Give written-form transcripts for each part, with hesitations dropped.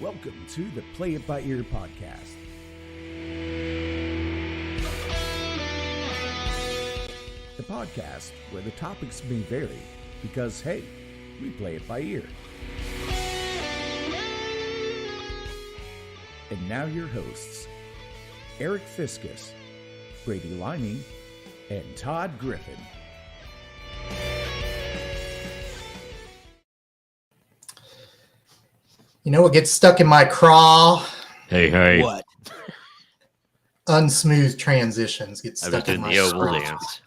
Welcome to the Play It By Ear podcast. The podcast where the topics may vary because, hey, we play it by ear. And now your hosts, Eric Fiskus, Brady Liming, and Todd Griffin. You know what gets stuck in my craw? Hey. What? Unsmooth transitions get stuck in my craw. Dance.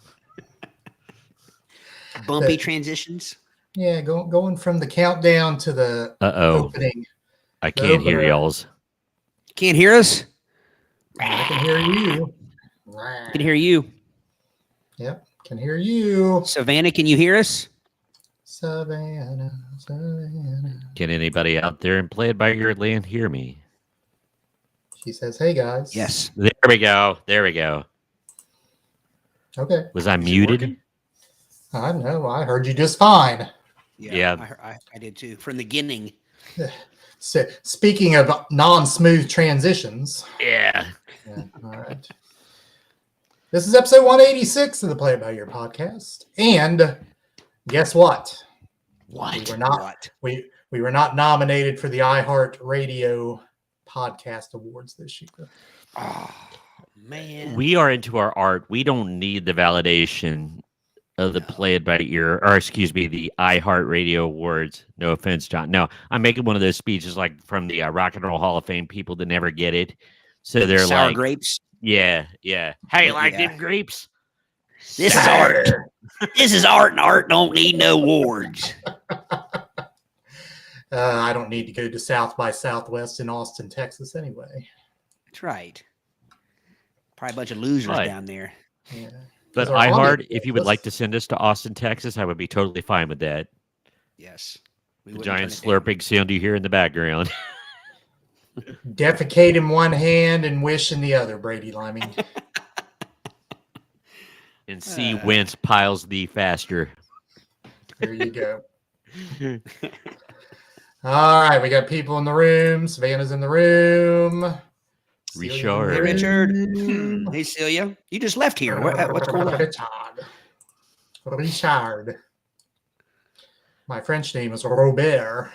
Bumpy transitions? Yeah, going from the countdown to the opening. I can't hear y'all's. Can't hear us? I can hear you. I can hear you. Yep, can hear you. Savannah, can you hear us? Savannah. Can anybody out there and Play It By Ear land hear me? She says, hey, guys. Yes. There we go. Okay. Was I muted? Working? I know. I heard you just fine. Yeah. I did too. From the beginning. So, speaking of non-smooth transitions. Yeah. All right. This is episode 186 of the Play It By Ear podcast. And guess what? What? We were not nominated for the iHeart Radio Podcast Awards this year. Oh, man. We are into our art. We don't need the validation of the Play It By Ear, or excuse me, the iHeart Radio Awards. No offense, John. No, I'm making one of those speeches like from the Rock and Roll Hall of Fame people that never get it. So they're Sour like, grapes. Yeah. Hey, like them grapes? This is art. This is art, and art don't need no awards. I don't need to go to South by Southwest in Austin, Texas anyway. That's right. Probably a bunch of losers down there. Yeah. But iHeart, if you would like to send us to Austin, Texas, I would be totally fine with that. Yes. The giant slurping sound you hear in the background. Defecate in one hand and wish in the other, Brady Liming. And see whence piles thee faster. There you go. All right, we got people in the room. Savannah's in the room. Richard. Hey, Richard. Hey, Celia. You just left here. What's going on? Richard. My French name is Robert.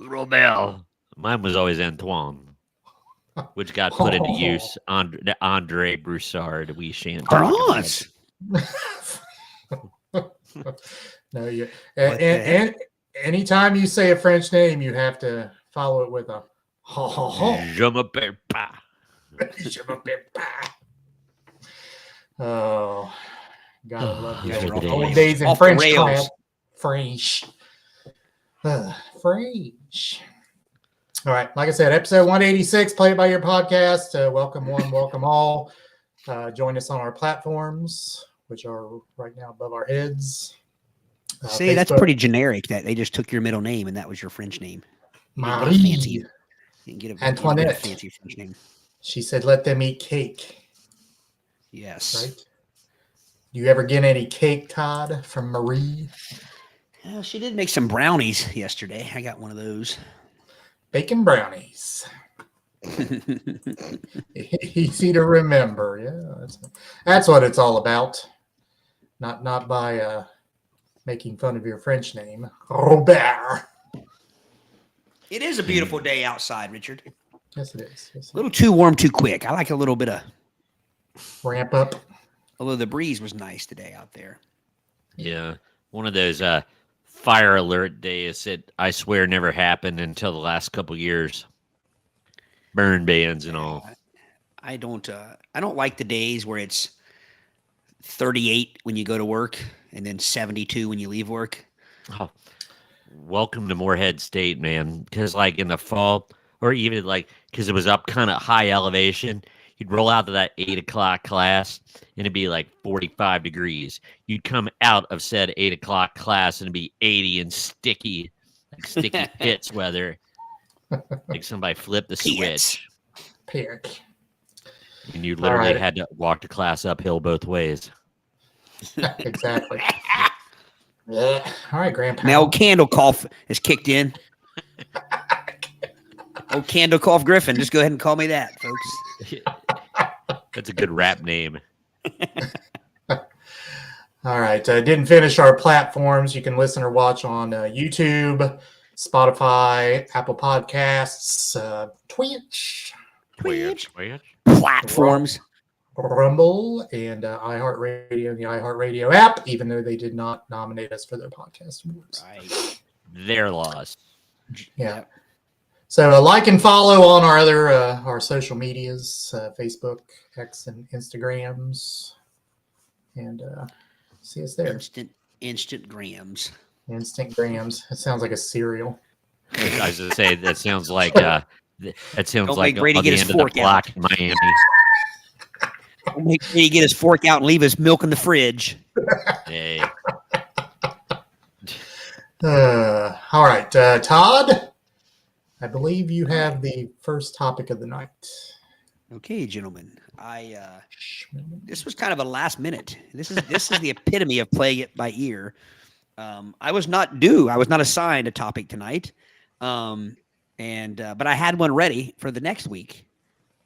Robert. Mine was always Antoine, which got put into use. Andre Broussard. We shan't. France. No, you. And anytime you say a French name, you have to follow it with a ha ha ha. Je m'appelle pas. Oh, God, I love these you. are the Old days. days in Off the French rails. class. French. All right, like I said, episode 186, Play It By Your podcast. Welcome one, welcome all. Join us on our platforms, which are right now above our heads. See, Facebook, that's pretty generic. That they just took your middle name and that was your French name. Marie. You didn't get a Antoinette. fancy French name. She said, let them eat cake. Yes. Right? Do you ever get any cake, Todd, from Marie? She did make some brownies yesterday. I got one of those. Bacon brownies. Easy to remember. Yeah, that's what it's all about. Not by making fun of your French name, Robert. It is a beautiful day outside, Richard. Yes, it is. A little too warm, too quick. I like a little bit of Ramp up. Although the breeze was nice today out there. Yeah, one of those fire alert days that I swear never happened until the last couple years. Burn bans and all. I don't like the days where it's 38 when you go to work and then 72 when you leave work. Oh, welcome to Moorhead State, man. Because like in the fall, or even like because it was up kind of high elevation, you'd roll out to that 8 o'clock class and it'd be like 45 degrees. You'd come out of said 8 o'clock class and it'd be 80 and sticky, like sticky pits weather. Like somebody flipped the switch. Pick. And you literally had to walk to class uphill both ways. Exactly. Yeah. All right, Grandpa. Now candle cough has kicked in. Oh, Candle Cough Griffin. Just go ahead and call me that, folks. That's a good rap name. All right. Didn't finish our platforms. You can listen or watch on YouTube, Spotify, Apple Podcasts, Twitch, Platforms. Rumble, and iHeartRadio, the iHeartRadio app, even though they did not nominate us for their podcast awards. Right. Their loss. Yeah. So like and follow on our other our social medias, Facebook, X, and Instagrams, and see us there. Instant grams. Instant grams. It sounds like a cereal. I was going to say that sounds like that sounds Don't like make Brady on get the his end of the fork block out. in Miami. Don't make Brady get his fork out and leave his milk in the fridge. Hey. All right, Todd, I believe you have the first topic of the night. Okay, gentlemen. This was kind of a last minute. This is the epitome of playing it by ear. I was not assigned a topic tonight. But I had one ready for the next week,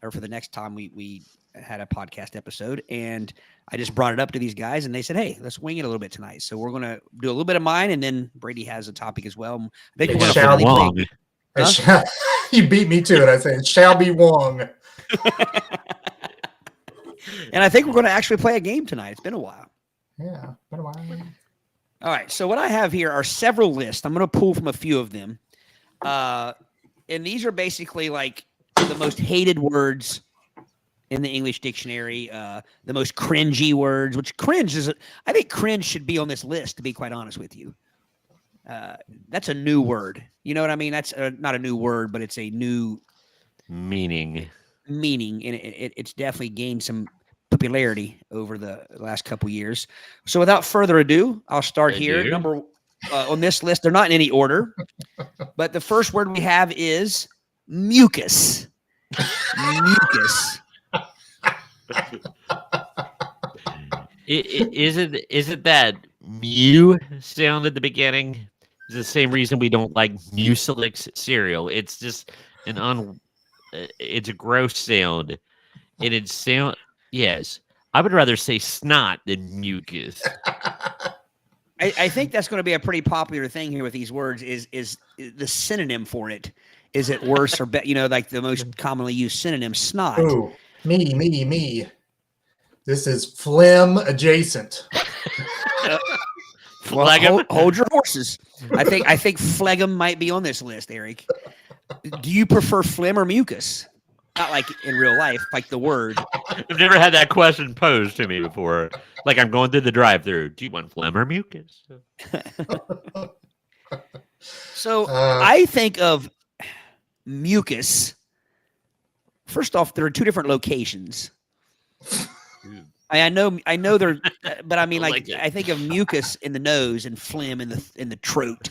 or for the next time we had a podcast episode, and I just brought it up to these guys, and they said, "Hey, let's wing it a little bit tonight." So we're gonna do a little bit of mine, and then Brady has a topic as well. I think we're gonna finally play. You beat me to it. I say it shall be Wong. And I think we're going to actually play a game tonight. It's been a while. Yeah, been a while. All right. So what I have here are several lists. I'm going to pull from a few of them. And these are basically like the most hated words in the English dictionary, the most cringy words, which I think cringe should be on this list, to be quite honest with you. That's a new word. You know what I mean? That's not a new word, but it's a new meaning. And it's definitely gained some popularity over the last couple years. So without further ado, I'll start here. Number on this list, they're not in any order, but the first word we have is mucus. Mucus. Isn't that mu sound at the beginning? It's the same reason we don't like Mucilix cereal. It's just it's a gross sound. And it sound yes. I would rather say snot than mucus. I think that's going to be a pretty popular thing here with these words. Is the synonym for it? Is it worse or better? You know, like the most commonly used synonym, snot. Ooh, me. This is phlegm adjacent. Well, hold your horses. I think phlegm might be on this list, Eric. Do you prefer phlegm or mucus? Not like in real life, like the word. I've never had that question posed to me before. Like I'm going through the drive-through. Do you want phlegm or mucus? So I think of mucus. First off, there are two different locations. I know they're, but I mean, like I think of mucus in the nose and phlegm in the throat.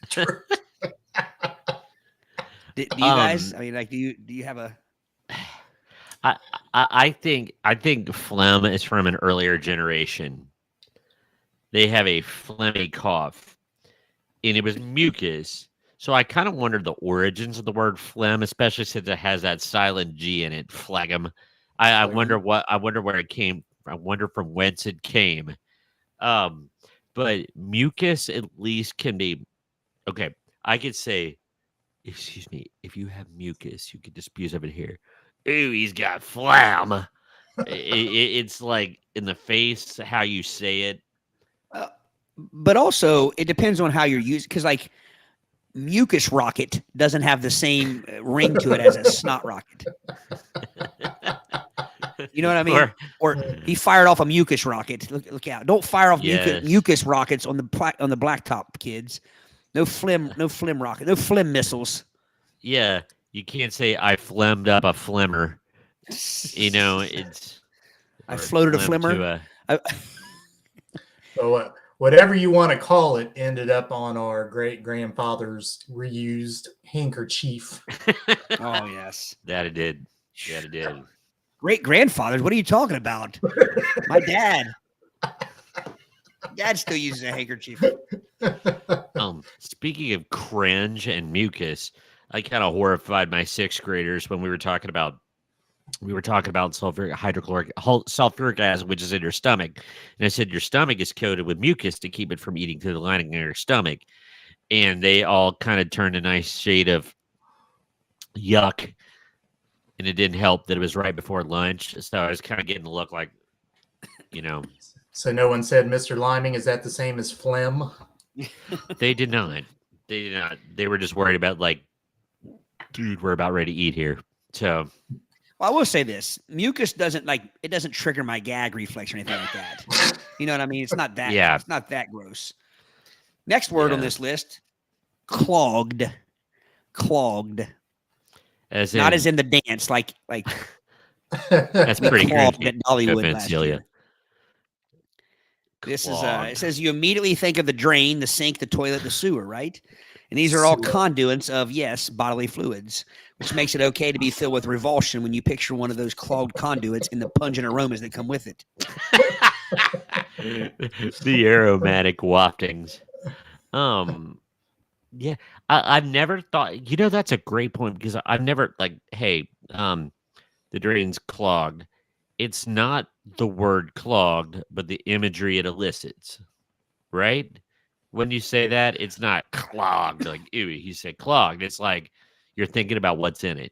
Do you guys? I mean, like, do you have a? I think phlegm is from an earlier generation. They have a phlegmy cough, and it was mucus. So I kind of wondered the origins of the word phlegm, especially since it has that silent G in it, phlegm. I wonder where it came. I wonder from whence it came. But mucus at least can be okay. I could say, excuse me, if you have mucus, you could just use of it here. Ooh, he's got phlegm. It's like in the face how you say it. But also, it depends on how you're using. Because like mucus rocket doesn't have the same ring to it as a snot rocket. You know what I mean? Or he fired off a mucus rocket. Look out! Don't fire off mucus rockets on the blacktop, kids. No phlegm rocket. No phlegm missiles. Yeah, you can't say I phlegmed up a flimmer. You know, it's I floated a flimmer. So whatever you want to call it ended up on our great grandfather's reused handkerchief. Oh yes, that it did. Great grandfathers? What are you talking about? My dad. Dad still uses a handkerchief. Speaking of cringe and mucus, I kind of horrified my sixth graders when we were talking about sulfuric acid, which is in your stomach. And I said, your stomach is coated with mucus to keep it from eating through the lining of your stomach. And they all kind of turned a nice shade of yuck. And it didn't help that it was right before lunch. So I was kind of getting a look like, So no one said, Mr. Liming, is that the same as phlegm? They did not. They did not. They were just worried about like, dude, we're about ready to eat here. So Well, I will say this: mucus doesn't trigger my gag reflex or anything like that. You know what I mean? It's not that. Yeah. It's not that gross. Next word on this list: clogged. Clogged. Not as in the dance, like that's pretty clogged cringy. at Dollywood No offense, last Celia. year. This is Clogged. it says you immediately think of the drain, the sink, the toilet, the sewer, right? And these are all conduits of, yes, bodily fluids, which makes it okay to be filled with revulsion when you picture one of those clogged conduits and the pungent aromas that come with it. The aromatic waftings. Yeah, I've never thought, that's a great point because I've never the drain's clogged. It's not the word clogged, but the imagery it elicits, right? When you say that, it's not clogged. Like, ew, you say clogged. It's like you're thinking about what's in it.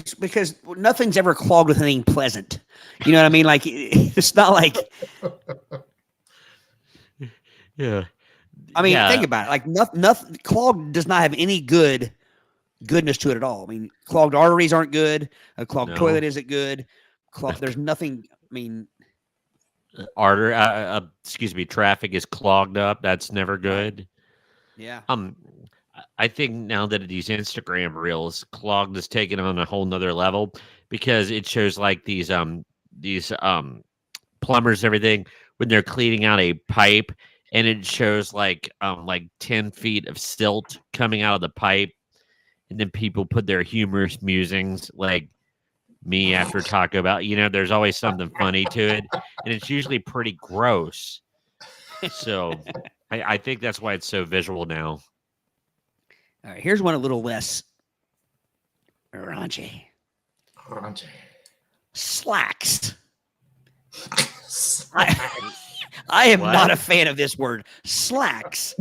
Because nothing's ever clogged with anything pleasant. You know what I mean? Like, it's not like. Yeah. I mean, think about it. Like, nothing clogged does not have any goodness to it at all. I mean, clogged arteries aren't good. A clogged toilet isn't good. There's nothing. I mean. Traffic is clogged up. That's never good. Yeah. I think now that these Instagram reels, clogged is taken on a whole nother level because it shows like these plumbers, everything when they're cleaning out a pipe, and it shows like 10 feet of silt coming out of the pipe, and then people put their humorous musings like me after Taco Bell. There's always something funny to it, and it's usually pretty gross. So I think that's why it's so visual now. All right, here's one a little less raunchy. Slacks. I am not a fan of this word. Slacks.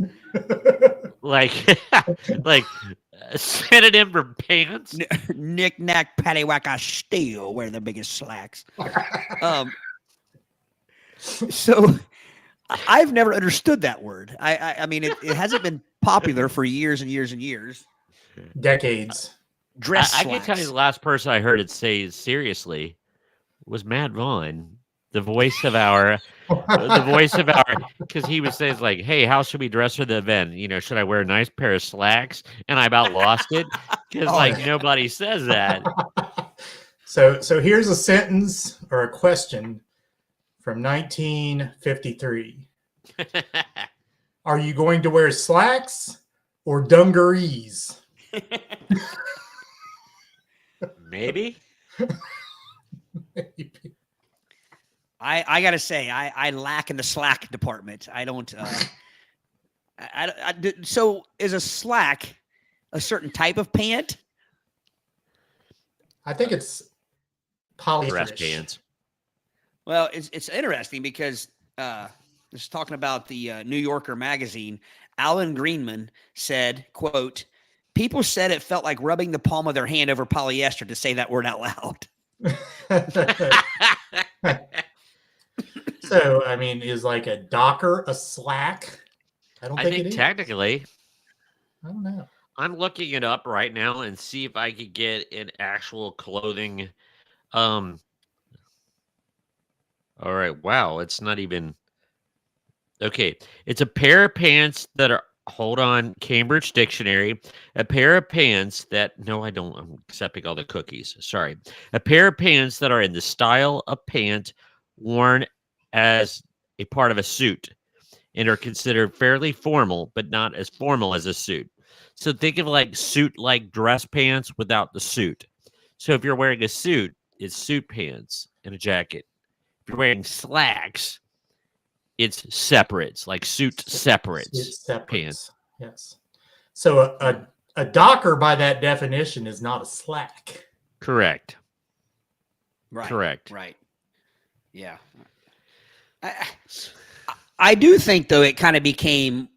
Like synonym for pants. Knick knack paddywhack, I still wear the biggest slacks. So I've never understood that word. I mean, it hasn't been popular for years and years and years. Decades. Dress I can tell you the last person I heard it say seriously was Matt Vaughn, the voice of our, because he would say, like, hey, how should we dress for the event? Should I wear a nice pair of slacks? And I about lost it because nobody says that. So here's a sentence or a question from 1953. Are you going to wear slacks or dungarees? Maybe. I gotta say, I lack in the slack department. I don't. So is a slack a certain type of pant? I think it's polyester Dress pants. Well, it's interesting because just talking about the New Yorker magazine, Alan Greenman said, quote, people said it felt like rubbing the palm of their hand over polyester to say that word out loud. So, I mean, is like a docker a slack? I think it is. Technically. I don't know. I'm looking it up right now and see if I could get an actual clothing. All right. Wow. It's not even. Okay. It's a pair of pants that are. Hold on. Cambridge Dictionary. A pair of pants that. No, I don't. I'm accepting all the cookies. Sorry. A pair of pants that are in the style of pant worn as a part of a suit and are considered fairly formal, but not as formal as a suit. So think of like suit-like dress pants without the suit. So if you're wearing a suit, it's suit pants and a jacket. If you're wearing slacks, it's separates, like suit separates pants. Yes. So a docker, by that definition, is not a slack. Correct. Right. Correct. Right. Yeah. I do think, though, it kind of became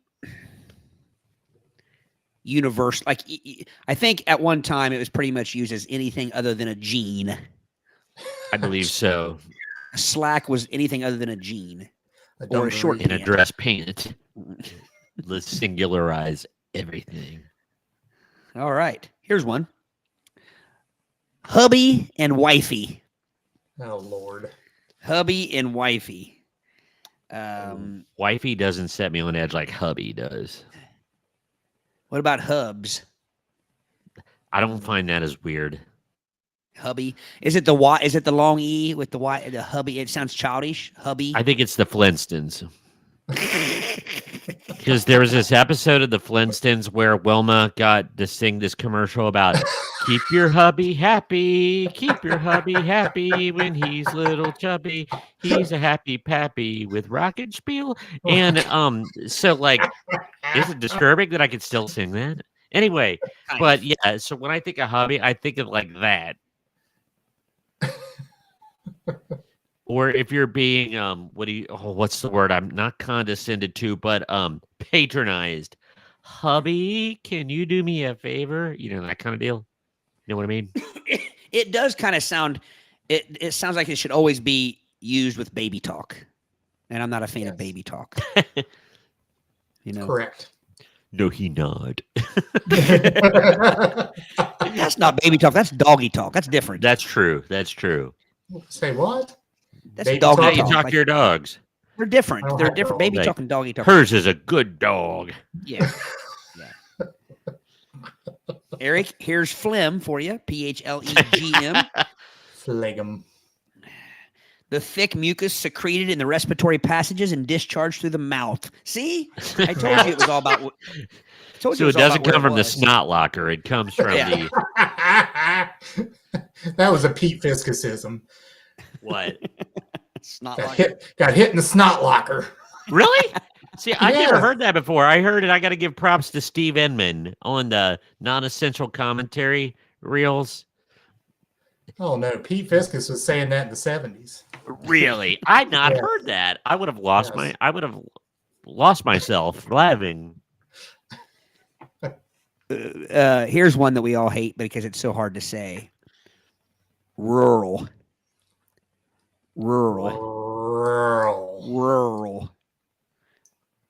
universal. Like, I think at one time it was pretty much used as anything other than a gene. I believe so. A slack was anything other than a gene or a short In a pant. dress pant. Let's singularize everything. All right. Here's one. Hubby and wifey. Oh, Lord. Hubby and wifey. Wifey doesn't set me on edge like hubby does. What about hubs? I don't find that as weird. Hubby. Is it the Y? Is it the long E with the Y? The hubby. It sounds childish. Hubby. I think it's the Flintstones. Because there was this episode of the Flintstones where Wilma got to sing this commercial about keep your hubby happy when he's little chubby. He's a happy pappy with rocket spiel. And so like, is it disturbing that I could still sing that? Anyway, but yeah, so when I think of hubby, I think of like that. Or if you're being what's the word? I'm not condescended to, but patronized. Hubby, can you do me a favor? You know, that kind of deal. You know what I mean? It does kind of sound. It sounds like it should always be used with baby talk, and I'm not a fan of baby talk. You know, Correct. No, he not. That's not baby talk. That's doggy talk. That's different. That's true. That's true. Say what? That's Baby doggy How talk. you talk. talk Like, to your dogs. they're different. I don't They're have different. no- Baby like, talk and doggy talk. Hers is a good dog. Yeah. Eric, here's phlegm for you. PHLEGM. Phlegm. The thick mucus secreted in the respiratory passages and discharged through the mouth. See? I told you it was all about. So it doesn't come from the snot locker. It comes from the That was a Pete Fiskusism. what? snot Got locker. got hit in the snot locker. Really? See, I've never Yeah. heard that before. I heard it. I got to give props to Steve Inman on the non-essential commentary reels. Oh no, Pete Fiskus was saying that in the 70s. Really? I'd not Yes. heard that. I would have lost Yes. I would have lost myself laughing. Here's one that we all hate because it's so hard to say. Rural. Rural.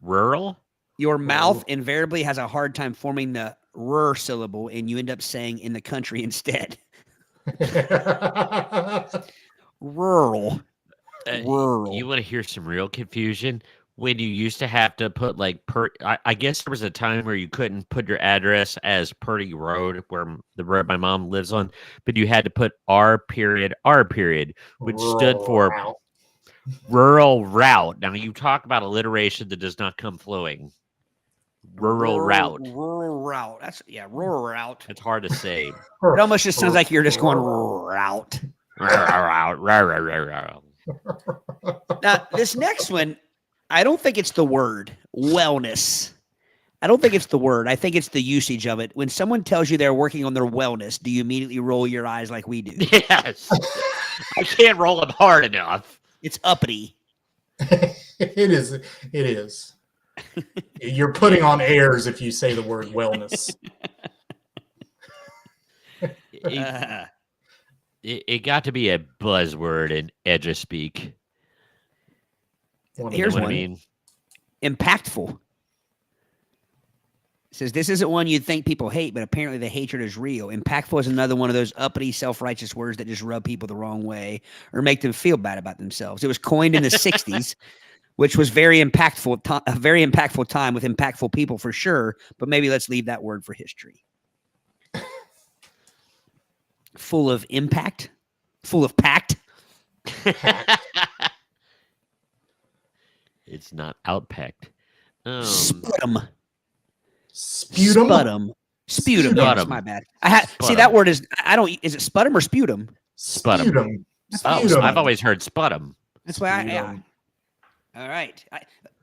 Rural? Your mouth invariably has a hard time forming the r syllable, and you end up saying in the country instead. Rural. Rural. You want to hear some real confusion? When you used to have to put like I guess there was a time where you couldn't put your address as Purdy Road, where the road my mom lives on, but you had to put R period, which stood for Route. rural route. Now you talk about alliteration that does not come flowing. Rural route. Rural route. That's rural route. It's hard to say. It almost just sounds like you're just going route. Route. Now, this next one, I don't think it's the word wellness. I don't think it's the word. I think it's the usage of it. When someone tells you they're working on their wellness, do you immediately roll your eyes like we do? Yes. I can't roll them hard enough. It's uppity. It is. It is. You're putting on airs if you say the word wellness. It got to be a buzzword in edge-a-speak. Here's what one. I mean. Impactful. It says this isn't one you'd think people hate, but apparently the hatred is real. Impactful is another one of those uppity, self-righteous words that just rub people the wrong way or make them feel bad about themselves. It was coined in the 60s, which was a very impactful time with impactful people for sure, but maybe let's leave that word for history. Full of impact, full of pact. It's not outpacked. Sputum. Sputum. Sputum. Sputum. Yes, Sputum. my bad. See that word is is it sputum or sputum? Sputum. Sputum. Oh, Sputum. I've always heard sputum. That's why Sputum. All right.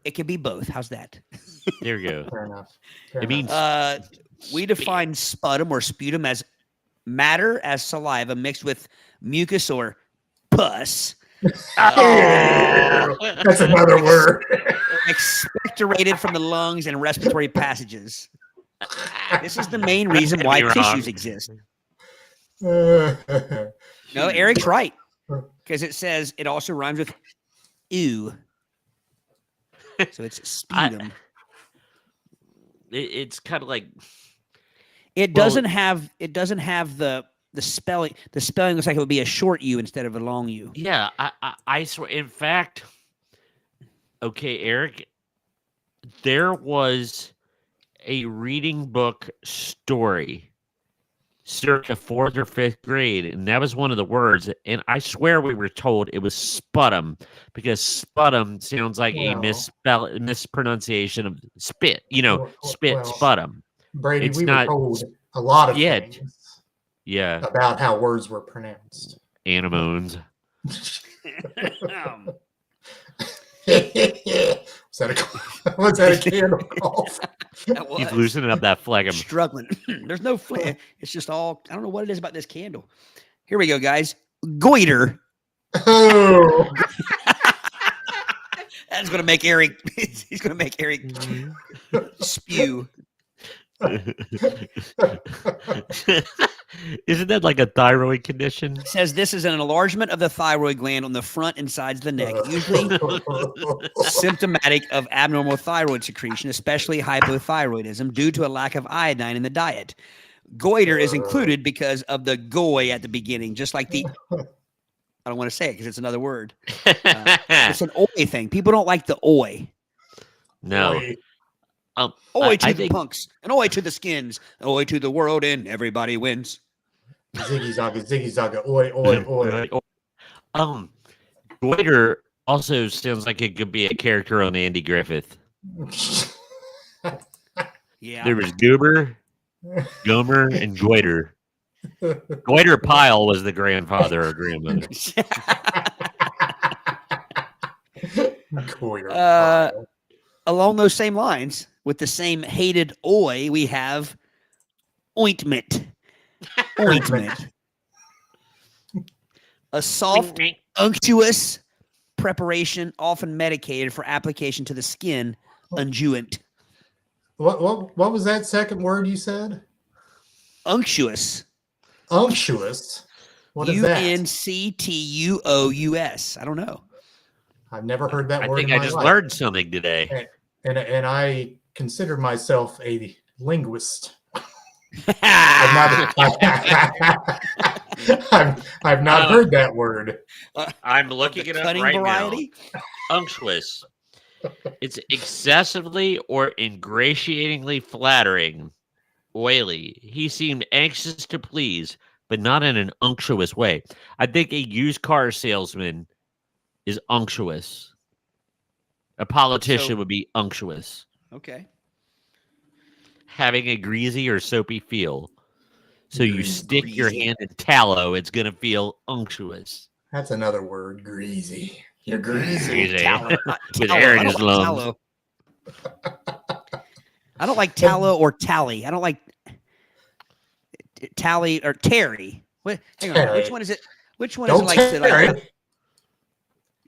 It could be both. How's that? There you go. Fair enough. It means We define sputum or sputum as matter as saliva mixed with mucus or pus. That's another word. Expectorated from the lungs and respiratory passages. This is the main reason Could why be wrong. tissues exist. Uh, No, Eric's right. Because it says it also rhymes with ew. So it's sputum. It's kind of like It doesn't have the spelling. The spelling looks like it would be a short U instead of a long U. yeah. I swear. In fact, okay, Eric, there was a reading book story circa 4th or 5th grade, and that was one of the words. And I swear we were told it was sputum because sputum sounds like a mispronunciation of spit. Spit, well, sputum. Brady, It's we not- were told a lot of Yeah. things Yeah, about how words were pronounced. anemones. Was that a candle cough? That He's was. loosening up that phlegm. Struggling. There's no flare. It's just all. I don't know what it is about this candle. Here we go, guys. Goiter. Oh, That's gonna make Eric. He's gonna make Eric spew. Isn't that like a thyroid condition? It says this is an enlargement of the thyroid gland on the front and sides of the neck, usually symptomatic of abnormal thyroid secretion, especially hypothyroidism, due to a lack of iodine in the diet. Goiter is included because of the goy at the beginning, just like the. I don't want to say it because it's another word. It's an oi thing. People don't like the oi. No. Oi to I the think- punks, and oi to the skins, oi to the world, and everybody wins. Ziggy zaga, oi, oi, oi. Goiter also sounds like it could be a character on Andy Griffith. Yeah. There was Goober, Gomer, and Goiter. Goiter Pyle was the grandfather or grandmother. Goiter. Along those same lines, with the same hated oi, we have ointment. Ointment. A soft, unctuous preparation, often medicated for application to the skin, unguent. What was that second word you said? Unctuous. Unctuous. What is that? unctuous. I don't know. I've never heard that I word think in I my just life. learned something today. And I consider myself a linguist. I've not heard that word. I'm looking it up Cutting right variety. now. Unctuous. It's excessively or ingratiatingly flattering, oily. He seemed anxious to please, but not in an unctuous way. I think a used car salesman is unctuous. A politician So- would be unctuous. Okay. Having a greasy or soapy feel. So you Greasy. stick your hand in tallow, it's going to feel unctuous. That's another word. Greasy. You're greasy. Greasy. Tallow, not With tallow. air I in don't his like lungs. tallow. I don't like tallow or tally. I don't like tally or Terry. What? Hang on. Terry. Which one is it? Which one Don't is it like Terry.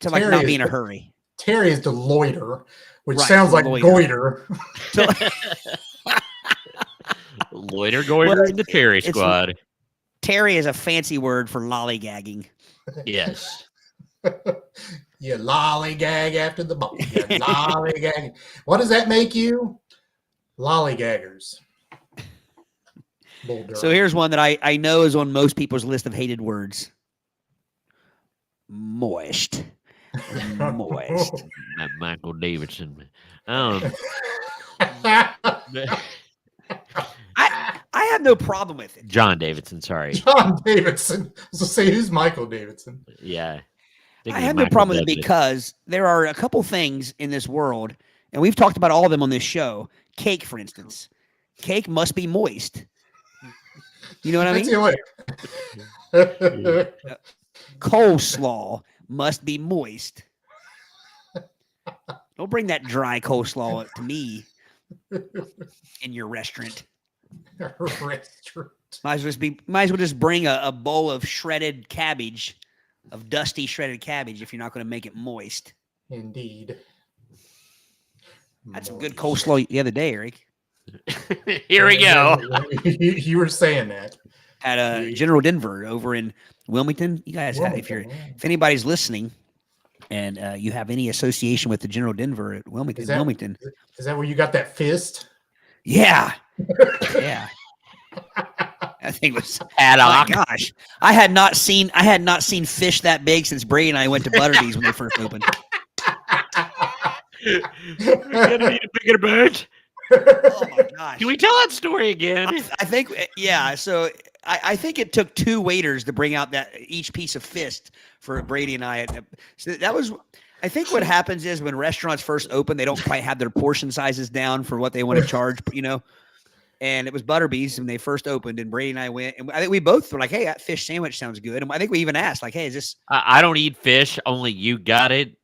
to like Terry not is be in a the- hurry? Terry is to loiter, which Right, sounds like loiter. goiter. Loiter goiter Well, in the Terry it's- squad. Terry is a fancy word for lollygagging. Yes. You lollygag after the ball. You lollygag. What does that make you? Lollygaggers. Bull So Durham. here's one that I know is on most people's list of hated words. Moist. Moist. Michael Davidson. I have no problem with it. John Davidson, sorry. John Davidson. So say who's Michael Davidson? Yeah. I have no problem with it because there are a couple things in this world, and we've talked about all of them on this show. Cake, for instance. Cake must be moist. You know what I That's mean? the way. Coleslaw must be moist. Don't bring that dry coleslaw to me in your restaurant. Restaurant. Might as well just bring a bowl of shredded cabbage, of dusty shredded cabbage, if you're not going to make it moist. Indeed. Had some good coleslaw the other day, Eric. Here we go. You were saying that. At General Denver over in Wilmington. You guys, if anybody's listening, and you have any association with the General Denver at Wilmington, Is that where you got that fist? Yeah, yeah. I think it was. Haddock. My gosh, I had not seen fish that big since Brady and I went to Butterbees when they first opened. We're gonna need a bigger bird. Oh my gosh! Can we tell that story again? I think, yeah. So I think it took 2 waiters to bring out that each piece of fist for Brady and I. So that was. I think what happens is when restaurants first open, they don't quite have their portion sizes down for what they want to charge, And it was Butterbees when they first opened, and Brady and I went, and I think we both were like, "Hey, that fish sandwich sounds good." And I think we even asked, like, "Hey, is this?" I don't eat fish. Only you got it.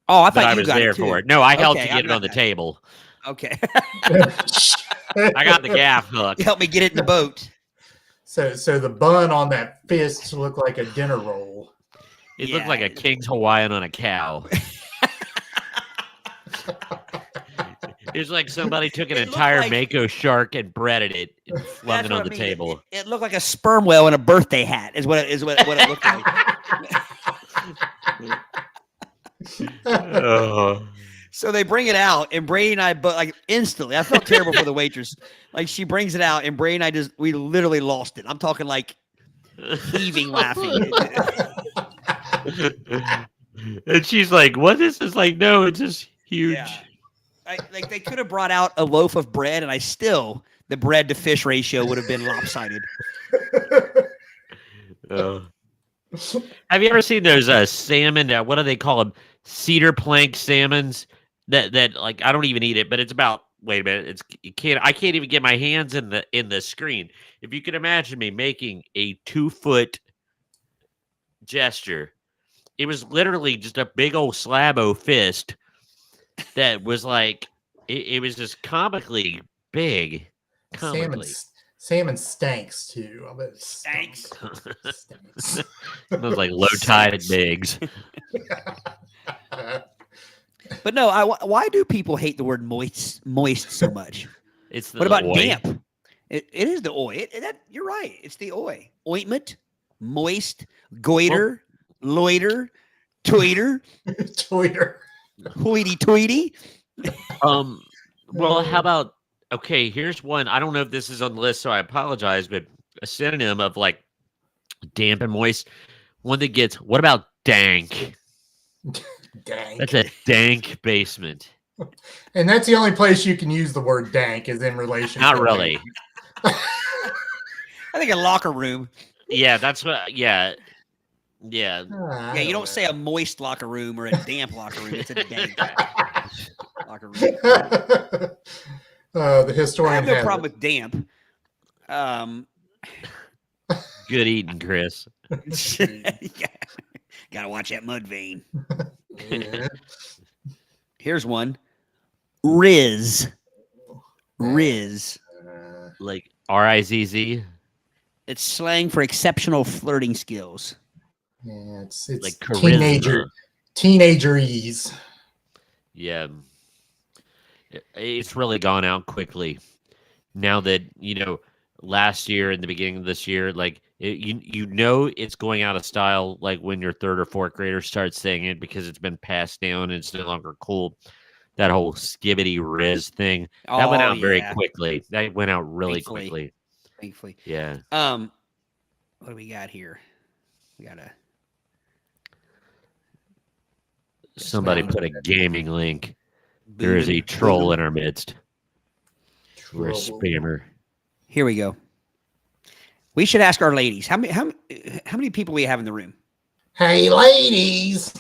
Oh, I thought I you was got there it too. for it. No, I helped you I get it got on the that. table. Okay, I got the gaff hook. you helped me get it in the boat. So the bun on that fist looked like a dinner roll. It looked like a King's Hawaiian on a cow. It was like somebody took an entire like- Mako shark and breaded it and flung That's it on what the I mean. table. It looked like a sperm whale in a birthday hat. Is what it looked like. Oh. So they bring it out, and Brady and I, but like instantly, I felt terrible for the waitress. Like she brings it out, and Brady and I we literally lost it. I'm talking like heaving, laughing. And she's like, "What is this?" Like, no, it's just huge. Yeah. Like they could have brought out a loaf of bread, and the bread to fish ratio would have been lopsided. Have you ever seen those salmon? What do they call them? Cedar plank salmons. That like I don't even eat it, but it's about. Wait a minute, I can't even get my hands in the screen. If you can imagine me making a 2-foot gesture, it was literally just a big old slab-o fist that was like it was just comically big. Comically. Salmon stanks too. I bet it Stinks. stinks. It was like low tide at Biggs. But no, why do people hate the word moist so much? It's the What about oi. damp? It is the oi. You're right. It's the oi. Ointment, moist, goiter, loiter, tweeter, Twitter. hoity-toity. Well, how about okay, here's one. I don't know if this is on the list, so I apologize, but a synonym of like damp and moist. One that gets what about dank? Dank. That's a dank basement. And that's the only place you can use the word dank is in relation. Not to really. I think a locker room. Yeah, that's what yeah. Yeah. Yeah, you don't say a moist locker room or a damp locker room. It's a dank locker room. The I historian have no has problem it. with damp. Good eating, Chris. Gotta watch that mud vein. Yeah. Here's one. Riz. Riz. Like RIZZ. It's slang for exceptional flirting skills. Yeah, it's Like charisma. teenagerese. Yeah. It's really gone out quickly. Now that, last year and the beginning of this year, like it's going out of style like when your 3rd or 4th graders start saying it because it's been passed down and it's no longer cool. That whole skibbity riz thing. That went out very quickly. That went out really quickly. Thankfully. Yeah. What do we got here? We got a Somebody put a gaming link. There is a troll in our midst. We're a spammer. Here we go. We should ask our ladies. How many people we have in the room? Hey, ladies.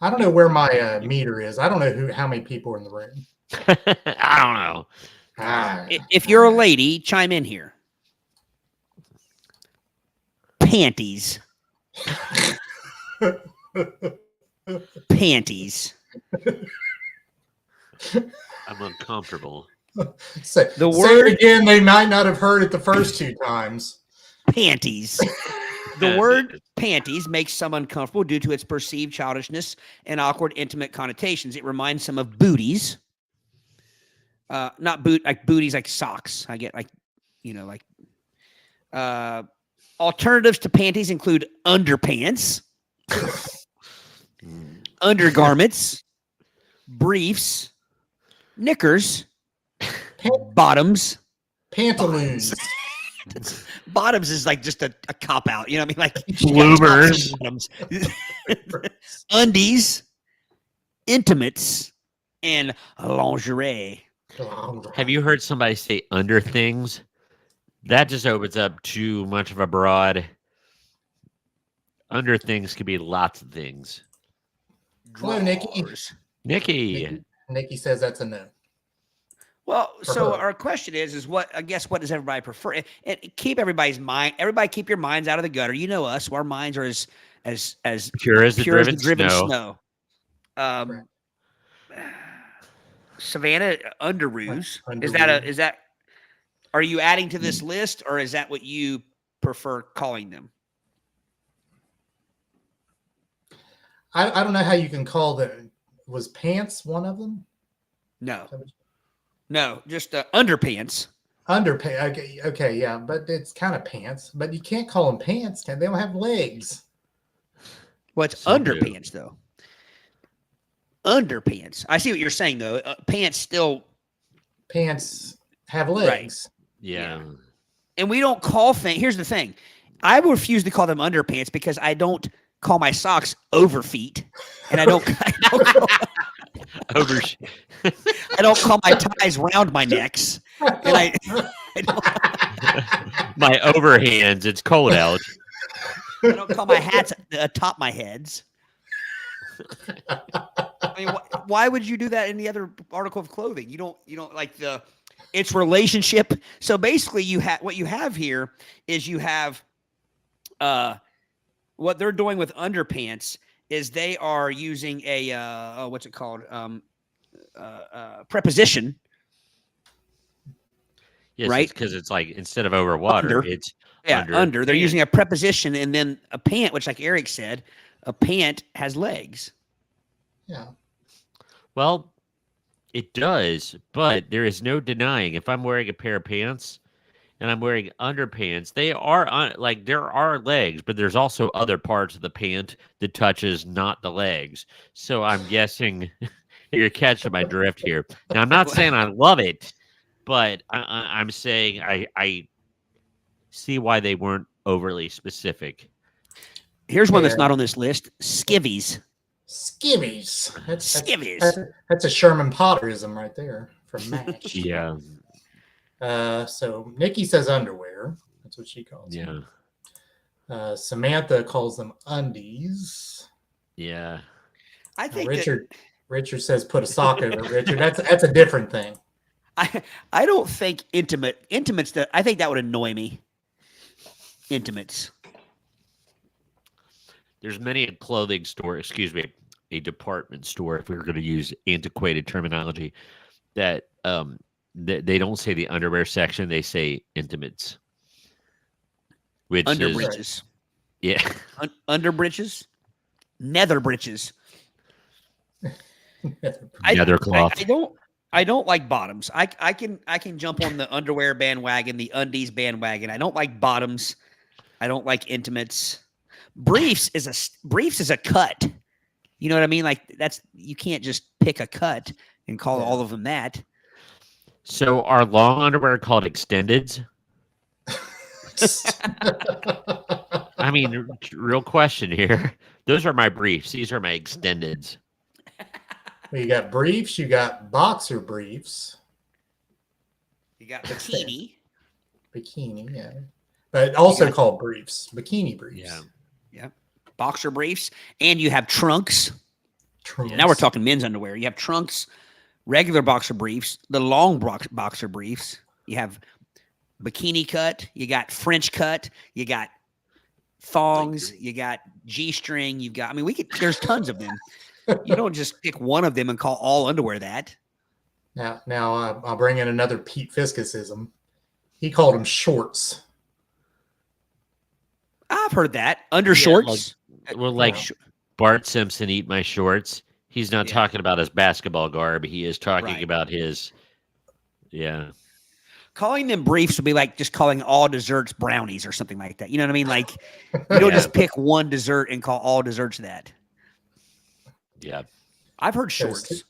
I don't know where my meter is. I don't know how many people are in the room. I don't know. If you're a lady, chime in here. Panties. Panties. I'm uncomfortable. Say it again. They might not have heard it the first 2 times. Panties. The word panties makes some uncomfortable due to its perceived childishness and awkward intimate connotations. It reminds some of booties. Not booties like socks. I get alternatives to panties include underpants, undergarments, briefs, knickers, bottoms. Pantaloons. Bottoms is like just a cop out. You know what I mean? Like bloomers, undies, intimates, and lingerie. Have you heard somebody say under things? That just opens up too much of a broad. Under things could be lots of things. Hello, Nikki. Nikki says that's a no. Well, so our question is what what does everybody prefer? And keep everybody keep your minds out of the gutter. You know us. Our minds are as pure as the driven snow. Savannah, underoos. Is that are you adding to this list, or is that what you prefer calling them? I don't know how you can call them. Was pants one of them? No, just underpants. Underpants. Okay, yeah, but it's kind of pants. But you can't call them pants. They don't have legs. Well, it's underpants, though. Underpants. I see what you're saying, though. Pants have legs. Right. Yeah. And we don't call things. Here's the thing. I refuse to call them underpants because I don't call my socks overfeet, and I don't call my ties round my necks, and I my overhands. It's cold out. I don't call my hats atop my heads. I mean, why would you do that in the other article of clothing? You don't like its relationship. So basically, what you have here is you have what they're doing with underpants is they are using a what's it called preposition. Yes, right? Because it's like instead of over water, it's under. They're using a preposition, and then a pant, which, like Eric said, a pant has legs. Yeah. Well, it does, but there is no denying if I'm wearing a pair of pants and I'm wearing underpants, they are there are legs, but there's also other parts of the pant that touches not the legs. So I'm guessing you're catching my drift here. Now, I'm not saying I love it, but I'm saying I see why they weren't overly specific. Here's one that's not on this list: skivvies. Skivvies. Skivvies. That's a Sherman Potterism right there from Match. Yeah. So Nikki says underwear. That's what she calls them. Samantha calls them undies. Yeah. I think Richard says put a sock over Richard. That's a different thing. I don't think intimates. I think that would annoy me. Intimates. There's many a clothing store, a department store, if we were going to use antiquated terminology, that they don't say the underwear section, they say intimates. Which underbridges. Yeah. Underbridges? Nether britches. Nether cloth. I don't like bottoms. I can jump on the underwear bandwagon, the undies bandwagon. I don't like bottoms. I don't like intimates. Briefs is a cut. You know what I mean? Like you can't just pick a cut and call all of them that. So are long underwear called extendeds? I mean, real question here. Those are my briefs. These are my extendeds. Well, you got briefs. You got boxer briefs. You got bikini. Bikini, yeah. But also called briefs. Bikini briefs. Yeah. Yeah. Boxer briefs. And you have trunks. Now we're talking men's underwear. You have trunks, regular boxer briefs, the long boxer briefs. You have bikini cut. You got French cut. You got thongs. You got G-string. There's tons of them. You don't just pick one of them and call all underwear that. Now I'll bring in another Pete Fiskusism. He called them shorts. I've heard that. Undershorts. Like Bart Simpson eat my shorts. He's not talking about his basketball garb. He is talking about his, Calling them briefs would be like just calling all desserts brownies or something like that. You know what I mean? Like you don't just pick one dessert and call all desserts that. Yeah. I've heard shorts.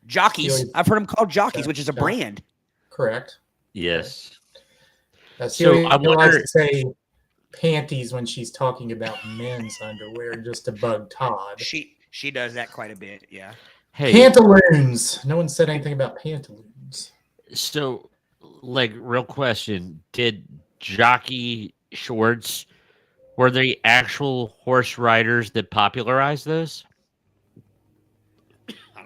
Jockeys. I've heard them called jockeys, which is a brand. Correct. Yes. So I likes to say panties when she's talking about men's underwear just to bug Todd. She does that quite a bit, yeah. Hey, pantaloons. No one said anything about pantaloons. So, like, real question: did jockey shorts were they actual horse riders that popularized this? I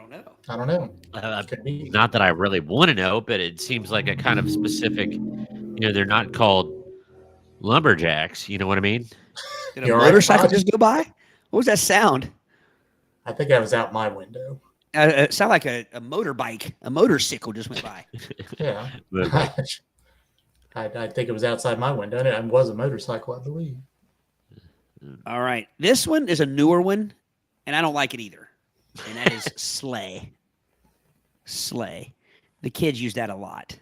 don't know. Not that I really want to know, but it seems like a kind of specific. They're not called lumberjacks. You know what I mean? Did a motorcycle just go by? What was that sound? I think that was out my window. It sounded like a motorbike. A motorcycle just went by. Yeah. I think it was outside my window, and it was a motorcycle, I believe. All right. This one is a newer one, and I don't like it either. And that is slay. Slay. The kids use that a lot.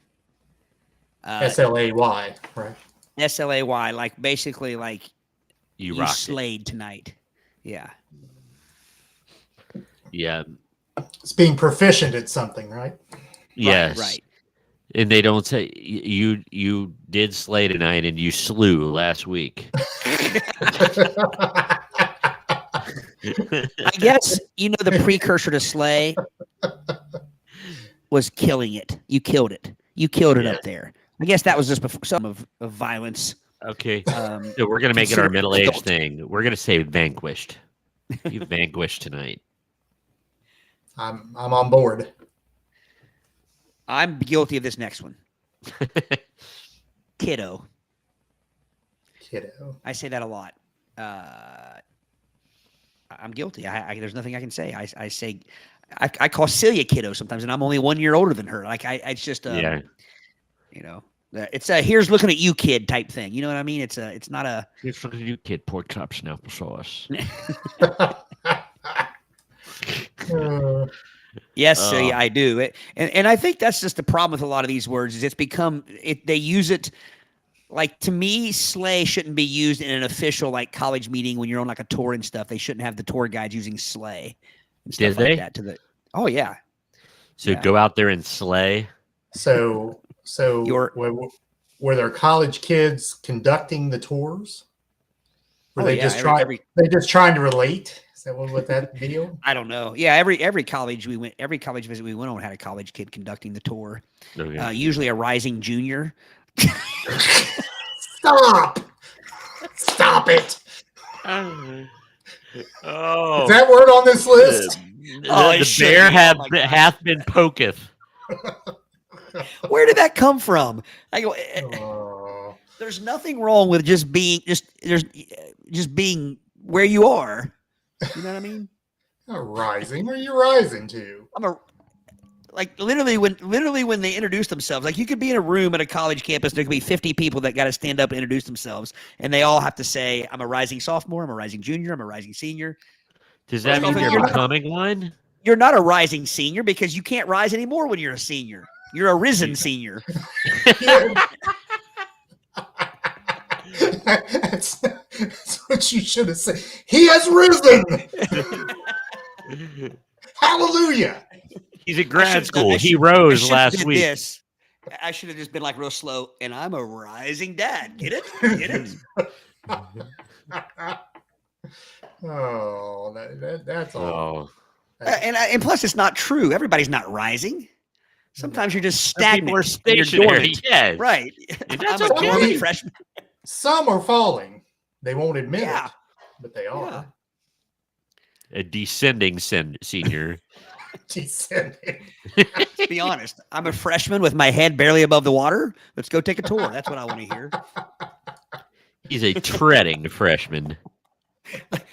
S-L-A-Y, right? S-L-A-Y, like basically like you slayed tonight. Yeah. Yeah. It's being proficient at something, right? Yes. Right. And they don't say you did slay tonight and you slew last week. I guess the precursor to slay was killing it. You killed it. You killed it up there. I guess that was just before some of violence. Okay. So we're gonna make it our middle-aged thing. We're gonna say vanquished. You vanquished tonight. I'm on board. I'm guilty of this next one. Kiddo. I say that a lot. I'm guilty. There's nothing I can say. I say, I call Celia kiddo sometimes, and I'm only 1 year older than her. Like it's just it's a here's looking at you, kid type thing. You know what I mean? It's not a here's looking at you, kid. Pork chops and applesauce. Yes, Celia, I do. And I think that's just the problem with a lot of these words is they use it. Like, to me, slay shouldn't be used in an official, like, college meeting when you're on, like, a tour and stuff. They shouldn't have the tour guides using slay and stuff like that. Oh, yeah. So go out there and slay? So were there college kids conducting the tours? Were they just trying to relate? Is that what that deal? I don't know. Yeah, every college visit we went on had a college kid conducting the tour. Okay. Usually a rising junior. Stop it. Oh. Is that word on this list? The bear hath been poketh. Where did that come from? There's nothing wrong with just being where you are. You know what I mean? Rising. Where are you rising to? Literally when they introduce themselves, like you could be in a room at a college campus, there could be 50 people that got to stand up and introduce themselves, and they all have to say, "I'm a rising sophomore, I'm a rising junior, I'm a rising senior." Does that mean you're becoming one? You're not a rising senior because you can't rise anymore when you're a senior. You're a risen senior. That's what you should have said. He has risen. Hallelujah. He's at grad school. He rose last week. I should have just been like real slow, and I'm a rising dad. Get it? Get it? That's all. And plus, it's not true. Everybody's not rising. Sometimes you're just stagnant. We're stationary. Yes. Right. That's I'm a dormant freshman. Some are falling. They won't admit it, but they are. Yeah. A descending senior. Descending. To be honest, I'm a freshman with my head barely above the water. Let's go take a tour. That's what I want to hear. He's a treading freshman.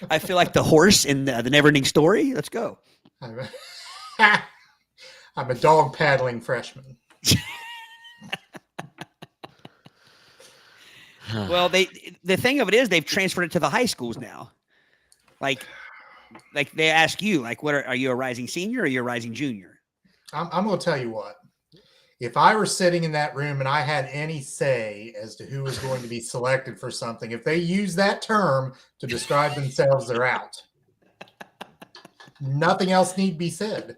I feel like the horse in the Neverending Story. Let's go. I'm a dog paddling freshman. Well, the thing of it is they've transferred it to the high schools now. Like they ask you, like, what are you a rising senior or are you a rising junior? I'm going to tell you what. If I were sitting in that room and I had any say as to who was going to be selected for something, if they use that term to describe themselves, they're out. Nothing else need be said.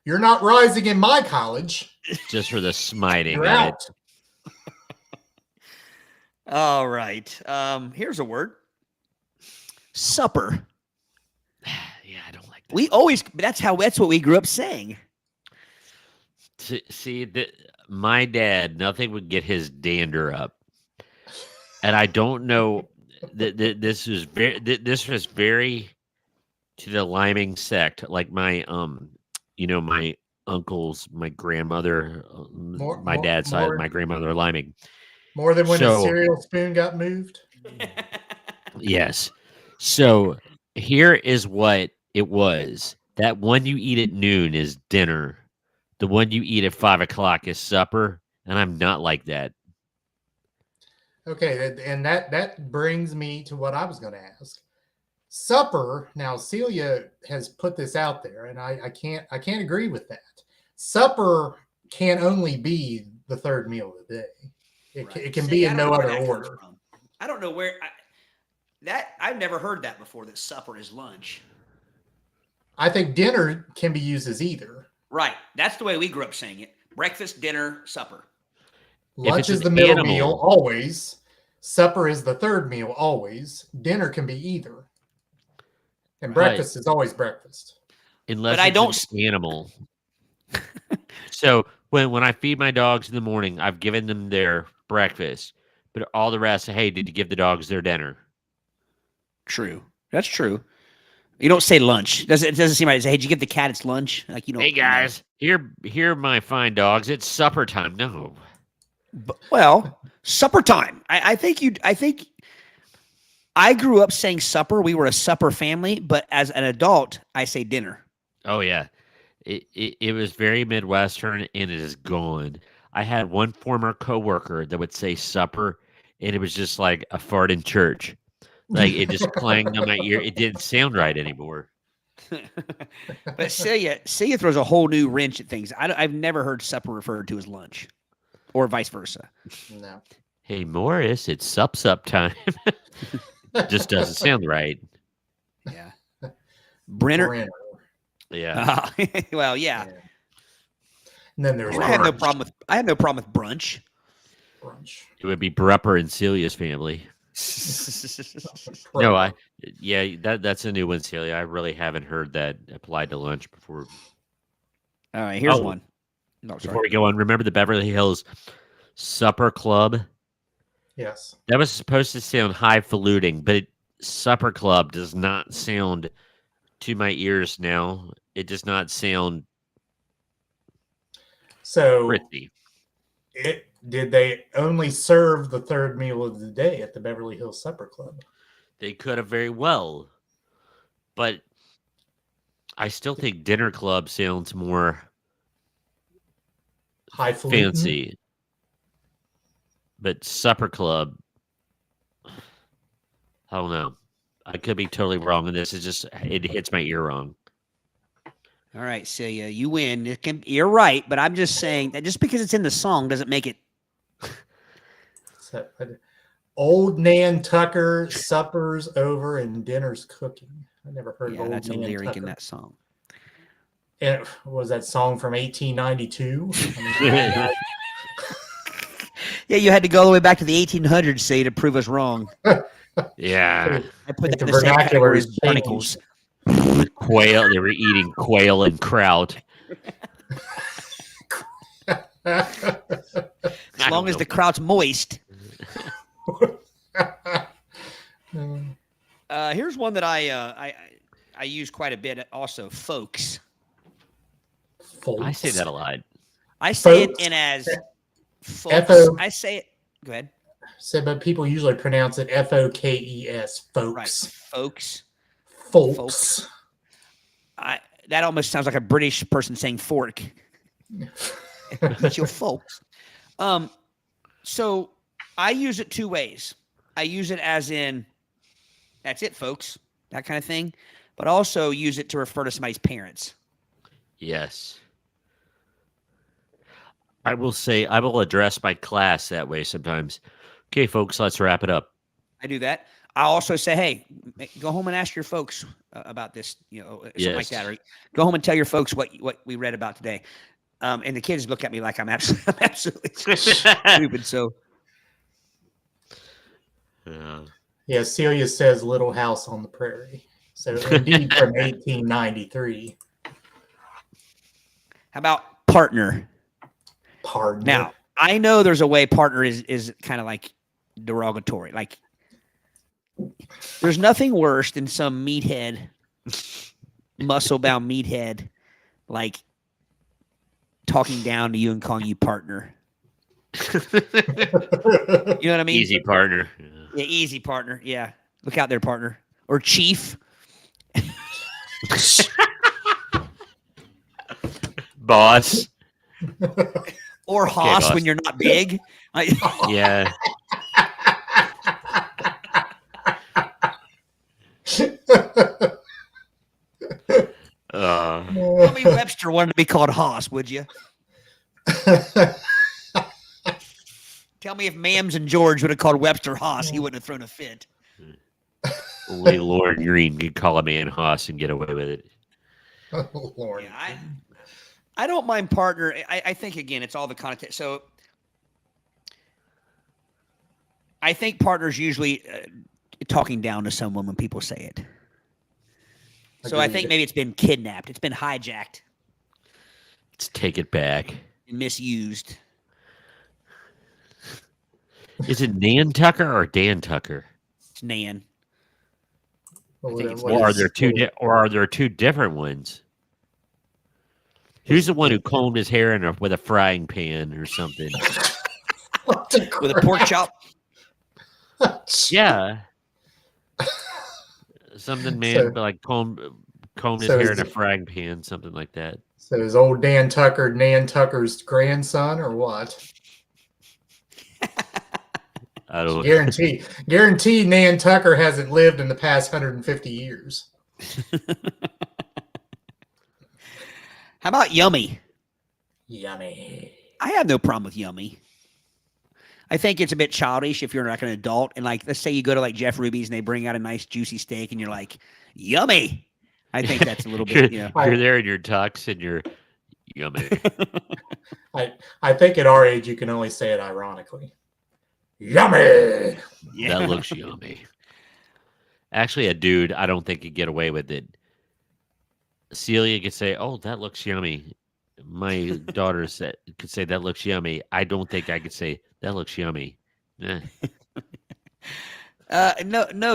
You're not rising in my college. Just for the smiting You're of out. it. All right. Here's a word. Supper. Yeah, I don't like that. We always that's what we grew up saying. See, my dad, nothing would get his dander up, and I don't know that this was very to the liming sect. Like my my uncles, my grandmother, my dad's side, my grandmother liming. More than when a So- cereal spoon got moved. Yes. So here is what it was. That one you eat at noon is dinner. The one you eat at 5 o'clock is supper, and I'm not like that. Okay, and that brings me to what I was going to ask. Supper. Now, Celia has put this out there, and I can't agree with that. Supper can only be the third meal of the day. It can be in no other order. I don't know where I've never heard that before. That supper is lunch. I think dinner can be used as either. Right. That's the way we grew up saying it. Breakfast, dinner, supper. Lunch is the middle meal always. Supper is the third meal always. Dinner can be either. And breakfast is always breakfast. Unless But I it's don't an animal. So when I feed my dogs in the morning, I've given them their breakfast. But all the rest, hey, did you give the dogs their dinner? True. That's true. You don't say lunch. It doesn't seem right to say, hey, did you give the cat its lunch? Like you don't. Hey guys, here my fine dogs. It's supper time. No. Well, supper time. I think I grew up saying supper. We were a supper family, but as an adult, I say dinner. Oh yeah. It was very Midwestern and it is gone. I had one former coworker that would say supper and it was just like a fart in church. Like it just clanged on my ear. It didn't sound right anymore. But Celia throws a whole new wrench at things. I've never heard supper referred to as lunch, or vice versa. No. Hey Morris, it's sup time. Just doesn't sound right. Yeah. Brenner. Yeah. Well, yeah. And then there's And I have no problem with brunch. brunch. It would be Brupper and Celia's family. No, that's a new one, Celia. I really haven't heard that applied to lunch before. All right, here's one. No, sorry. Before we go on, remember the Beverly Hills Supper Club? Yes. That was supposed to sound highfalutin, but Supper Club does not sound to my ears now. It does not sound So pretty. did they only serve the third meal of the day at the Beverly Hills Supper Club? They could have very well, but I still think Dinner Club sounds more Highfalutin? fancy. But Supper Club, I don't know. I could be totally wrong, and this is just it hits my ear wrong. All right, Celia, you win. You're right, but I'm just saying that just because it's in the song doesn't make it. So, Old Nan Tucker, supper's over and dinner's cooking. I never heard of Yeah, Old that's a Nan lyric Tucker. in that song. And was that song from 1892? I mean, Yeah, you had to go all the way back to the 1800s, say, to prove us wrong. Yeah, I put that the in the same vernacular category is as barnacles. with quail. They were eating quail and kraut. As long as the kraut's moist. Here's one that I use quite a bit. Also, folks. Folks. I say that a lot. I say Folks. it in as folks. F-O- I say it. Go ahead. But people usually pronounce it Fokes, folks. Right, folks. Folks. that almost sounds like a British person saying fork. It's your folks. So I use it two ways. I use it as in, that's it, folks, that kind of thing. But also use it to refer to somebody's parents. Yes. I will say, I will address my class that way sometimes. Okay, folks, let's wrap it up. I do that. I also say, hey, go home and ask your folks about this, something like that. Or go home and tell your folks what we read about today. And the kids look at me like I'm absolutely stupid. So, Yeah, Celia says Little House on the Prairie. So indeed from 1893. how about partner? Partner. Now, I know there's a way partner is kind of like derogatory. Like, there's nothing worse than some meathead, muscle-bound meathead, like talking down to you and calling you partner. You know what I mean? Easy partner. Yeah, easy partner. Yeah. Look out there, partner. Or chief. Boss. Or hoss boss. when you're not big. Yeah. Tell me Webster wanted to be called hoss, would you? Tell me if Mams and George would have called Webster hoss, he wouldn't have thrown a fit. Only Lord Green could call a man hoss and get away with it. Oh, Lord. Yeah, I don't mind partner. I think, again, it's all the content. So I think partner's usually talking down to someone when people say it. So I think maybe it's been kidnapped. It's been hijacked. Let's take it back. And misused. Is it Nan Tucker or Dan Tucker? It's Nan. Or are there two different ones? Who's the one who combed his hair with a frying pan or something? With a pork chop? Yeah. Something like combed his hair in a frying pan, something like that. So is old Dan Tucker Nan Tucker's grandson or what? I don't guarantee Nan Tucker hasn't lived in the past 150 years. How about yummy? Yummy. I have no problem with yummy. I think it's a bit childish if you're like an adult and, like, let's say you go to like Jeff Ruby's and they bring out a nice juicy steak and you're like, yummy. I think that's a little bit, You're there in your tux and you're yummy. I think at our age you can only say it ironically. Yummy. Yeah. That looks yummy. Actually, a dude, I don't think could get away with it. Celia could say, "Oh, that looks yummy." My daughter could say, "That looks yummy." I don't think I could say, "That looks yummy." No,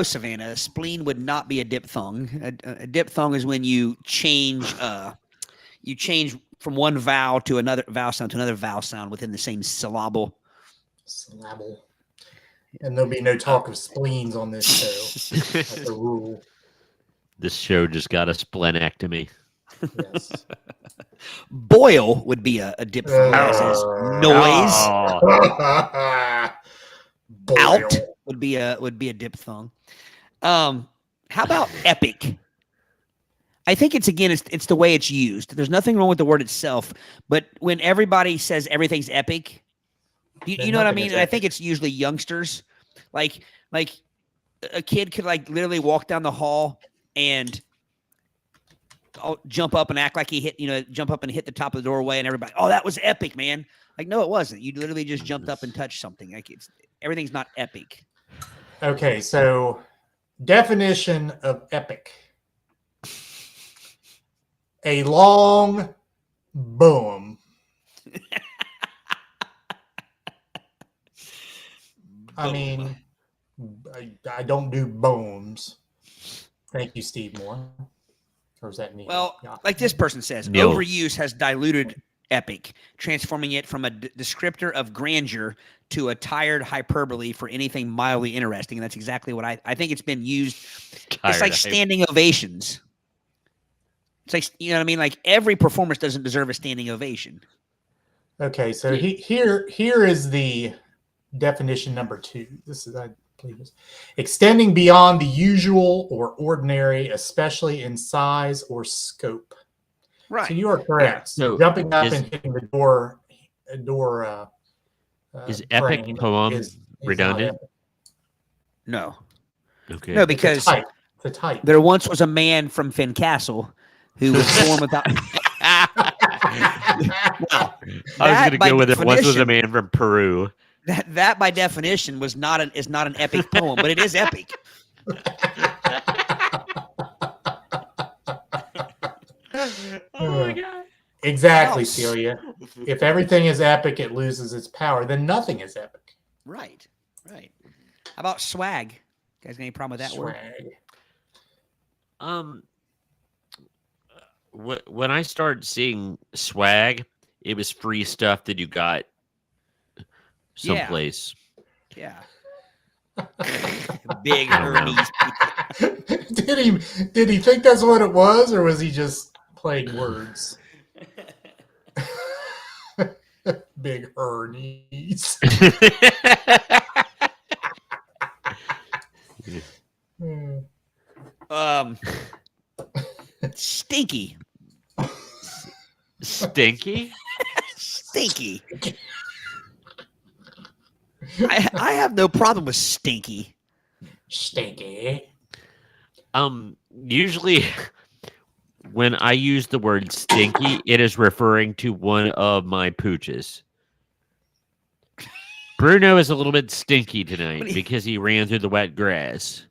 Savannah. Spleen would not be a diphthong. A diphthong is when you change from one vowel to another vowel sound to another vowel sound within the same syllable. Syllable. And there'll be no talk of spleens on this show. That's a rule. This show just got a splenectomy. Yes. Boil would be a diphthong. Noise. Out would be a diphthong. How about epic? I think it's the way it's used. There's nothing wrong with the word itself, but when everybody says everything's epic, you know what I mean? And I think it's usually youngsters. Like a kid could like literally walk down the hall and jump up and act like he hit the top of the doorway, and everybody, oh, that was epic, man. Like, no, it wasn't. You literally just jumped up and touched something. Like, everything's not epic. Okay, so definition of epic. A long boom. I mean, I don't do booms. Thank you, Steve Moore. Or is that me? Well, like this person says, No. Overuse has diluted epic, transforming it from a descriptor of grandeur to a tired hyperbole for anything mildly interesting. And that's exactly what I think it's been used. It's like standing ovations. It's like, you know what I mean? Like every performance doesn't deserve a standing ovation. Okay, so here is the definition number 2. This is, I believe, extending beyond the usual or ordinary, especially in size or scope. Right. So you are correct. So jumping up and hitting the door is epic frame poem is redundant? not epic. No. Okay. No, It's a because type. It's a type. there once was a man from Fincastle who was born without. Well, I was going to by go with it. Once was a definition- man from Peru. That by definition is not an epic poem, but it is epic. Oh my god! Exactly, Else. Celia. If everything is epic, it loses its power. Then nothing is epic. Right. How about swag? You guys got any problem with that word? Swag. When I started seeing swag, it was free stuff that you got someplace. Yeah. Big Hermes. Did he think that's what it was, or was he just playing words? Big Hermes. Stinky. Stinky? Stinky. I have no problem with stinky. Stinky. Usually when I use the word stinky, it is referring to one of my pooches. Bruno is a little bit stinky tonight because he ran through the wet grass.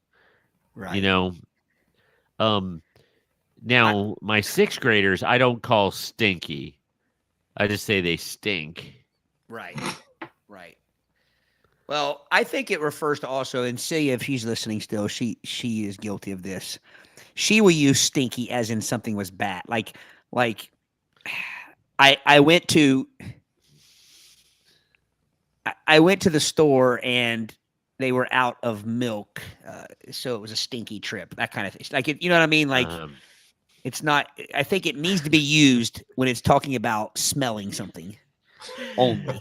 Right. You know. Now my 6th graders, I don't call stinky. I just say they stink. Right. Well, I think it refers to also, and Celia, if she's listening still, she is guilty of this. She will use stinky as in something was bad. Like I went to the store and they were out of milk, so it was a stinky trip. That kind of thing. Like you know what I mean? Like it's not. I think it needs to be used when it's talking about smelling something only.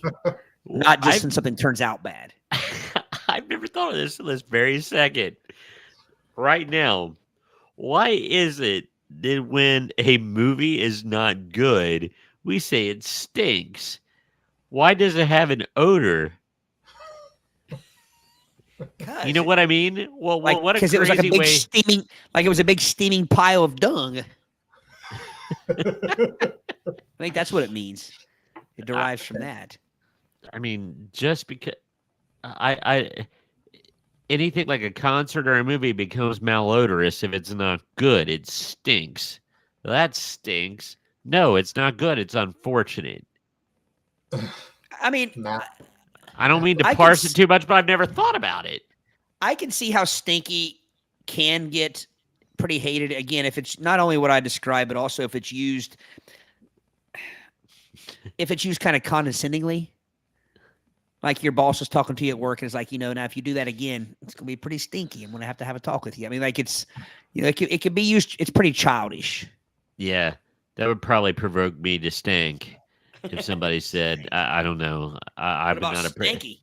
Not just when something turns out bad. I've never thought of this in this very second. Right now, why is it that when a movie is not good, we say it stinks? Why does it have an odor? You know what I mean? Well, Like, what a because crazy it was like a big way. steaming, like it was a big steaming pile of dung. I think that's what it means. It derives from that. I mean, just because I anything like a concert or a movie becomes malodorous if it's not good. It stinks. That stinks. No, it's not good. It's unfortunate. I mean, I don't mean to parse it too much, but I've never thought about it. I can see how stinky can get pretty hated. Again, if it's not only what I described, but also if it's used kind of condescendingly. Like your boss was talking to you at work and it's like, now if you do that again, it's going to be pretty stinky. I'm going to have a talk with you. I mean, like it's, it can be used. It's pretty childish. Yeah, that would probably provoke me to stink if somebody said, I don't know. I would not stinky?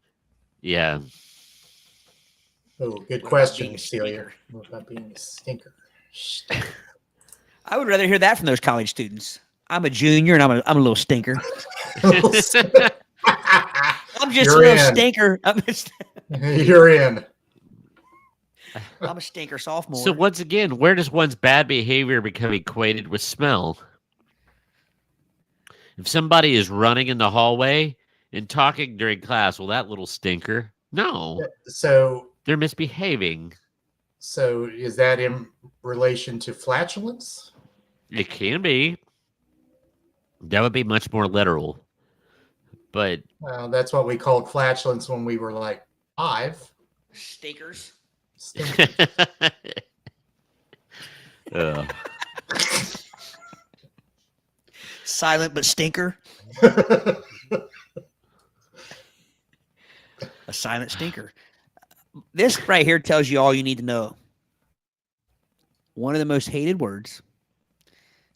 Yeah. Oh, good question, Celia. What about being a stinker? I would rather hear that from those college students. I'm a junior and I'm a little stinker. I'm just a little stinker. You're in. I'm a stinker sophomore. So once again, where does one's bad behavior become equated with smell? If somebody is running in the hallway and talking during class, well, that little stinker. No. So they're misbehaving. So is that in relation to flatulence? It can be. That would be much more literal. But that's what we called flatulence when we were like 5. Stinkers. Silent but stinker. A silent stinker. This right here tells you all you need to know. One of the most hated words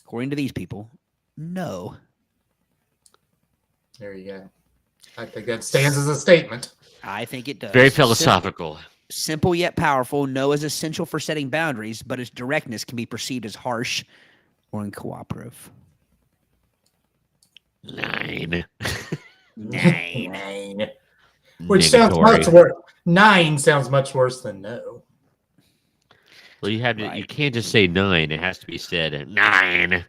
According to these people, no. There you go. I think that stands as a statement. I think it does. Very philosophical. Simple yet powerful. No is essential for setting boundaries, but its directness can be perceived as harsh or uncooperative. 9. 9. Which sounds Negatory. much worse. 9 sounds much worse than no. Well, you have to. Right. You can't just say 9. It has to be said 9.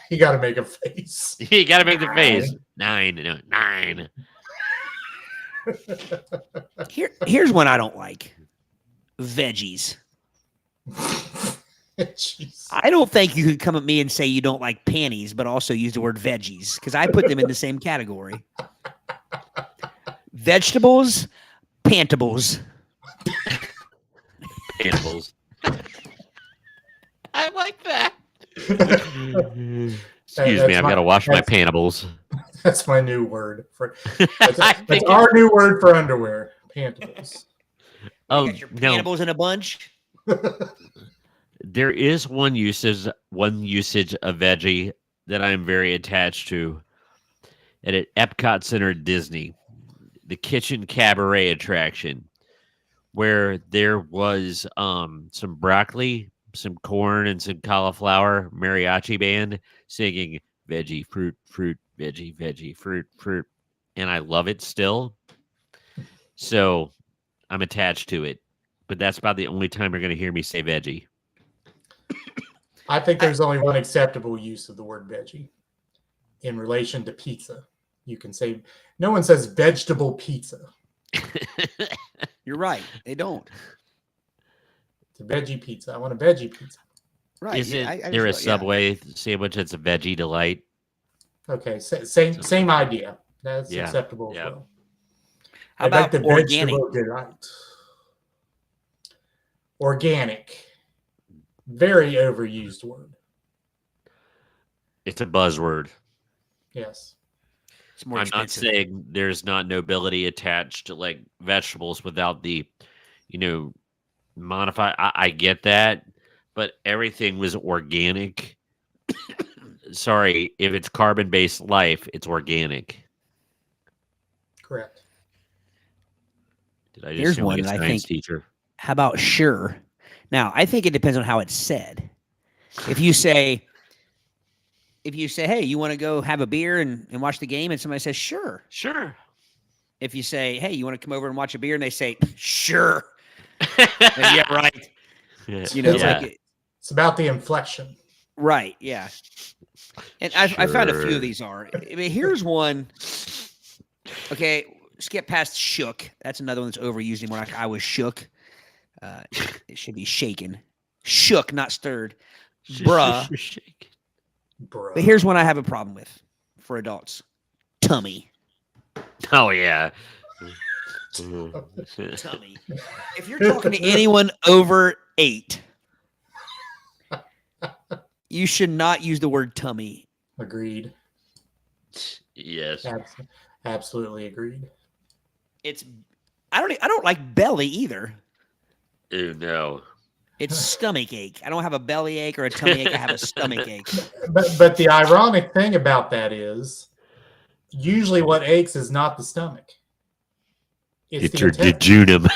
You got to make a face. You got to make the face 9. No, 9. Here's one I don't like. Veggies. Jeez. I don't think you could come at me and say you don't like panties, but also use the word veggies because I put them in the same category. Vegetables, pantables. Animals. I like that. Excuse me, I've got to wash my pantables. That's my new word for. That's our new word for underwear. Pantables. Oh You got your no, pantables in a bunch. there is one usage of veggie that I'm very attached to, and at Epcot Center Disney, the Kitchen Cabaret attraction, where there was some broccoli, some corn, and some cauliflower mariachi band singing veggie, fruit, fruit, veggie, fruit, fruit. And I love it still. So I'm attached to it. But that's about the only time you're going to hear me say veggie. I think there's only one acceptable use of the word veggie in relation to pizza. You can say, no one says vegetable pizza. You're right. They don't. It's a veggie pizza. I want a veggie pizza. Right. Is it I there a just- yeah. Subway sandwich that's a veggie delight? Okay, same idea. That's Yeah, acceptable yeah. as well. How I'd like about the organic? vegetable delight. Organic. Very overused word. It's a buzzword. Yes. It's more I'm not expensive. saying there's not nobility attached to like vegetables without the, modify. I get that, but everything was organic. Sorry, if it's carbon-based life, it's organic. Correct. Did I just Here's sound like one a that I science think- teacher? How about sure? Now, I think it depends on how it's said. If you say, hey, you want to go have a beer and watch the game, and somebody says, sure. Sure. If you say, hey, you want to come over and watch a beer, and they say, sure. Then, yeah, right. You know, Yeah. like, It's about the inflection. right, yeah. And I found a few Sure. of these are. I mean, here's one. Okay, skip past shook. That's another one that's overused anymore. Like, I was shook. It should be shaken. Shook, not stirred. Bruh. Shake. Bro. But here's one I have a problem with for adults. Tummy. Oh yeah. Tummy. If you're talking to anyone over 8, you should not use the word tummy. Agreed. Yes. Absolutely agreed. I don't like belly either. Ooh, no. It's stomach ache. I don't have a belly ache or a tummy ache. I have a stomach ache. But the ironic thing about that is usually what aches is not the stomach. It's the your intestine. jejunum.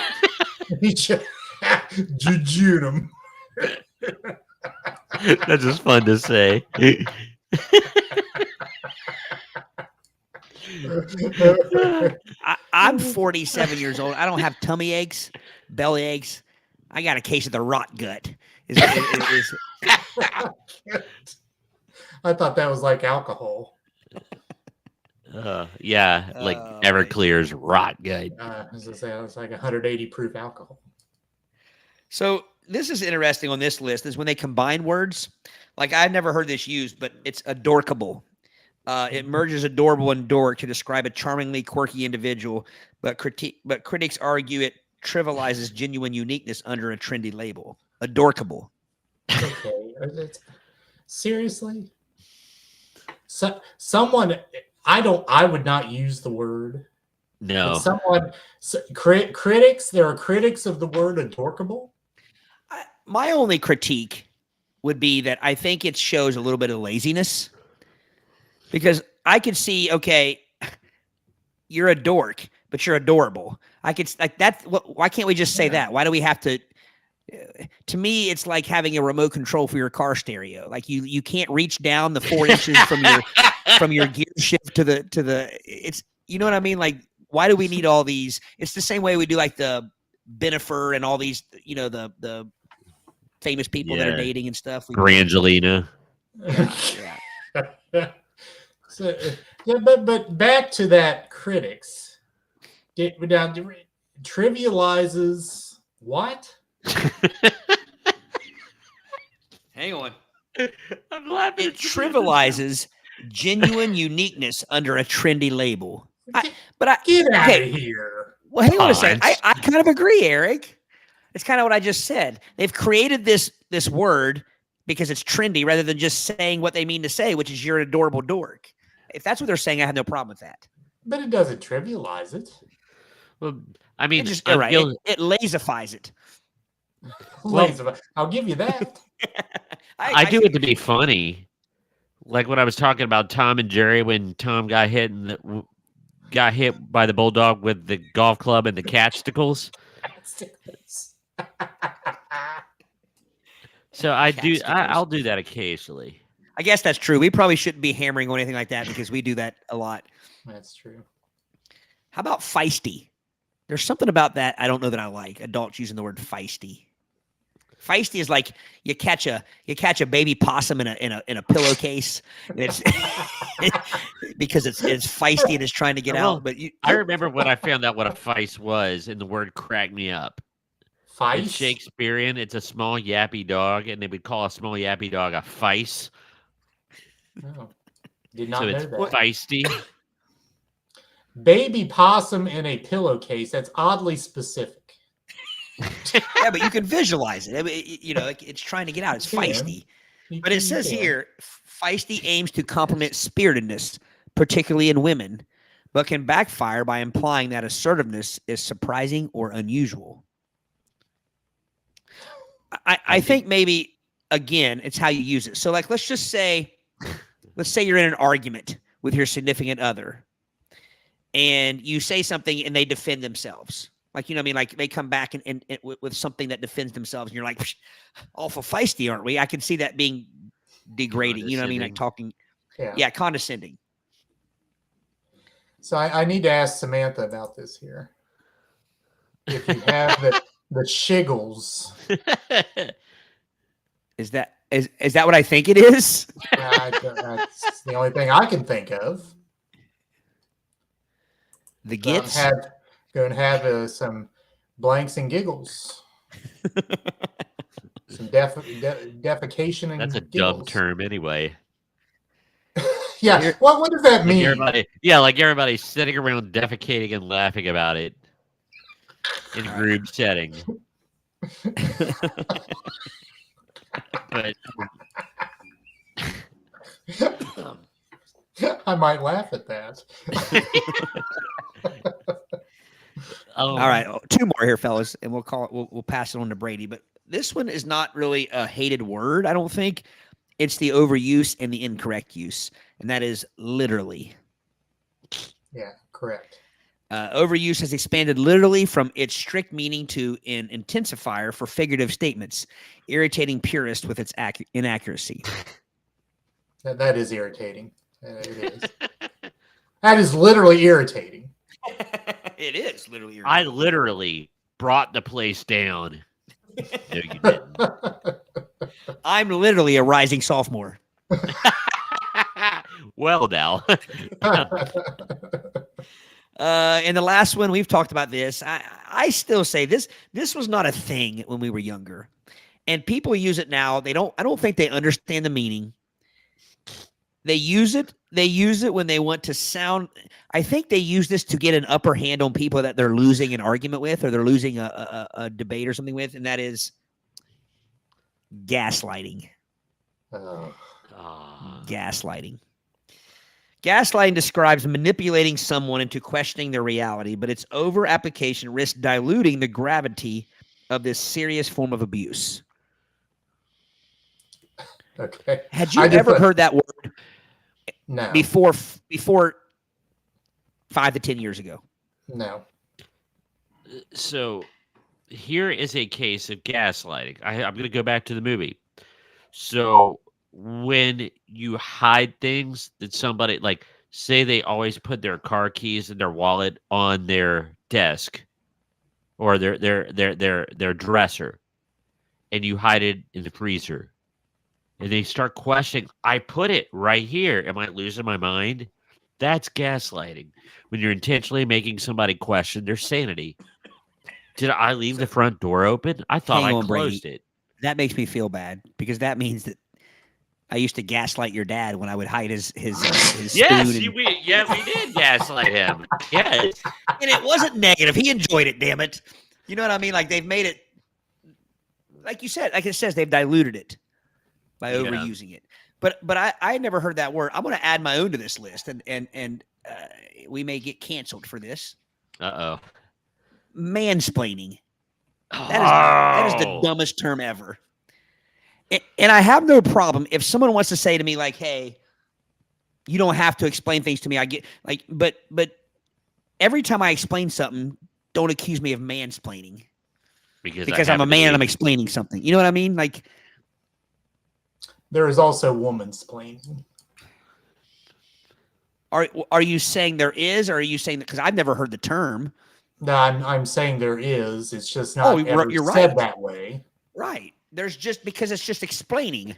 Jejunum. That's just fun to say. I'm 47 years old. I don't have tummy aches, belly aches. I got a case of the rot gut. I thought that was like alcohol. Yeah, like Oh, Everclear's rot gut. As I say, it's like 180 proof alcohol. So this is interesting on this list is when they combine words. Like I've never heard this used, but it's adorkable. It merges adorable and dork to describe a charmingly quirky individual, but critics argue it trivializes genuine uniqueness under a trendy label. Adorkable. Okay. Seriously? Someone I would not use the word. No. But critics, there are critics of the word adorkable. My only critique would be that I think it shows a little bit of laziness, because I could see, okay, you're a dork, but you're adorable. I could like that. Why can't we just say that? Why do we have to? To me, it's like having a remote control for your car stereo. Like you can't reach down the 4 inches from your gear shift to the. It's, you know what I mean? Like, why do we need all these? It's the same way we do like the Benifer and all these, you know, the famous people that are dating and stuff. Brangelina. Yeah. So, yeah, but back to that critics. Trivializes what? Hang on. I'm laughing. It trivializes genuine uniqueness under a trendy label. Get out of here. Well, hang on a second. I kind of agree, Eric. It's kind of what I just said. They've created this word because it's trendy rather than just saying what they mean to say, which is you're an adorable dork. If that's what they're saying, I have no problem with that. But it doesn't trivialize it. Well, I mean, it lazifies it. Well, I'll give you that. I do it to be funny. Like when I was talking about Tom and Jerry, when Tom got hit by the bulldog with the golf club and the catsticles. So I'll do that occasionally. I guess that's true. We probably shouldn't be hammering on anything like that because we do that a lot. That's true. How about feisty? There's something about that I don't know that I like. Adults using the word feisty. Feisty is like you catch a baby possum in a pillowcase. It's because it's feisty and it's trying to get out. But I remember when I found out what a feist was, and the word cracked me up. Feist? It's Shakespearean. It's a small yappy dog, and they would call a small yappy dog a feist. Oh, did not know it's that. Feisty. Baby possum in a pillowcase. That's oddly specific. Yeah, but you can visualize it. I mean, you know, it's trying to get out. It's feisty. But it says here, feisty aims to complement spiritedness, particularly in women, but can backfire by implying that assertiveness is surprising or unusual. I think maybe, again, it's how you use it. So, like, let's say you're in an argument with your significant other, and you say something and they defend themselves. Like, you know what I mean? Like, they come back and with something that defends themselves, and you're like, awful feisty, aren't we? I can see that being degrading. You know what I mean? Like talking, condescending. So I need to ask Samantha about this here. If you have the shiggles. Is that what I think it is? That's the only thing I can think of. The gits? Going to have some blanks and giggles. Some defecation and That's a giggles. dumb term anyway. Yeah, what does that mean? Like everybody sitting around defecating and laughing about it in group setting. But I might laugh at that. All right, 2 more here, fellas, and we'll pass it on to Brady. But this one is not really a hated word, I don't think. It's the overuse and the incorrect use, and that is literally. Yeah, correct. Overuse has expanded literally from its strict meaning to an intensifier for figurative statements, irritating purists with its inaccuracy. That is irritating. It is. That is literally irritating. It is literally irritating. I literally brought the place down. No, you didn't. I'm literally a rising sophomore. Well, now. And the last one, we've talked about this. I still say this was not a thing when we were younger. And people use it now. I don't think they understand the meaning. They use it when they want to sound. I think they use this to get an upper hand on people that they're losing an argument with, or they're losing a debate or something with, and that is gaslighting. Gaslighting. Gaslighting describes manipulating someone into questioning their reality, but its over application risks diluting the gravity of this serious form of abuse. Okay. Had you I just ever thought- heard that word No. before 5 to 10 years ago? No. So here is a case of gaslighting. I'm going to go back to the movie. So when you hide things that somebody, like, say they always put their car keys and their wallet on their desk or their dresser, and you hide it in the freezer, and they start questioning, I put it right here. Am I losing my mind? That's gaslighting. When you're intentionally making somebody question their sanity. Did I leave the front door open? I thought Hang I on, Brady. closed it. That makes me feel bad because that means that I used to gaslight your dad when I would hide his Yes, spoon. we did gaslight him. Yes. And it wasn't negative. He enjoyed it, damn it. You know what I mean? Like they've made it, like you said, like it says, they've diluted it by Yeah. overusing it. But I never heard that word. I'm going to add my own to this list, and we may get canceled for this. Uh-oh. Mansplaining. That is the Oh. dumbest term ever. And I have no problem if someone wants to say to me like, "Hey, you don't have to explain things to me." I get like, but every time I explain something, don't accuse me of mansplaining because I'm a man and I'm explaining something. You know what I mean? Like, There is also womansplaining. are you saying there is, or are you saying that because I've never heard the term? No, I'm saying there is. It's just not ever you're said right. that way. Right. There's just because it's just explaining.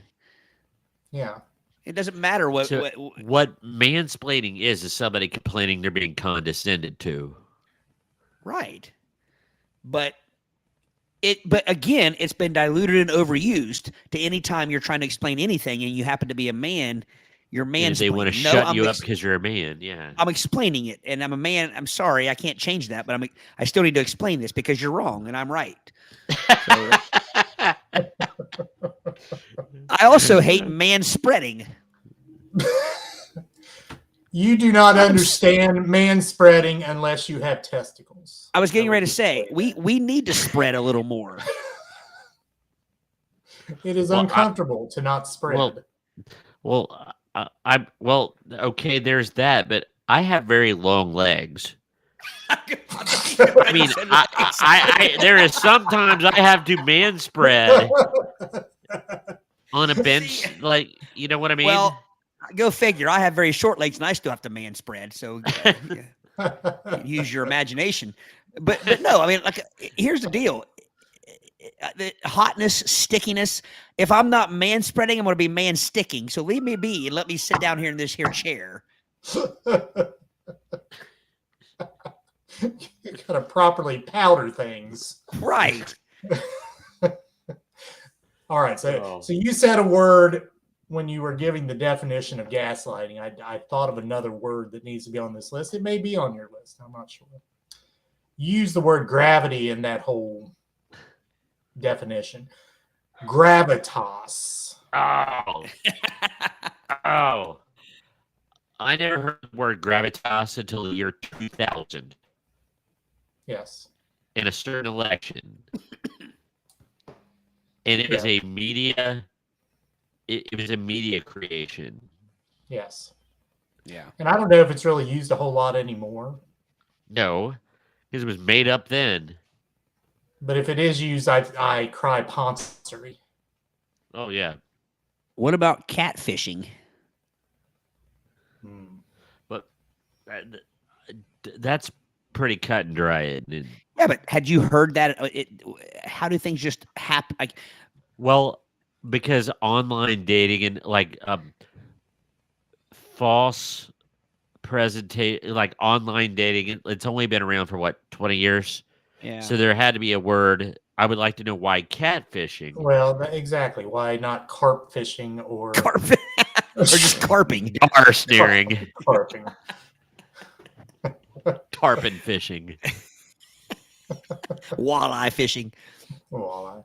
Yeah. It doesn't matter what. So what mansplaining is somebody complaining they're being condescended to. Right. But again, it's been diluted and overused to any time you're trying to explain anything and you happen to be a man, you're mansplaining. They want to shut you up because you're a man. Yeah. I'm explaining it and I'm a man. I'm sorry, I can't change that, but I still need to explain this because you're wrong and I'm right. So, I also hate man spreading. You do not understand man spreading unless you have testicles. I was getting ready to say we need to spread a little more. It is uncomfortable to not spread. Okay, there's that, but I have very long legs. I mean, I there is sometimes I have to man spread on a bench, like, you know what I mean? Well, go figure. I have very short legs and I still have to man spread. So use your imagination. But no, I mean, like, here's the deal. The hotness, stickiness. If I'm not man spreading, I'm going to be man sticking. So leave me be and let me sit down here in this here chair. You gotta properly powder things. Right. All right. So you said a word when you were giving the definition of gaslighting. I thought of another word that needs to be on this list. It may be on your list. I'm not sure. Use the word gravity in that whole definition. Gravitas. Oh. I never heard the word gravitas until the year 2000 Yes. in a certain election. And it was a media it was a media creation. Yes. Yeah. And I don't know if it's really used a whole lot anymore. No, because it was made up then. But if it is used, I cry poncery. Oh, yeah. What about catfishing? But that's pretty cut and dry. Yeah, but had you heard that? How do things just happen? Like, well, because online dating and like false presentation, like online dating, it's only been around for what, 20 years? yeah. So there had to be a word. I would like to know why catfishing. Well, exactly. Why not carp fishing or or just carping? Gar sneering. Carping. Tarpon fishing. Walleye fishing. Walleye.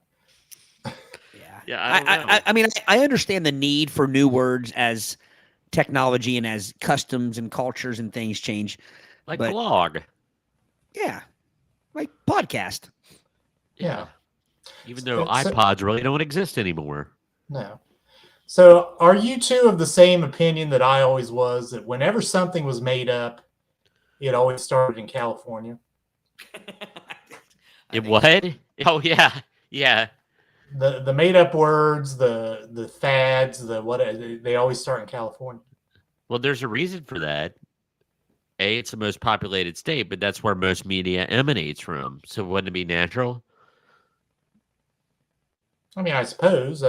Yeah, I mean, I understand the need for new words as technology and as customs and cultures and things change. like but- blog. Yeah, like podcast. Yeah. Even though So- iPods really don't exist anymore. No. So, are you two of the same opinion that I always was, that whenever something was made up, it always started in California? It what? Oh yeah, yeah. The made up words, the fads, the what, they always start in California. Well, there's a reason for that. A, it's the most populated state, but that's where most media emanates from. So wouldn't it be natural? I mean, I suppose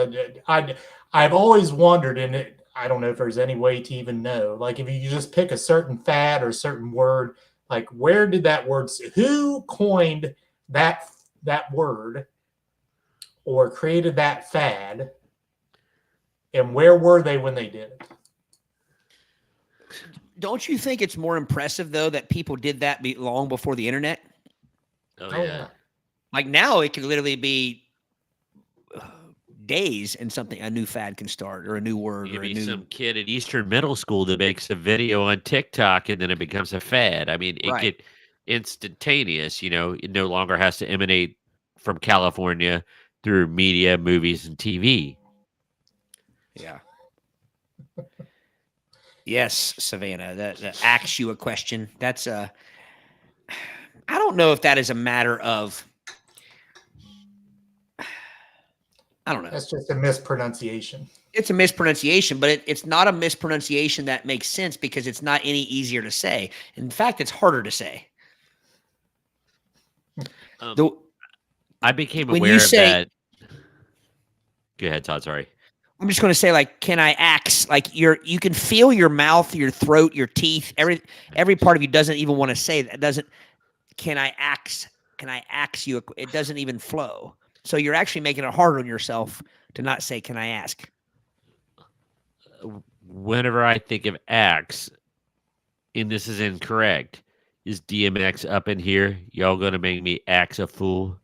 I've always wondered, and I don't know if there's any way to even know. Like, if you just pick a certain fad or a certain word, like where did that word? Who coined that word or created that fad, and where were they when they did it? Don't you think it's more impressive though that people did that long before the internet? Oh yeah. Like now, it could literally be days and a new fad can start, or a new word, You or could a be new. some kid at Eastern Middle School that makes a video on TikTok and then it becomes a fad. I mean, it Right. get instantaneous. It no longer has to emanate from California through media, movies, and TV. Yeah. Yes, Savannah. That asks you a question. That's I don't know if that is a matter of. I don't know. That's just a mispronunciation. It's a mispronunciation, but it's not a mispronunciation that makes sense because it's not any easier to say. In fact, it's harder to say. I became when aware you of say, that. Go ahead, Todd. Sorry. I'm just going to say, like, can I ax? Like, you can feel your mouth, your throat, your teeth. Every part of you doesn't even want to say that. Doesn't. Can I ax? Can I ax you? It doesn't even flow. So you're actually making it harder on yourself to not say, "Can I ask?" Whenever I think of axe, and this is incorrect, is DMX up in here? Y'all gonna make me axe a fool?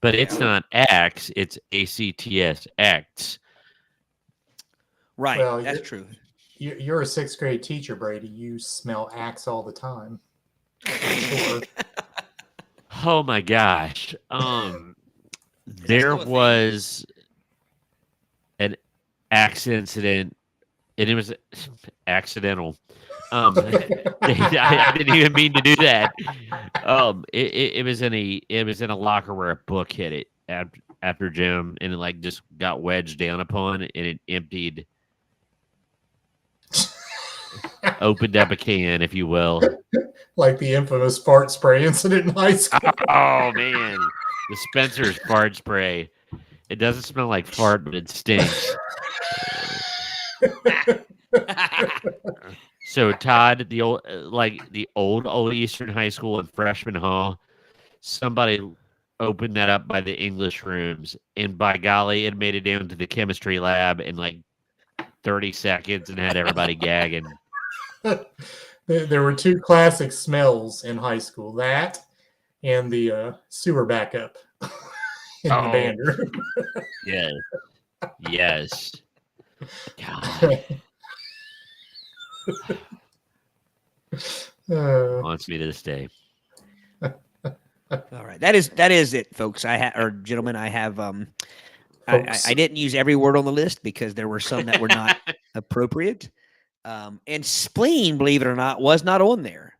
But it's not axe, it's ACTS, acts. Right. Well, that's true. You're a sixth grade teacher, Brady. You smell axe all the time. Sure. Oh my gosh. There was an axe incident, and it was accidental. I didn't even mean to do that. It was in a locker where a book hit it after gym, and it like just got wedged down upon, and it emptied, opened up a can, if you will. Like the infamous fart spray incident in high school. Oh man, the Spencer's fart spray. It doesn't smell like fart, but it stinks. So Todd, the old Eastern High School in Freshman Hall, somebody opened that up by the English rooms, and by golly, it made it down to the chemistry lab in like 30 seconds and had everybody gagging. There were two classic smells in high school: that and the sewer backup in the band room. Yes. Yes. God. Haunts me to this day. All right, that is it, folks. Gentlemen, I have I didn't use every word on the list because there were some that were not appropriate. And spleen, believe it or not, was not on there.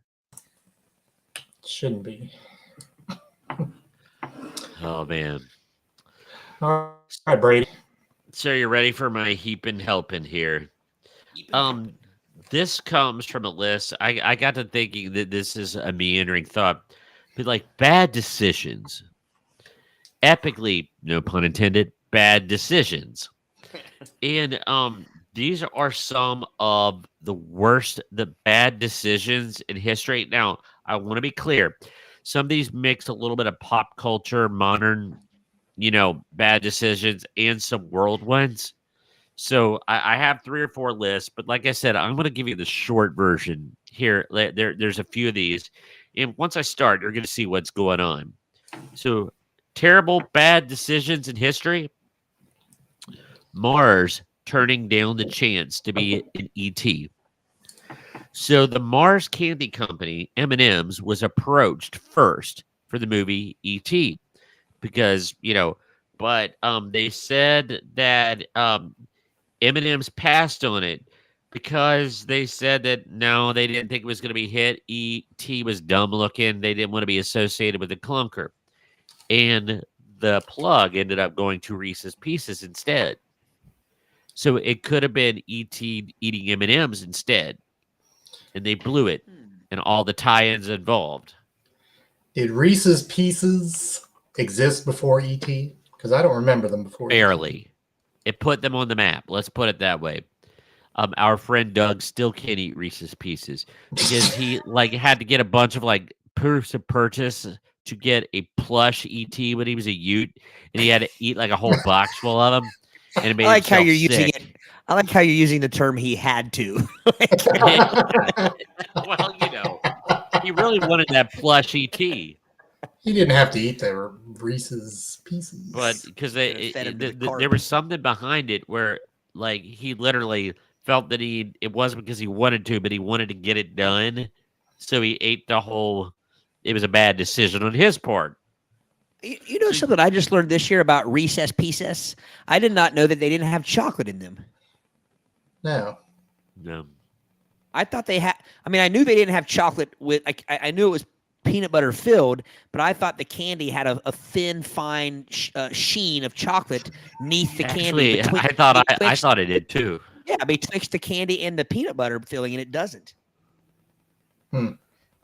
Shouldn't be. Oh man. All right, Brady. So you're ready for my heaping helping here. This comes from a list. I got to thinking that this is a meandering thought, but like bad decisions. Epically, no pun intended, bad decisions. And these are some of the bad decisions in history. Now, I want to be clear. Some of these mix a little bit of pop culture, modern, bad decisions, and some world ones. So I have 3 or 4 lists, but like I said, I'm going to give you the short version here. There's a few of these, and once I start, you're going to see what's going on. So, terrible bad decisions in history. Mars turning down the chance to be an ET. So the Mars Candy Company, M&M's, was approached first for the movie ET because, but they said that M&M's passed on it because they said that no, they didn't think it was going to be hit. E.T. was dumb looking. They didn't want to be associated with the clunker. And the plug ended up going to Reese's Pieces instead. So it could have been E.T. eating M&M's instead. And they blew it. And all the tie-ins involved. Did Reese's Pieces exist before E.T.? Because I don't remember them before. Barely. E.T. It put them on the map. Let's put it that way. Our friend Doug still can't eat Reese's Pieces because he had to get a bunch of proofs of purchase to get a plush ET when he was a Ute, and he had to eat a whole box full of them. And it made I like how himself you're using sick. it. I like how you're using the term "he had to." Well, he really wanted that plush ET. He didn't have to eat their Reese's Pieces. But because fed him to the carp. there was something behind it where he literally felt that it wasn't because he wanted to, but he wanted to get it done. So he ate the whole. It was a bad decision on his part. You know something I just learned this year about Reese's Pieces? I did not know that they didn't have chocolate in them. No. I thought they had. I mean, I knew they didn't have chocolate with. I knew it was peanut butter filled, but I thought the candy had a thin, fine sheen of chocolate neath the candy. Actually, I thought it did too. Yeah, betwixt the candy and the peanut butter filling, and it doesn't.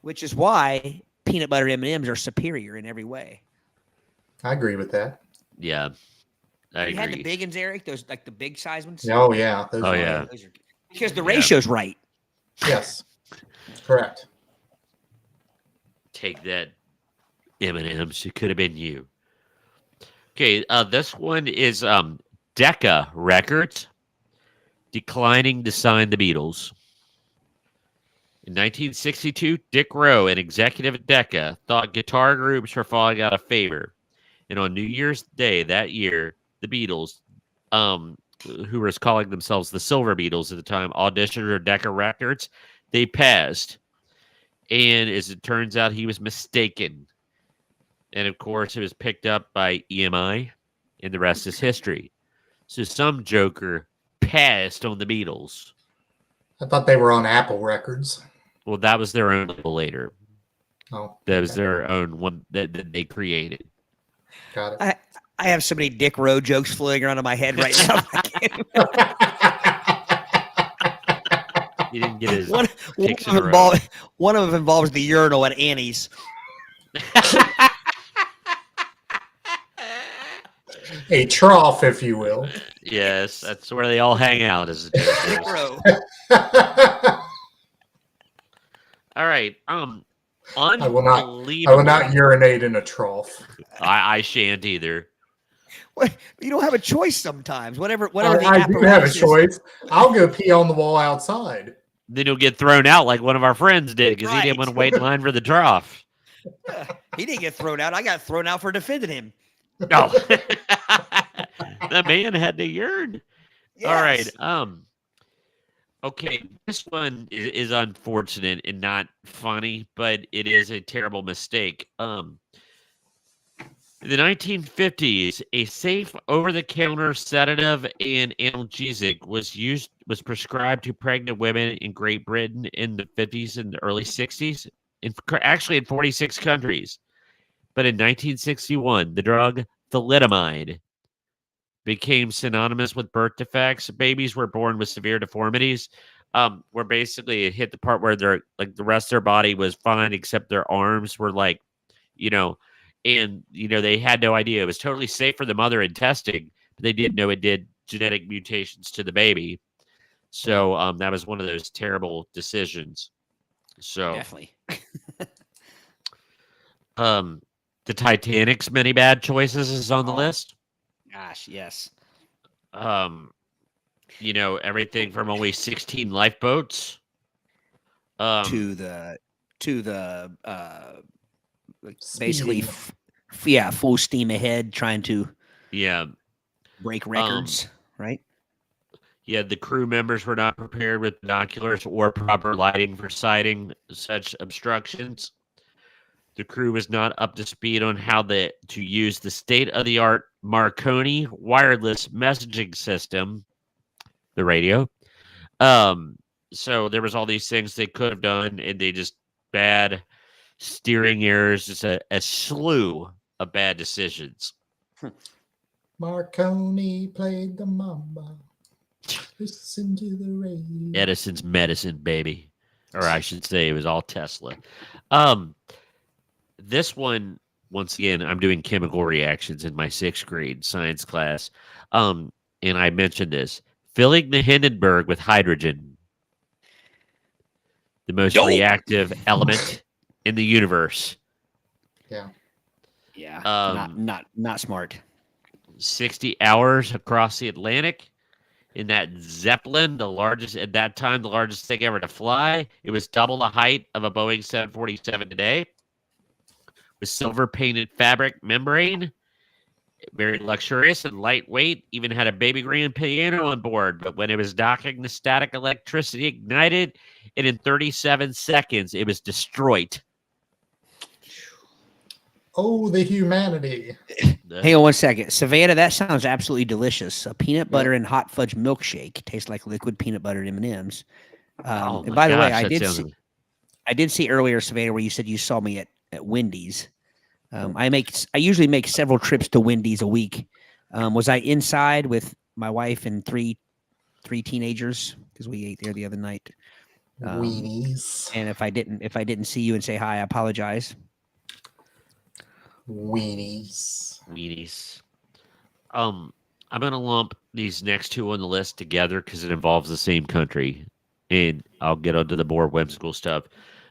Which is why peanut butter M&Ms are superior in every way. I agree with that. Yeah, I agree. You had the big ones, Eric. Those the big size ones. Oh yeah. Oh yeah. Those are, because the ratio's right. Yes. Correct. Take that, M&M's. It could have been you. Okay, this one is Decca Records declining to sign the Beatles. In 1962, Dick Rowe, an executive at Decca, thought guitar groups were falling out of favor. And on New Year's Day that year, the Beatles, who was calling themselves the Silver Beatles at the time, auditioned for Decca Records. They passed. And as it turns out, he was mistaken. And of course, it was picked up by EMI, and the rest is history. So some joker passed on the Beatles. I thought they were on Apple Records. Well, that was their own label later. Oh. That was their own one that they created. Got it. I have so many Dick Rowe jokes floating around in my head right now. He didn't get his one kicks of in a row. one of them involves the urinal at Annie's. A trough, if you will. Yes, that's where they all hang out. As Dick Rowe. All right. I will Unbelievable. not urinate in a trough. I shan't either. Well, you don't have a choice sometimes. Whatever the I do have a apparatus is. choice. I'll go pee on the wall outside. Then you'll get thrown out like one of our friends did because he didn't Right. want to wait in line for the trough. He didn't get thrown out. I got thrown out for defending him. No. The man had to yearn. Yes. All right. Okay, this one is unfortunate and not funny, but it is a terrible mistake. In the 1950s, a safe over-the-counter sedative and analgesic was prescribed to pregnant women in Great Britain in the 50s and the early 60s, actually in 46 countries. But in 1961, the drug thalidomide became synonymous with birth defects. Babies were born with severe deformities, where basically it hit the part where they're the rest of their body was fine except their arms were and they had no idea. It was totally safe for the mother in testing, but they didn't know it did genetic mutations to the baby. So that was one of those terrible decisions. So Definitely. the Titanic's many bad choices is on the list. Gosh, yes. Everything from only 16 lifeboats To the basically full steam ahead trying to break records, right? Yeah, the crew members were not prepared with binoculars or proper lighting for sighting such obstructions. The crew was not up to speed on how to use the state-of-the-art Marconi wireless messaging system. the radio. So there was all these things they could have done, and they just bad steering errors, just a slew of bad decisions. Marconi played the mamba. Listen to the radio. Edison's medicine, baby. Or I should say it was all Tesla. This one, once again, I'm doing chemical reactions in my 6th grade science class. And I mentioned this. Filling the Hindenburg with hydrogen. The most reactive element in the universe. Yeah. Yeah. Not smart. 60 hours across the Atlantic in that Zeppelin, the largest at that time, the largest thing ever to fly. It was double the height of a Boeing 747 today. With silver painted fabric membrane. Very luxurious and lightweight. Even had a baby grand piano on board. But when it was docking, the static electricity ignited, and in 37 seconds, it was destroyed. Oh, the humanity. Hang on one second. Savannah, that sounds absolutely delicious. A peanut butter and hot fudge milkshake tastes like liquid peanut butter and M&Ms. And by the way, I did see earlier, Savannah, where you said you saw me at Wendy's. I usually make several trips to Wendy's a week. Was I inside with my wife and three teenagers because we ate there the other night? Weenies. And if I didn't see you and say hi, I apologize. Weenies. I'm gonna lump these next two on the list together because it involves the same country, and I'll get onto the more whimsical stuff.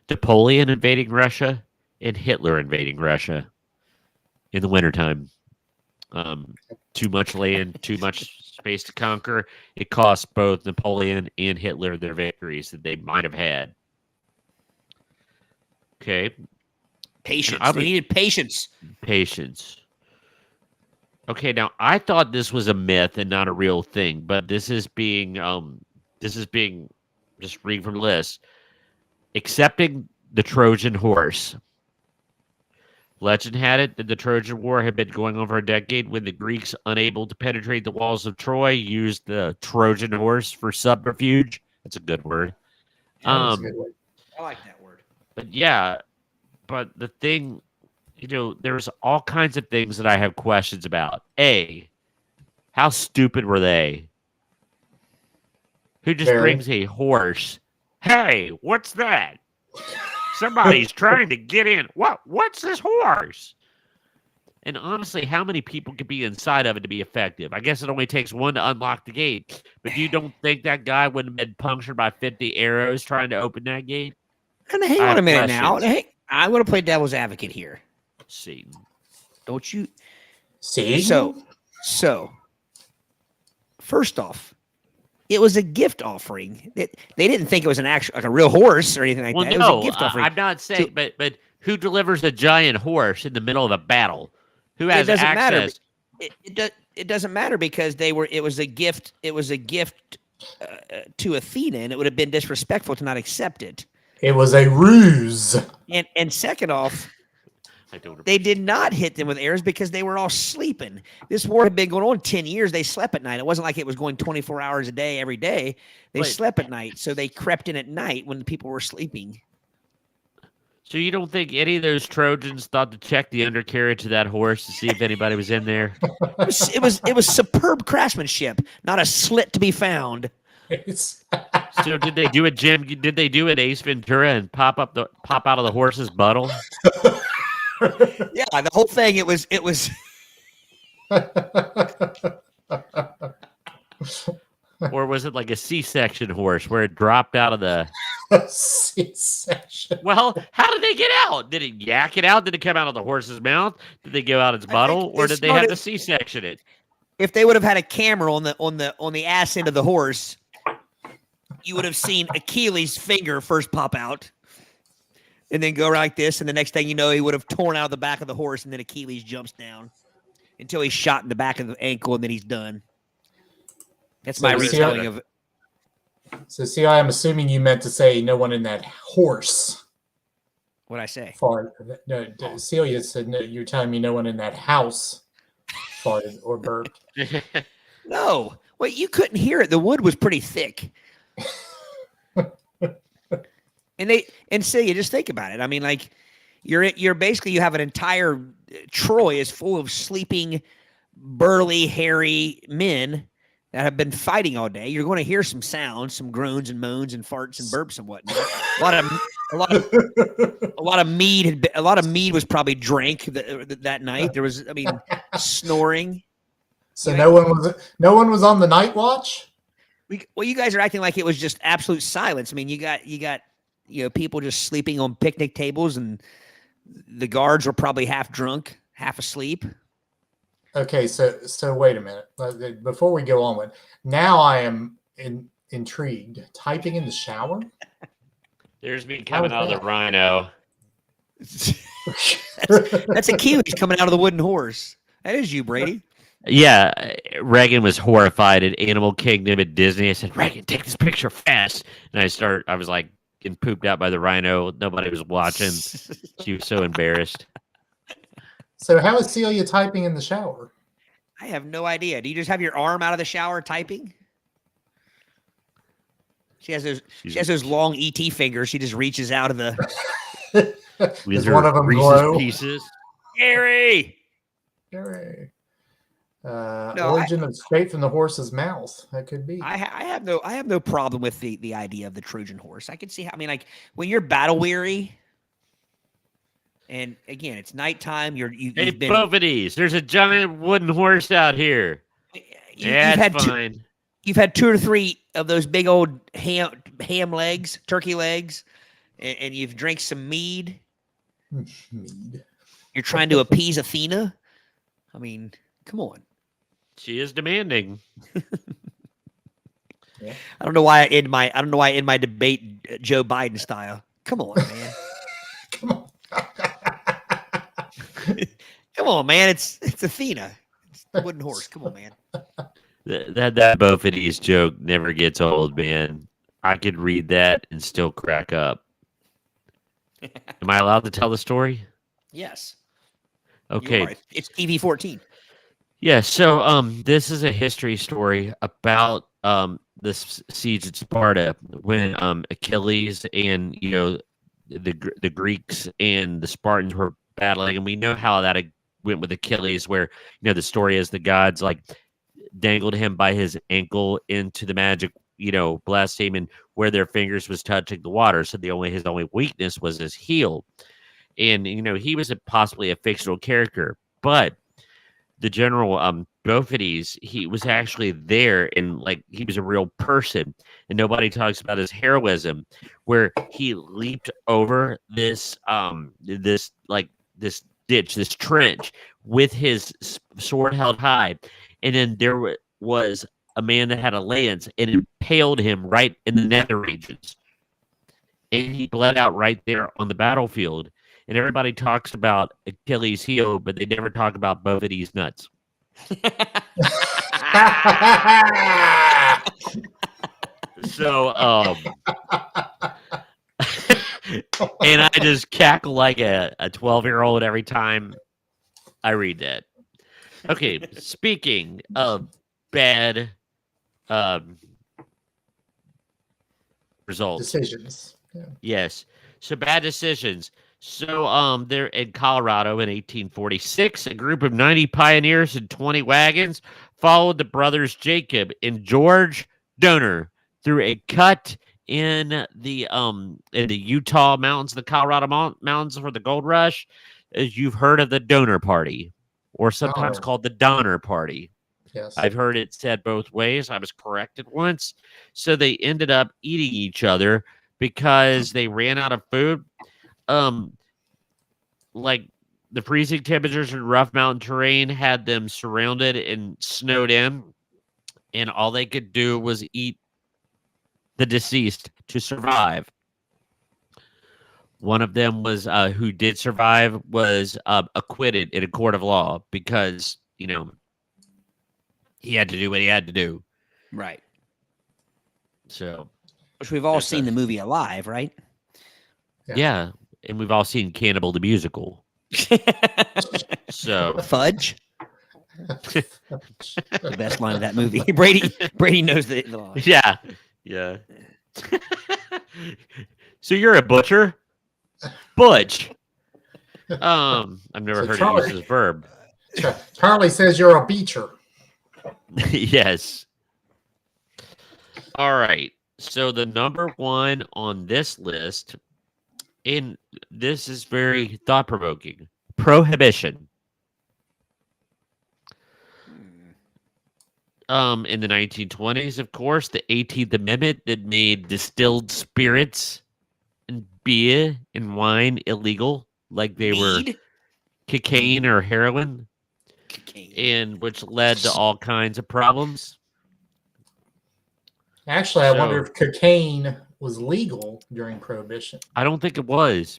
Napoleon invading Russia and Hitler invading Russia in the wintertime. Too much land, too much space to conquer. It cost both Napoleon and Hitler their victories that they might have had. Okay. Patience. They needed patience. Patience. Okay, now I thought this was a myth and not a real thing, but this is being just reading from the list. Accepting the Trojan horse. Legend had it that the Trojan War had been going on for a decade when the Greeks, unable to penetrate the walls of Troy, used the Trojan horse for subterfuge. That's a good word. That's a good word. I like that word. But yeah, but the thing, there's all kinds of things that I have questions about. A, how stupid were they? Who just brings a horse? Hey, what's that? Somebody's trying to get in. What's this horse? And honestly, how many people could be inside of it to be effective? I guess it only takes one to unlock the gate. But you don't think that guy would have been punctured by 50 arrows trying to open that gate? And hang on a minute now. Hey, I'm going to play devil's advocate here. See, don't you? See? So, first off, it was a gift offering. They didn't think it was an actual, like a real horse or anything like that. It was a gift offering. I'm not saying, but who delivers a giant horse in the middle of a battle? Who has access? It doesn't matter because it was a gift. It was a gift to Athena, and it would have been disrespectful to not accept it. It was a ruse. And second off, they did not hit them with arrows because they were all sleeping. This war had been going on 10 years. They slept at night. It wasn't like it was going 24 hours a day every day. They slept at night, so they crept in at night when the people were sleeping. So you don't think any of those Trojans thought to check the undercarriage of that horse to see if anybody was in there? It was superb craftsmanship, not a slit to be found. So did they do it, Jim? Did they do it, Ace Ventura, and pop out of the horse's buttle? Yeah, the whole thing. It was. Or was it like a C-section horse where it dropped out of the C-section? Well, how did they get out? Did it yak it out? Did it come out of the horse's mouth? Did they go out its buttle, or did they have to C-section it? If they would have had a camera on the ass end of the horse, you would have seen Achilles' finger first pop out, and then go like this, and the next thing you know, he would have torn out the back of the horse, and then Achilles jumps down until he's shot in the back of the ankle, and then he's done. That's my retelling of it. So, see, I'm assuming you meant to say no one in that horse. What'd I say? No, Celia said no, you're telling me no one in that house farted or burped. No. Well, you couldn't hear it. The wood was pretty thick. And so you just think about it. I mean, like you're basically you have an entire Troy is full of sleeping, burly, hairy men that have been fighting all day. You're going to hear some sounds, some groans and moans and farts and burps and whatnot. A lot of mead was probably drank that night. There was, I mean, snoring. So no one was on the night watch. You guys are acting like it was just absolute silence. I mean, you got people just sleeping on picnic tables, and the guards were probably half drunk, half asleep. Okay, so wait a minute. Before we go on with, now I am intrigued. Typing in the shower? There's me coming out of the rhino. That's a cue. He's coming out of the wooden horse. That is you, Brady. Yeah, Reagan was horrified at Animal Kingdom at Disney. I said, Reagan, take this picture fast. And I was like getting pooped out by the rhino. Nobody was watching. She was so embarrassed. So how is Celia typing in the shower? I have no idea. Do you just have your arm out of the shower typing? She has those long ET fingers. She just reaches out of the. Is one of them glow? Pieces. Gary. Origin of straight from the horse's mouth. That could be. I have no problem with the idea of the Trojan horse. I can see how. I mean, like when you're battle weary, and again, it's nighttime. You've been both of these. There's a giant wooden horse out here. It's fine. You've had 2 or 3 of those big old ham legs, turkey legs, and you've drank some mead. Mead. You're trying to appease Athena. I mean, come on. She is demanding. Yeah. I don't know why I end my debate Joe Biden style. Come on, man. Come on. Come on, man. It's Athena. It's the wooden horse. Come on, man. That Bophades joke never gets old, man. I could read that and still crack up. Am I allowed to tell the story? Yes. Okay. It's TV-14. Yeah, so this is a history story about the siege at Sparta when Achilles and the Greeks and the Spartans were battling, and we know how that went with Achilles, where the story is the gods like dangled him by his ankle into the magic blessed him, and where their fingers was touching the water, so his only weakness was his heel, and he was possibly a fictional character, but the general Bophades, he was actually there, and like he was a real person, and nobody talks about his heroism, where he leaped over this ditch, this trench, with his sword held high, and then there was a man that had a lance and impaled him right in the nether regions, and he bled out right there on the battlefield. And everybody talks about Achilles' heel, but they never talk about Bophades' nuts. So, and I just cackle like a 12-year-old every time I read that. Okay, speaking of bad results. Decisions. Yeah. Yes. So bad decisions. So there in Colorado in 1846, a group of 90 pioneers and 20 wagons followed the brothers Jacob and George Donor through a cut in the Utah mountains, the Colorado mountains for the gold rush. As you've heard of the Donor Party, or sometimes called the Donner Party. Yes. I've heard it said both ways. I was corrected once. So they ended up eating each other because they ran out of food. Like the freezing temperatures and rough mountain terrain had them surrounded and snowed in, and all they could do was eat the deceased to survive. One of them was who did survive was acquitted in a court of law because he had to do what he had to do. Right. So, which we've all seen the movie Alive, right? Yeah. And we've all seen Cannibal the Musical. So Fudge. The best line of that movie. Brady knows the line. Yeah. Yeah. So you're a butcher? Butch. I've never So heard Charlie- it used as a verb. Charlie says you're a beacher. Yes. All right. So the number one on this list, and this is very thought-provoking, prohibition. In the 1920s, of course, the 18th Amendment that made distilled spirits and beer and wine illegal, like they were Mead? cocaine or heroin, Cocaine. and which led to all kinds of problems. Actually, I So- wonder if cocaine was legal during Prohibition. I don't think it was.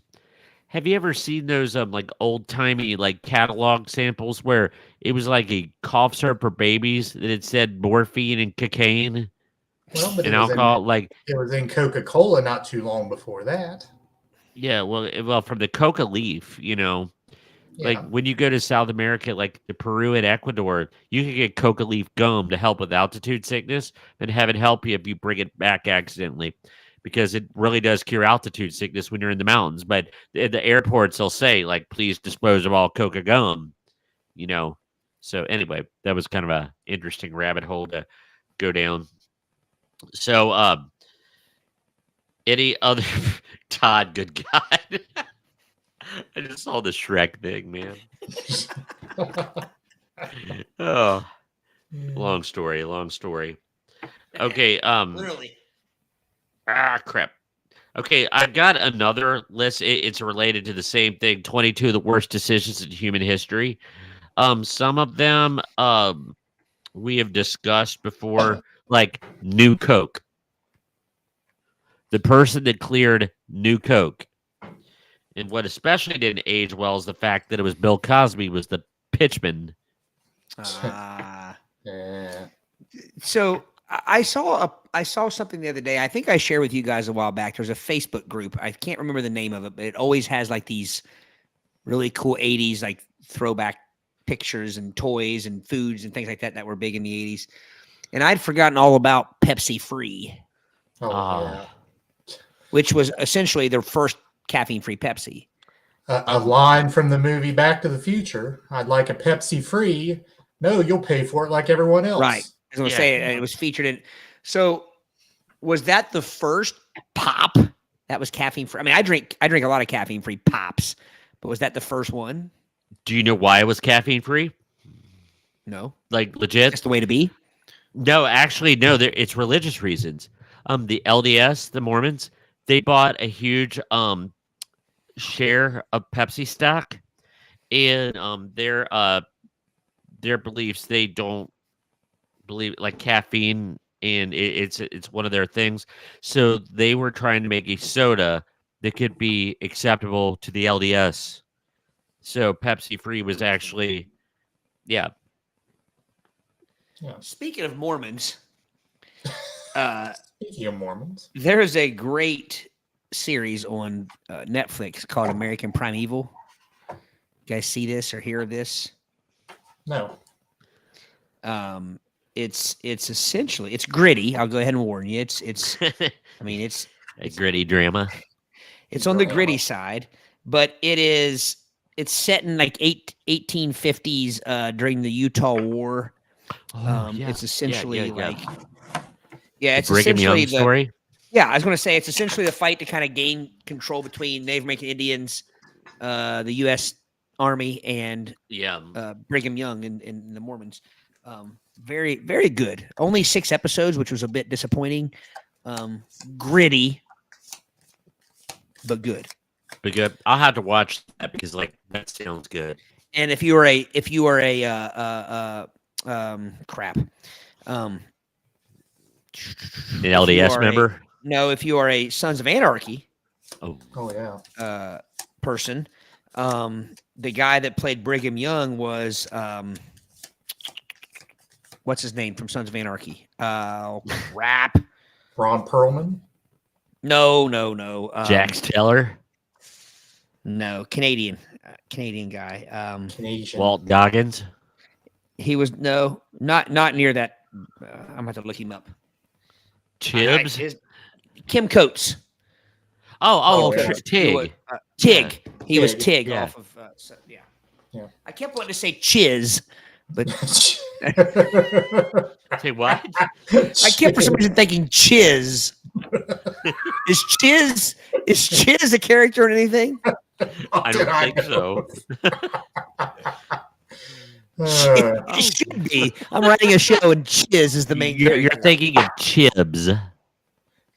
Have you ever seen those like old timey like catalog samples where it was like a cough syrup for babies that it said morphine and cocaine Well, but and alcohol? it was in Coca-Cola not too long before that. Yeah, well, from the coca leaf, like when you go to South America, like the Peru and Ecuador, you can get coca leaf gum to help with altitude sickness and have it help you if you bring it back accidentally, because it really does cure altitude sickness when you're in the mountains. But at the airports, they'll say, like, please dispose of all coca gum, So anyway, that was kind of a interesting rabbit hole to go down. So, any other Todd, good God. I just saw the Shrek thing, man. Oh, long story. Okay, Literally. crap. Okay, I've got another list. It's related to the same thing, 22 of the worst decisions in human history. Some of them we have discussed before, like New Coke. The person that cleared New Coke. And what especially didn't age well is the fact that it was Bill Cosby was the pitchman. Yeah. So I saw something the other day. I think I shared with you guys a while back. There's a Facebook group. I can't remember the name of it, but it always has like these really cool 80s like throwback pictures and toys and foods and things like that were big in the 80s. And I'd forgotten all about Pepsi Free, Oh, yeah. which was essentially their first caffeine-free Pepsi. A line from the movie Back to the Future. I'd like a Pepsi free. No, you'll pay for it like everyone else. Right. I was going to say it was featured in. So was that the first pop that was caffeine-free? I mean, I drink a lot of caffeine-free pops, but was that the first one? Do you know why it was caffeine free? No. Like legit? That's the way to be? No, actually, no. It's religious reasons. The LDS, the Mormons, they bought a huge share of Pepsi stock, and their beliefs, they don't believe like caffeine, and it's one of their things. So they were trying to make a soda that could be acceptable to the LDS. So Pepsi Free was actually, yeah. Speaking of Mormons, Speaking of Mormons, there is a great series on Netflix called American Primeval. You guys see this or hear of this? no. It's essentially it's gritty. I'll go ahead and warn you. It's I mean it's A gritty drama. It's on the gritty side, but it's set in like 1850s during the Utah War. It's essentially it's Brigham essentially Young story. Yeah, I was going to say it's essentially the fight to kind of gain control between Native American Indians, the U.S. Army, and Brigham Young and the Mormons. Very, very good. Only 6 episodes, which was a bit disappointing. Gritty, but good. But good. I'll have to watch that because that sounds good. And if you are a crap, An LDS member. No, if you are a Sons of Anarchy, Oh yeah, person, the guy that played Brigham Young was what's his name from Sons of Anarchy? Crap. Ron Perlman. No. Jax Teller. No, Canadian guy. Canadian. Walt Goggins. He was not near that. I'm gonna have to look him up. Chibs? Kim Coates. yeah. Tig. Tig. He was Tig. Tig Yeah. off of. Yeah. Yeah. I kept wanting to say Chiz, but Say what? I kept for some reason thinking Chiz. Is Chiz a character in anything? I don't think so. It should be. I'm writing a show and Chiz is the main You're character. thinking of Chibs,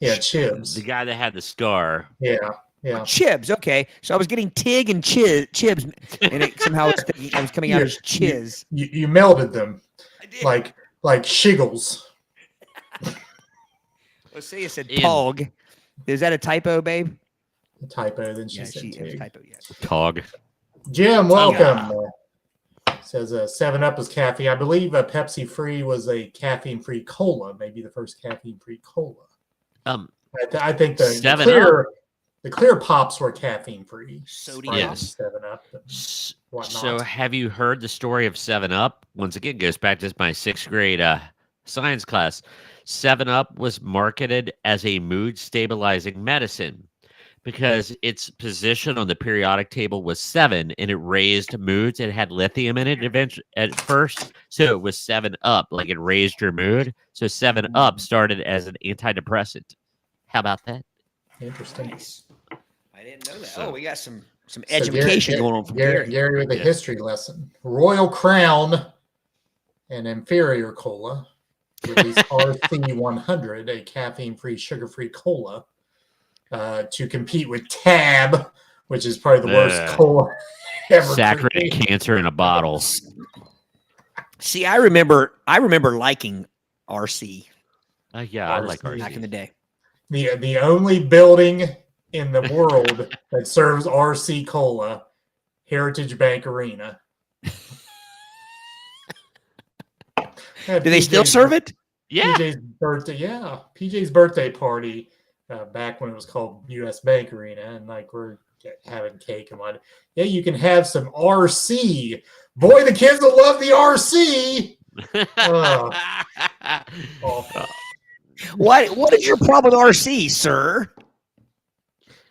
Yeah, Chibs. the guy that had the scar. Yeah. Chibs, okay. So I was getting Tig and Chibs, and it somehow I was coming out as Chiz. You melded them I did. like Shiggles. Let's say it said In- Pog. Is that a typo, babe? A typo. Then she Yeah, said it was a Tig. typo. Yes. Tog. Jim, welcome. Says 7-Up is caffeine. I believe a Pepsi Free was a caffeine-free cola. Maybe the first caffeine-free cola. I think the 7-Up? clear pops were caffeine-free. Sodium. Yes. 7-Up. And whatnot. So have you heard the story of 7-Up? Once again, goes back to my 6th grade science class. 7-Up was marketed as a mood stabilizing medicine because its position on the periodic table was 7 and it raised moods. It had lithium in it at first. So it was 7-Up, like it raised your mood. So 7-Up started as an antidepressant. How about that? Interesting. Nice. I didn't know that. So- We got some So education going on from Gary. Gary with a Yeah. history lesson. Royal Crown, an inferior cola, released RC100, a caffeine-free, sugar-free cola, to compete with Tab, which is probably the worst cola ever. Saccharine created. cancer in a bottle. See, I remember liking RC Yeah, I like RC. back in the RC. day. The only building in the world that serves RC Cola, Heritage Bank Arena. Do they still serve it? Yeah. PJ's birthday party back when it was called U.S. Bank Arena, and like we're having cake and what. Yeah, you can have some RC. Boy, the kids will love the RC. Awful. What is your problem with RC, sir?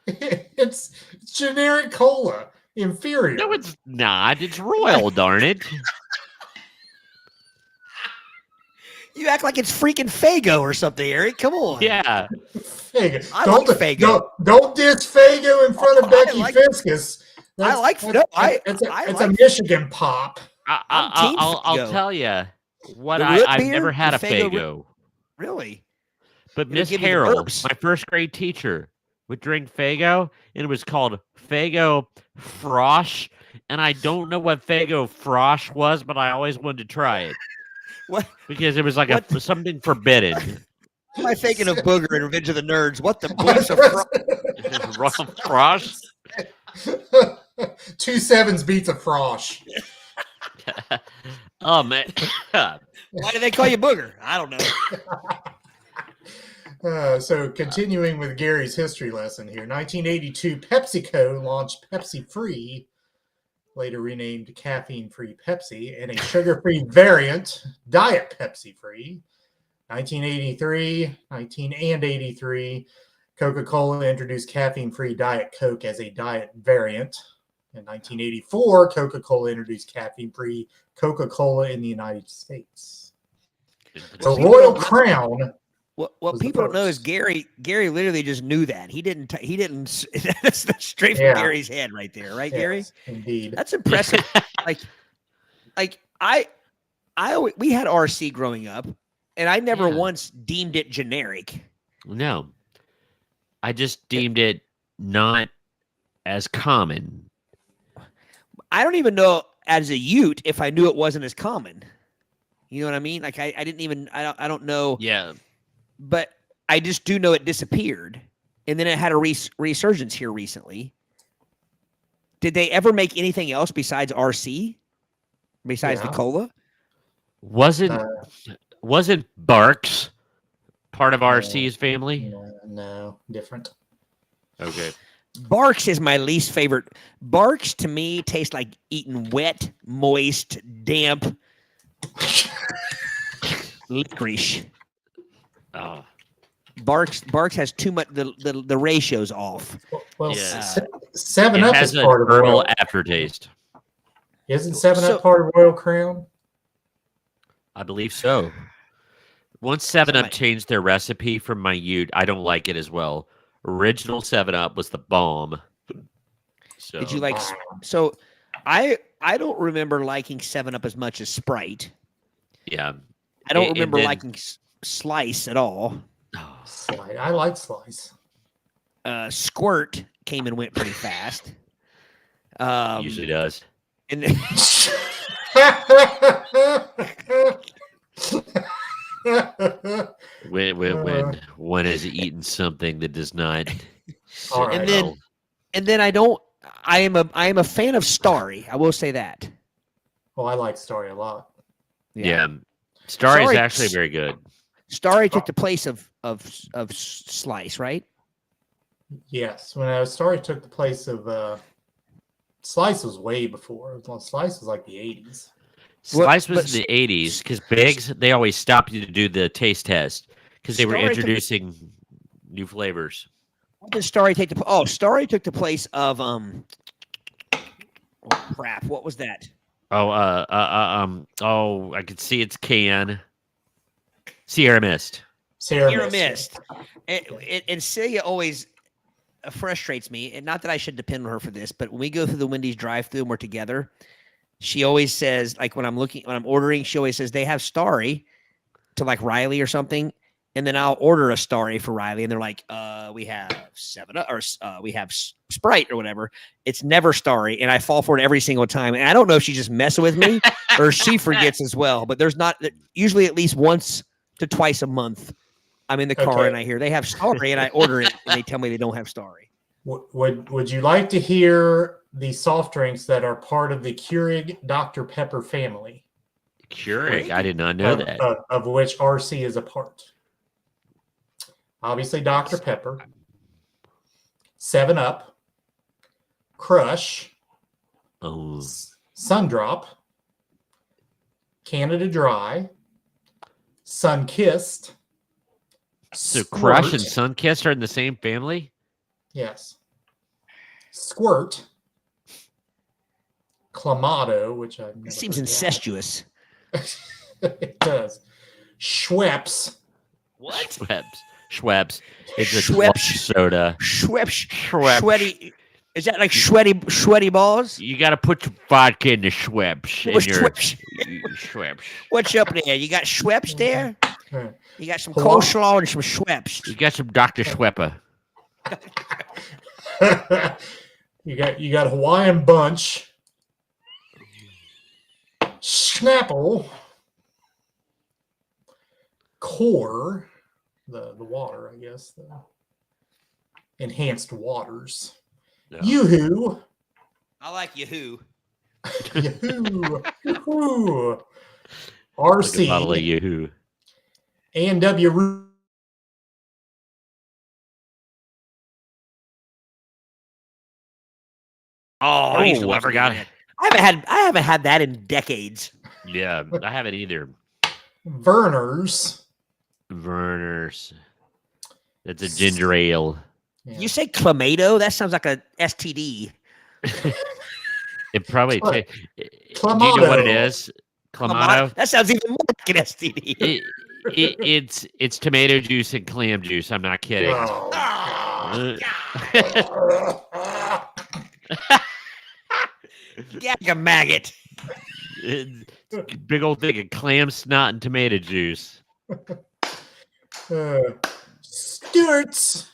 It's generic cola, inferior. No, it's not. It's royal, darn it. You act like it's freaking Fago or something, Eric. Come on. Yeah. Fago. I like Fago. Don't diss Fago in front of I Becky like- Fiscus. It's a Michigan pop. I'm team I'll Fago. tell you what The root I've beer, never had the a Fago Fago. Really? But It'll Miss give you the Harold, burps. my first grade teacher, would drink Fago, and it was called Fago Frosh. And I don't know what Fago Frosh was, but I always wanted to try it What because it was like something forbidden. am I thinking of Booger in Revenge of the Nerds? What the bleeps of Frosh? 2 7s beats a frosh. Oh man. Why do they call you Booger? I don't know. So continuing with Gary's history lesson here, 1982, PepsiCo launched Pepsi Free, later renamed Caffeine Free Pepsi, and a sugar-free variant, Diet Pepsi Free. 1983, Coca-Cola introduced caffeine-free Diet Coke as a diet variant. In 1984, Coca-Cola introduced caffeine-free Coca-Cola in the United States. So Royal Crown. What was the people don't know is first. Gary literally just knew that. He didn't that's straight from Yeah. Gary's head right there, right, Gary? Yes, indeed. That's impressive. like we had RC growing up, and I never Yeah. once deemed it generic. No. I just deemed it not as common. I don't even know as a Ute if I knew it wasn't as common. You know what I mean? Like I didn't even I don't know. Yeah. But I just do know it disappeared, and then it had a resurgence here recently. Did they ever make anything else besides RC? Besides the Yeah. cola? Wasn't Barks part of RC's family? No, different. Okay. Barks is my least favorite. Barks to me tastes like eating wet, moist, damp Licorice. Oh, Barks has too much. The ratio's off. Well, Yeah. 7 it Up has is a part of herbal Royal. aftertaste. Isn't 7 So- Up part of Royal Crown? I believe so. Once 7 Up Somebody- changed their recipe from my Ute, I don't like it as well. Original 7 Up was the bomb. So Did you like? So, I don't remember liking 7 Up as much as Sprite. Yeah. I don't And remember then- liking Slice at all. Oh, Slice. I like Slice. Squirt came and went pretty fast. usually does. And When one has eaten something that does not. All right. and then I don't. I am a fan of Starry. I will say that. Well, I like Story a lot. Yeah. Starry is Sorry. actually very good. Starry took the place of Slice, right? Yes, when Story took the place of Slice was way before. Slice was like the 80s. Slice but- was in the 80s because Biggs, they always stopped you to do the taste test because they were Starry took- introducing new flavors. What did Starry take the? Oh, Starry took the place of Oh crap! What was that? Oh, I could see its can. Sierra Mist. Sierra Mist. And Celia always frustrates me, and not that I should depend on her for this, but when we go through the Wendy's drive-thru and we're together, she always says, like when I'm ordering, she always says they have Starry to like Riley or something, and then I'll order a Starry for Riley, and they're like, we have 7 Up or we have Sprite or whatever. It's never Starry, and I fall for it every single time. And I don't know if she's just messing with me or she forgets as well. But there's not usually at least once to twice a month. I'm in the car Okay. and I hear they have Starry, and I order it, and they tell me they don't have Starry. Would you like to hear the soft drinks that are part of the Keurig Dr. Pepper family, Keurig. I did not know that. of which RC is a part? Obviously, Dr. Pepper, 7 Up, Crush, Oh, Sundrop, Canada Dry, Sunkissed. so Crush and Squirt. Sunkist are in the same family? Yes. Squirt. Clamato, which I've never It seems heard of. incestuous. It does. Schweppes. What? Schweppes. It's a Schweppes. clutch soda. Schweppes. Sweaty. Is that like sweaty balls? You got to put your vodka in the Schweppes. What's In your Schweppes? Schweppes. What's up there? You got Schweppes there? Huh. You got some Hello? coleslaw and some Schweppes. You got some Dr. Schwepper. you got Hawaiian Bunch. Snapple. Core. The water, I guess. The enhanced waters. No. Yoo-hoo. I like Yahoo. Yoo-hoo. Yoo-hoo. Like a bottle of RC. Yoo-hoo. A&W Root. Oh, I used to Oh, I love forgot. that. I haven't had that in decades. Yeah, I haven't either. Verner's. Verner's. That's a ginger ale. Yeah. You say clamato? That sounds like a STD. It probably. Cla- Do you know what it Clamato. is? Clamato. That sounds even more like an STD. It's tomato juice and clam juice. I'm not kidding. Oh, Uh, Gag a maggot. Big old thing of clam snot and tomato juice. Stewart's.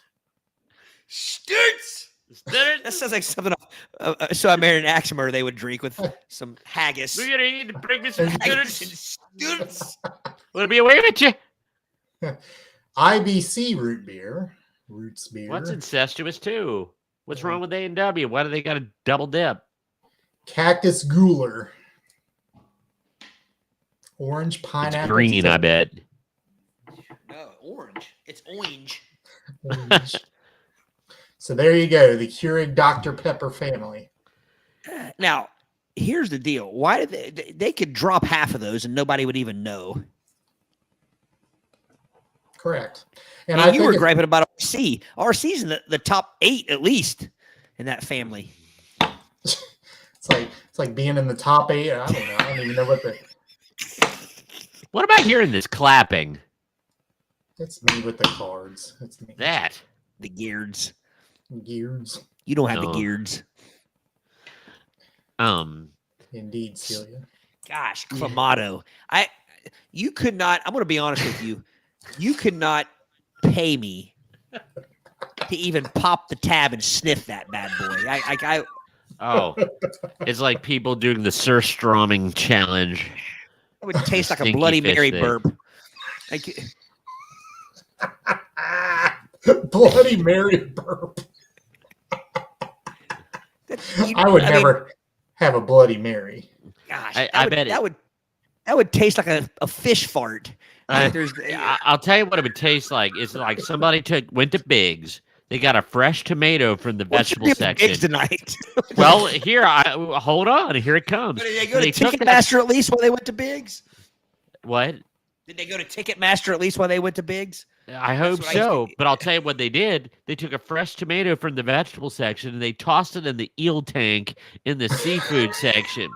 Sturts. That sounds like something So I Married an Axe Murder they would drink with some haggis. We're gonna need to bring me some Haggis and students. sturts. Wanna be away with you? IBC root beer. Roots beer. What's incestuous too? What's wrong with A&W? Why do they got a double dip? Cactus Gooler. Orange It's pineapple. green, I bet. No, orange. It's orange. Orange. So there you go. The Keurig Dr. Pepper family. Now, here's the deal. Why did they could drop half of those and nobody would even know? Correct. And you were griping about RC. RC's in the top 8 at least in that family. It's like being in the top 8. I don't know. I don't even know what the. What about hearing this clapping? It's me with the cards. It's me. The gears. Gears. You don't have the gears. Indeed, Celia. Gosh, Clamato. You could not. I'm going to be honest with you. You could not pay me to even pop the tab and sniff that bad boy. Oh, it's like people doing the surströmming challenge. It would taste like a Bloody Mary burp. Bloody Mary burp. I would never have a Bloody Mary. Gosh, I bet that would taste like a fish fart. I'll tell you what it would taste like. It's like somebody went to Biggs. They got a fresh tomato from the vegetable section Biggs tonight. Well, here, hold on. Here it comes. Did they go to Ticketmaster at least while they went to Biggs? What? Did they go to Ticketmaster at least while they went to Biggs? I hope so. But I'll tell you what they did. They took a fresh tomato from the vegetable section and they tossed it in the eel tank in the seafood section.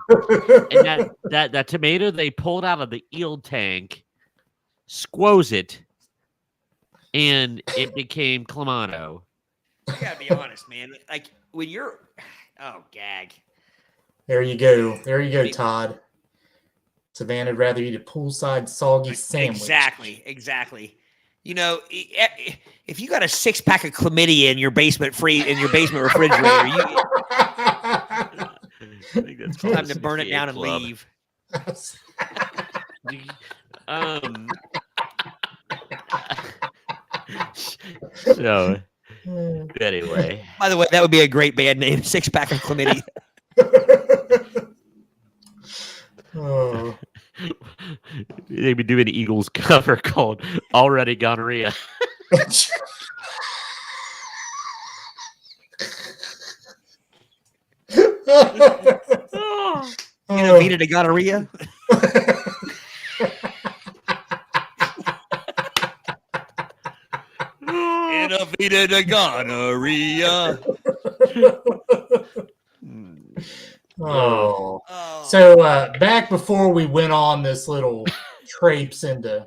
And that tomato they pulled out of the eel tank, squoze it, and it became Clamato. I gotta be honest, man. Like when you're, gag. There you go, Todd. Savannah'd rather eat a poolside soggy sandwich. Exactly. You know, if you got a 6-pack of chlamydia in your basement refrigerator, I think that's time to burn it down and leave. So, anyway. By the way, that would be a great band name, 6-pack of chlamydia. Oh. They'd be doing an Eagles cover called Already Gonorrhea. Vita de gonorrhea. In a Vita de gonorrhea. Oh. So back before we went on this little traipse into,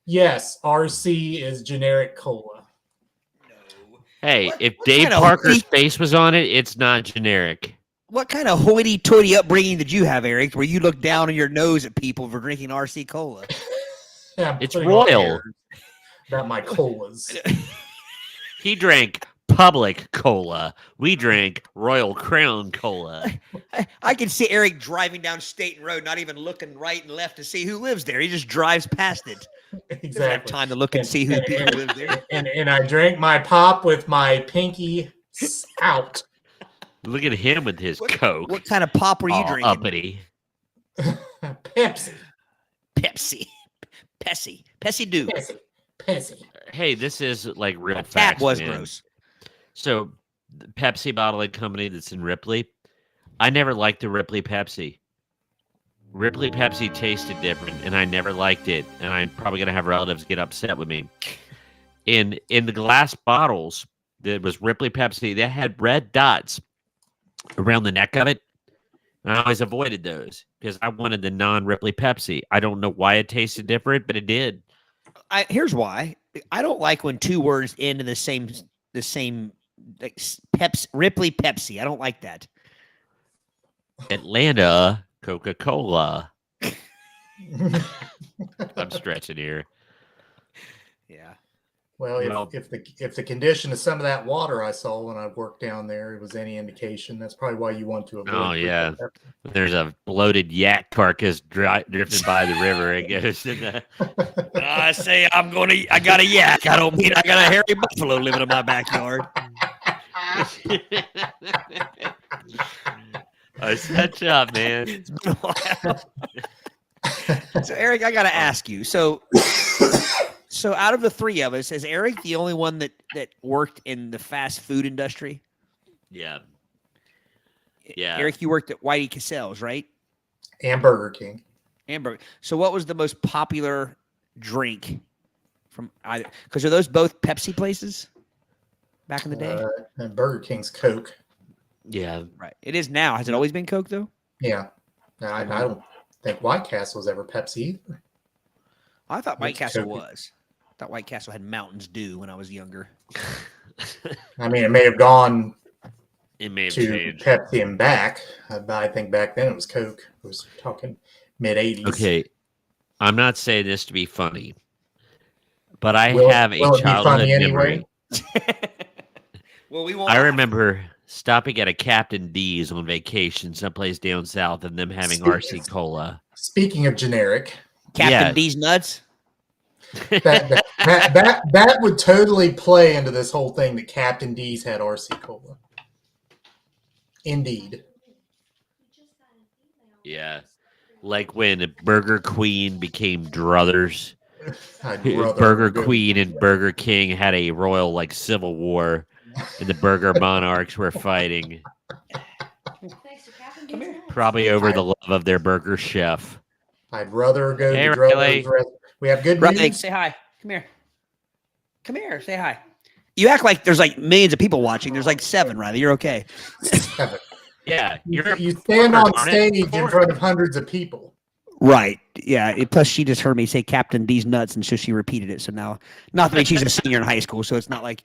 yes, RC is generic cola. No. Hey, if Dave Parker's face was on it, it's not generic. What kind of hoity-toity upbringing did you have, Eric, where you look down on your nose at people for drinking RC cola? Yeah, it's royal. About my colas. He drank Public Cola. We drank Royal Crown Cola. I can see Eric driving down Staten Road, not even looking right and left to see who lives there. He just drives past it. Exactly. Doesn't have time to look and see who lives there. And I drank my pop with my pinky out. Look at him with his Coke. What kind of pop were you drinking? Uppity. Pepsi. Do. Pepsi. Hey, this is like real facts, That was man. gross. So, the Pepsi bottling company that's in Ripley, I never liked the Ripley Pepsi. Ripley Pepsi tasted different, and I never liked it. And I'm probably going to have relatives get upset with me. In the glass bottles that was Ripley Pepsi, they had red dots around the neck of it. And I always avoided those because I wanted the non-Ripley Pepsi. I don't know why it tasted different, but it did. Here's why. I don't like when two words end in the same like Ripley Pepsi. I don't like that. Atlanta Coca-Cola. I'm stretching here. Yeah. Well, if the condition of some of that water I saw when I worked down there, it was any indication, that's probably why you want to avoid. Oh yeah, there's a bloated yak carcass drifting by the river. It goes in the. I say I got a yak. I don't mean I got a hairy buffalo living in my backyard. I set you up, man. It's been a while. So Eric, I got to ask you. So out of the three of us, is Eric the only one that worked in the fast food industry? Yeah. Yeah. Eric, you worked at Whitey Cassell's, right? And Burger King. Hamburger. So what was the most popular drink from either? Because are those both Pepsi places back in the day? And Burger King's Coke. Yeah. Right. It is now. Has it always been Coke though? Yeah. I don't think White Castle was ever Pepsi either. I thought White It's Castle Coke. was. I thought White Castle had Mountains Dew when I was younger. I mean, it may have gone It may have to changed. Pepsi and back, but I think back then it was Coke. It was talking mid-'80s. Okay. I'm not saying this to be funny, but I Will have it a be childhood funny memory. anyway? Well, we won't. I laugh. remember stopping at a Captain D's on vacation someplace down south and them having RC Cola. Speaking of generic, Captain Yeah. D's nuts. that would totally play into this whole thing that Captain D's had RC Cola. Indeed. Yeah. Like when Burger Queen became druthers. I'd rather Burger go- Queen and Burger King had a royal like civil war, and the burger monarchs were fighting, Come here. probably over the love of their burger chef. I'd rather go Hey, to Druthers Riley. We have good Riley, news. say hi. Come here. Come here. Say hi. You act like there's like millions of people watching. There's like 7, Riley. You're okay. Yeah, you're a You stand reporter, on aren't it? stage in Reporter. front of hundreds of people. Right. Yeah. Plus, she just heard me say Captain D's nuts, and so she repeated it. So now, not that she's a senior in high school, so it's not like.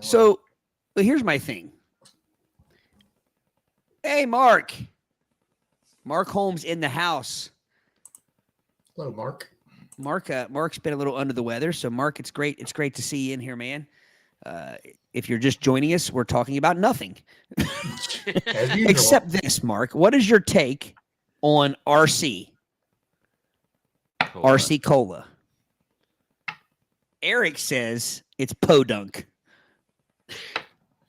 So, but here's my thing. Hey, Mark. Mark Holmes in the house. Hello, Mark. Mark's been a little under the weather, so Mark, it's great. It's great to see you in here, man. If you're just joining us, we're talking about nothing. As usual. Except this, Mark. What is your take on RC? Cola. RC Cola. Eric says it's podunk.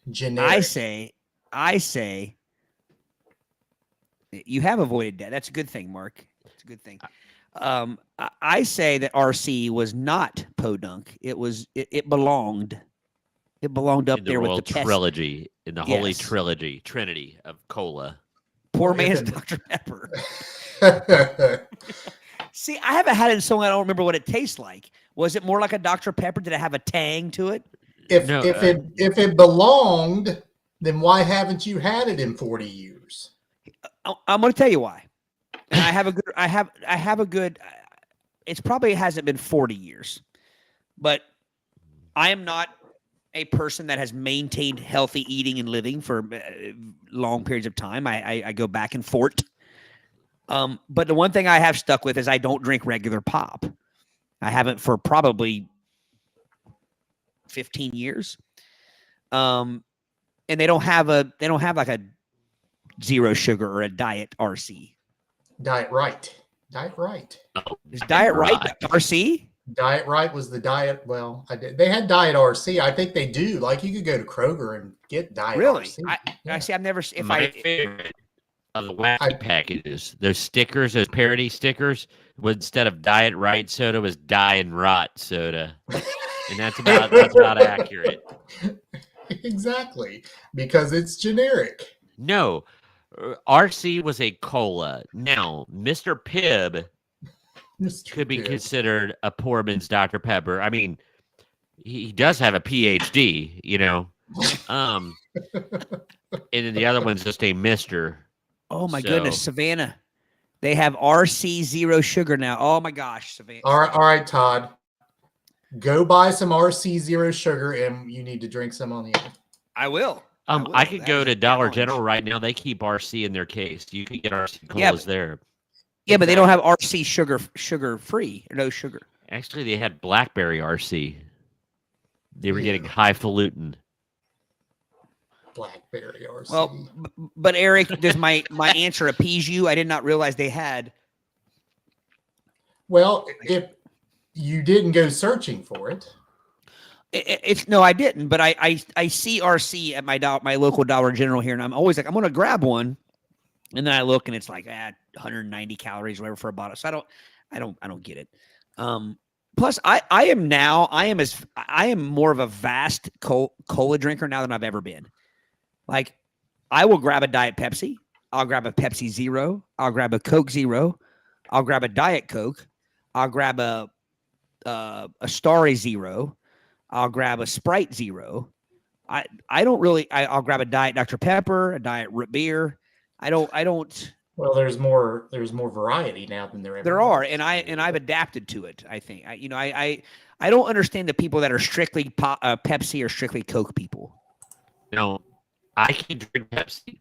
Generic. I say you have avoided that. That's a good thing, Mark. It's a good thing. I say that RC was not podunk. It belonged. It belonged up in the there royal with the pest. trilogy, in the holy Yes. trinity of cola. Poor Well, man's if it- Dr. Pepper. See, I haven't had it so long I don't remember what it tastes like. Was it more like a Dr. Pepper? Did it have a tang to it? if No, if it belonged, then why haven't you had it in 40 years? I'm going to tell you why. And I have a good. It's probably hasn't been 40 years, but I am not a person that has maintained healthy eating and living for long periods of time. I go back and forth. But the one thing I have stuck with is I don't drink regular pop. I haven't for probably 15 years. And they don't have like a zero sugar or a diet RC. Diet Right. Diet Right. Is Diet Right RC? Diet Right was the diet. Well, they had Diet RC. I think they do. Like you could go to Kroger and get Diet Really? RC. I Yeah. see. I've never. If My I favorite of the wacky packages, those stickers, those parody stickers, instead of Diet Right soda was Die and Rot soda, and that's about accurate. Exactly, because it's generic. No, RC was a cola. Now, Mr. Pibb could be considered a poor man's Dr. Pepper. I mean, he does have a PhD, you know. And then the other one's just a Mister. oh my So- goodness, Savannah, they have RC zero sugar now. Oh my gosh, Savannah. All right, Todd. Go buy some RC Zero Sugar, and you need to drink some on the end. I will. I will. could That go is to a Dollar challenge. General right now. They keep RC in their case. You can get RC Yeah, colas there. Yeah, but they don't have RC sugar free or no sugar. Actually, they had blackberry RC. They were getting Ew. highfalutin. Blackberry RC. Well, but Eric, does my answer appease you? I did not realize they had. Well, if you didn't go searching for it, It's no, I didn't. But I see RC at my local Dollar General here, and I'm always like, I'm gonna grab one, and then I look, and it's like 190 calories, whatever, for a bottle. So I don't get it. Plus, I am more of a vast cola drinker now than I've ever been. Like, I will grab a Diet Pepsi. I'll grab a Pepsi Zero. I'll grab a Coke Zero. I'll grab a Diet Coke. I'll grab a Starry Zero. I'll grab a Sprite Zero. I'll grab a Diet Dr. Pepper, a Diet Root Beer. I don't. Well, there's more variety now than there ever There are, was. and I've adapted to it. I think I don't understand the people that are strictly Pepsi or strictly Coke people. I can drink Pepsi,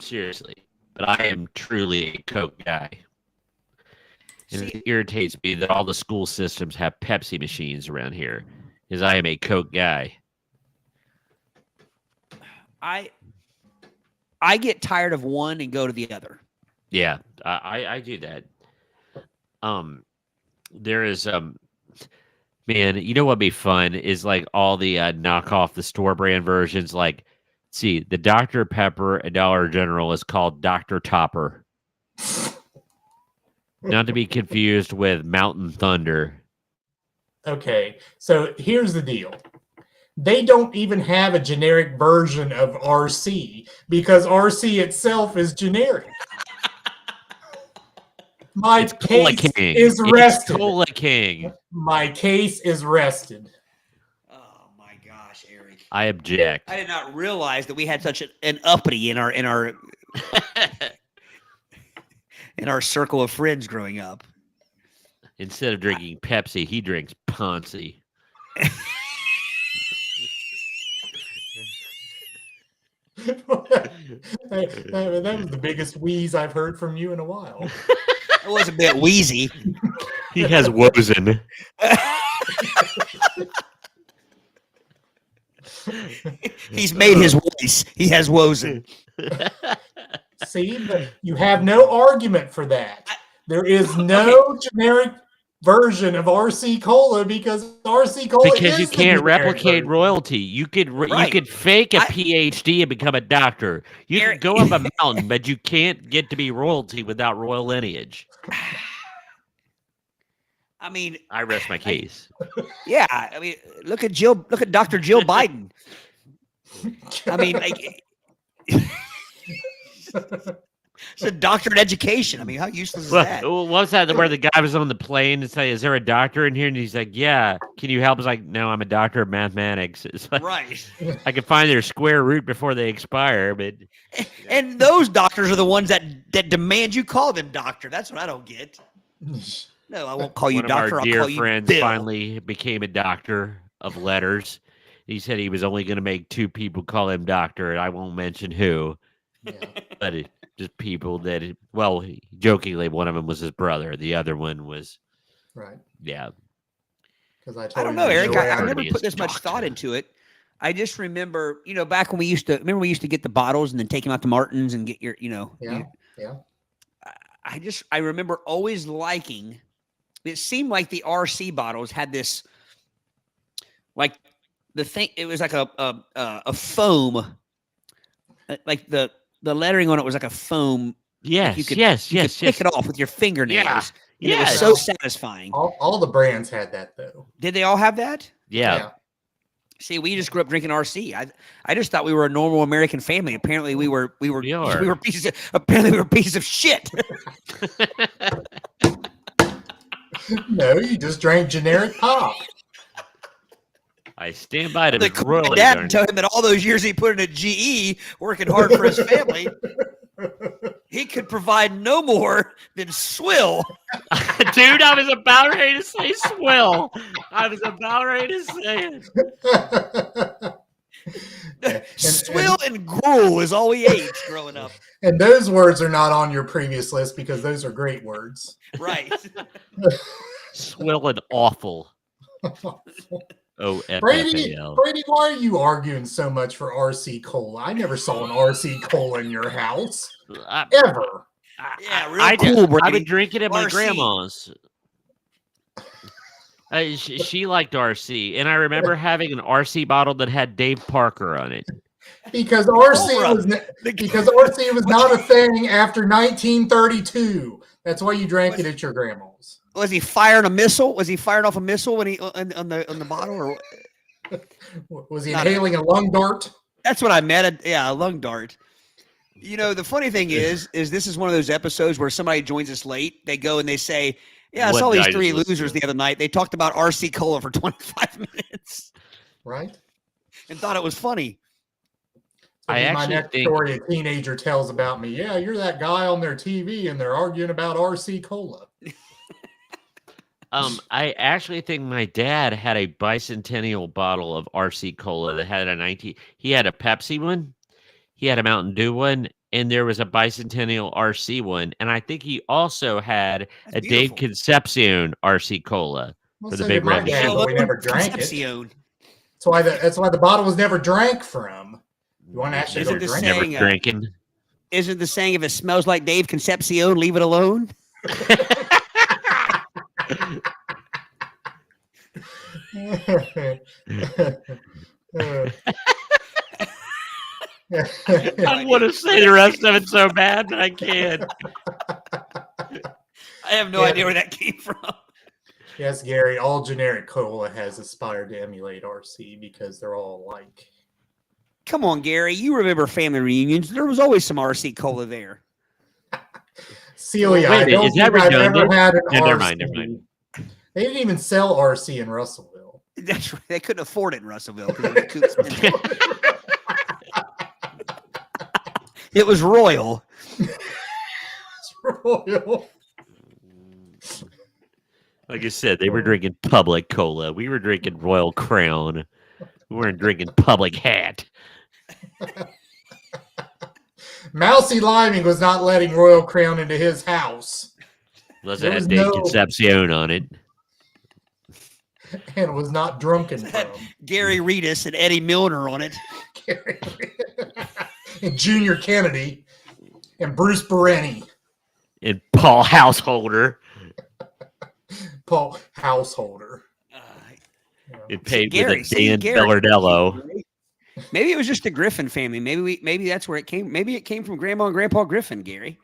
seriously, but I am truly a Coke guy. And it irritates me that all the school systems have Pepsi machines around here, because I am a Coke guy. I get tired of one and go to the other. Yeah, I do that. There is man, you know what'd be fun is like all the knockoff the store brand versions. Like, see, the Dr. Pepper at Dollar General is called Dr. Topper, not to be confused with Mountain Thunder. Okay, so here's the deal. They don't even have a generic version of RC because RC itself is generic. My case is rested. Cola King. My case is rested. Oh my gosh, Eric! I object. I did not realize that we had such an uppity in our in our circle of friends growing up. Instead of drinking Pepsi, he drinks Ponzi. That was the biggest wheeze I've heard from you in a while. It was a bit wheezy. He has Wozen. He's made his voice. He has Wozen. See, but you have no argument for that. There is no generic version of RC Cola because RC Cola because you is can't the replicate version. royalty. You could fake a PhD and become a doctor. You can go up a mountain, but you can't get to be royalty without royal lineage. I mean, I rest my case. Yeah, I mean, look at Dr. Jill Biden. I mean, like, it's a doctor in education. I mean, how useless is that? What was that where the guy was on the plane and say, "Is there a doctor in here?" And he's like, "Yeah, can you help?" It's like, "No, I'm a doctor of mathematics." It's like, Right. I can find their square root before they expire, but and those doctors are the ones that demand you call them doctor. That's what I don't get. No, I won't call you one doctor. of our I'll dear call you friends Bill. finally became a doctor of letters. He said he was only going to make 2 people call him doctor, and I won't mention who. Yeah. But just people that, well, jokingly, one of them was his brother. The other one was, Right. yeah. Because I don't know, Eric. I've never Courteous put this much thought into it. I just remember, back when we used to get the bottles and then take them out to Martin's and get your, Yeah. I remember always liking. It seemed like the RC bottles had this, like the thing. It was like a foam, like the lettering on it was like a foam. Yes, you could pick it off with your fingernails. Yeah. It was so satisfying. All the brands had that though. Did they all have that? Yeah. See, we just grew up drinking RC. I just thought we were a normal American family. Apparently, we were pieces of shit. No, you just drank generic pop. I stand by to call my dad and tell him that all those years he put in a GE working hard for his family, he could provide no more than swill. Dude, I was about ready to say swill. I was about ready to say it. Swill and gruel is all we ate growing up. And those words are not on your previous list because those are great words. Right. Swill and awful. Brady, OFFAL. why are you arguing so much for RC Cola? I never saw an RC Cola in your house. Ever. Yeah, real cool, Brady. I would drink it at my RC. grandma's. She liked RC, and I remember having an RC bottle that had Dave Parker on it. Because RC was not a thing after 1932. That's why you drank it at your grandma's. Was he firing a missile? Was he firing off a missile when he on the bottle, or was he inhaling a lung dart? That's what I meant. Yeah, a lung dart. You know, the funny thing is this is one of those episodes where somebody joins us late. They go and they say, "Yeah, I saw these three losers the other night. They talked about RC Cola for 25 minutes, Right? and thought it was funny." I actually my next story a teenager tells about me. Yeah, you're that guy on their TV, and they're arguing about RC Cola. I actually think my dad had a bicentennial bottle of RC Cola that had a 19. He had a Pepsi one, he had a Mountain Dew one, and there was a bicentennial RC one, and I think he also had a Dave Concepcion RC Cola for the big red machine. But we never drank it. That's why the bottle was never drank from. You want to actually go drink? Never drinking. Isn't the saying if it smells like Dave Concepcion, leave it alone? I want to say the rest of it so bad, but I can't. I have no idea where that came from. Yes, Gary, all generic cola has aspired to emulate RC because they're all alike. Come on, Gary. You remember family reunions. There was always some RC Cola there. Celia, I don't think I've ever had an RC. Never mind. They didn't even sell RC in Russellville. That's right. They couldn't afford it in Russellville. It was Royal. It's Royal. Like I said, they were drinking public cola. We were drinking Royal Crown. We weren't drinking public hat. Mousy Liming was not letting Royal Crown into his house. Unless it had Dave Concepcion on it. And was not drunken from. Gary Reedus and Eddie Milner on it. And Junior Kennedy. And Bruce Bereni. And Paul Householder. Paul Householder. It paid with a Dan Bellardello. Maybe it was just the Griffin family. Maybe that's where it came. Maybe it came from Grandma and Grandpa Griffin, Gary.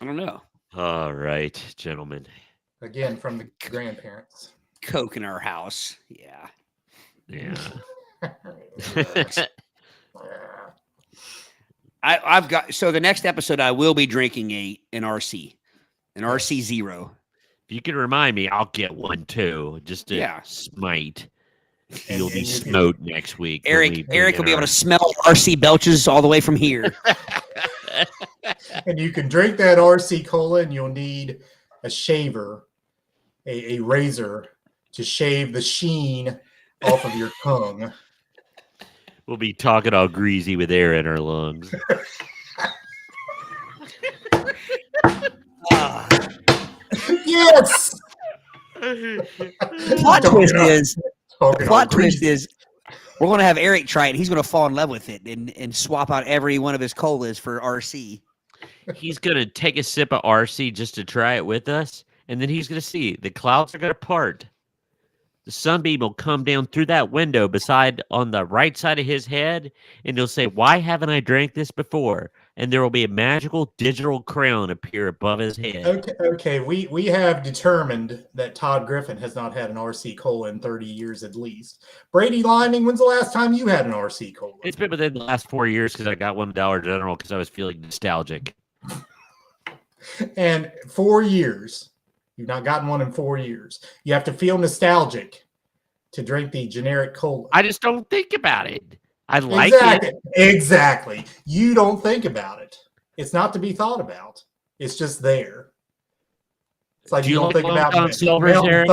I don't know. All right, gentlemen. Again, from the grandparents. Coke in our house. Yeah. I've got so the next episode I will be drinking an RC. An RC Zero. If you can remind me, I'll get one too. Just to smite. You'll be smote next week. Eric will be able to smell RC belches all the way from here. And you can drink that RC Cola, and you'll need a shaver, a razor to shave the sheen off of your tongue. We'll be talking all greasy with air in our lungs. Yes. Plot twist is we're going to have Eric try it. He's going to fall in love with it and swap out every one of his colas for RC. He's going to take a sip of RC just to try it with us, and then he's going to see the clouds are going to part. The sunbeam will come down through that window on the right side of his head, and he'll say, "Why haven't I drank this before?" And there will be a magical digital crown appear above his head. Okay. We have determined that Todd Griffin has not had an RC Cola in 30 years at least. Brady Liming, when's the last time you had an RC Cola? It's been within the last 4 years because I got one Dollar General because I was feeling nostalgic. And 4 years. You've not gotten one in 4 years. You have to feel nostalgic to drink the generic cola. I just don't think about it. I like it. Exactly. You don't think about it. It's not to be thought about. It's just there. It's like you don't think about Long John Silver's, Eric?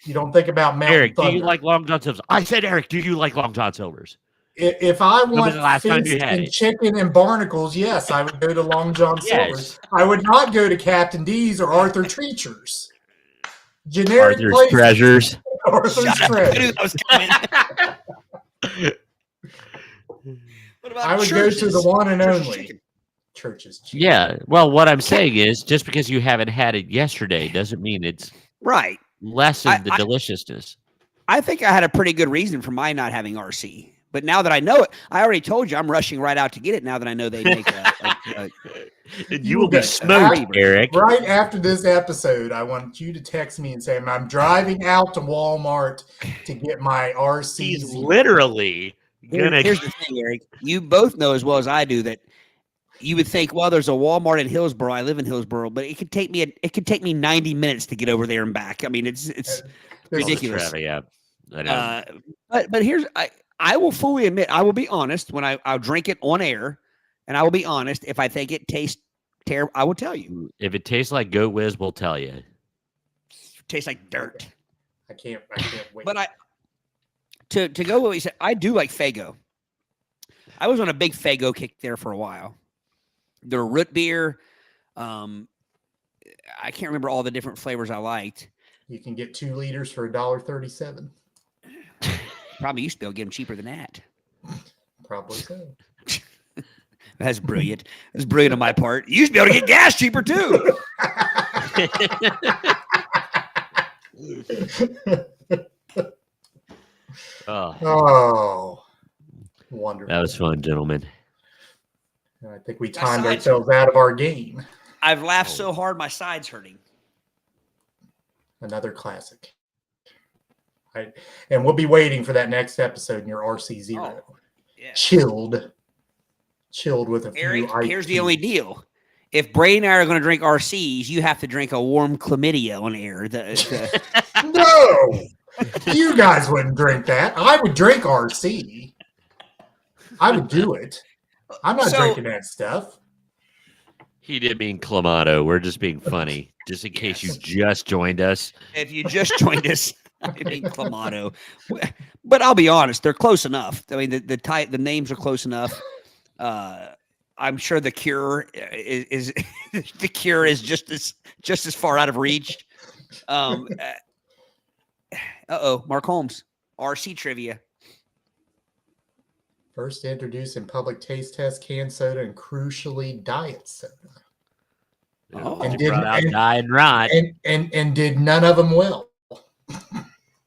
You don't think about Mountain Eric, Thunder. do you like Long John Silver's? I said, Eric, do you like Long John Silver's? If I want fish and chicken and barnacles, yes, I would go to Long John Silver's. I would not go to Captain D's or Arthur Treacher's. Generic Arthur's Treasures. Arthur's Treasures. I would go to the one and only Church's. Yeah. Well, what I'm saying is just because you haven't had it yesterday doesn't mean it's right. Lessen the deliciousness. I think I had a pretty good reason for my not having RC. But now that I know it, I already told you I'm rushing right out to get it now that I know they make you will be smoked, Eric. Right after this episode, I want you to text me and say, I'm driving out to Walmart to get my RC. He's literally Here's the thing, Eric. You both know as well as I do that you would think, well, there's a Walmart in Hillsboro. I live in Hillsboro, but it could take me 90 minutes to get over there and back. I mean, it's ridiculous. Yeah, I know. But here's I will fully admit, I will be honest when I'll drink it on air, and I will be honest if I think it tastes terrible. I will tell you. If it tastes like Goat Whiz, we'll tell you. It tastes like dirt. I can't wait. But to go what he said, I do like Faygo. I was on a big Faygo kick there for a while. Their root beer, I can't remember all the different flavors I liked. You can get 2 liters for $1.37. Probably used to be able to get them cheaper than that. Probably so. That's brilliant. That's brilliant on my part. You used to be able to get gas cheaper too. Oh, wonderful. That was fun, gentlemen. I think we timed ourselves out of our game. I've laughed so hard, my side's hurting. Another classic. And we'll be waiting for that next episode in your RC0. Oh, yeah. Chilled with a Eric, few here's the only deal. If Brady and I are going to drink RCs, you have to drink a warm chlamydia on air. No! You guys wouldn't drink that. I would drink RC. I would do it. I'm not drinking that stuff. He did mean Clamato. We're just being funny, just in case you just joined us. If you just joined us, I mean Clamato. But I'll be honest, they're close enough. I mean, the names are close enough. I'm sure the cure is the cure is just as far out of reach. Mark Holmes, RC trivia. First introduced in public taste test canned soda and crucially diet soda. Oh, and did Dying Rod. And did none of them well.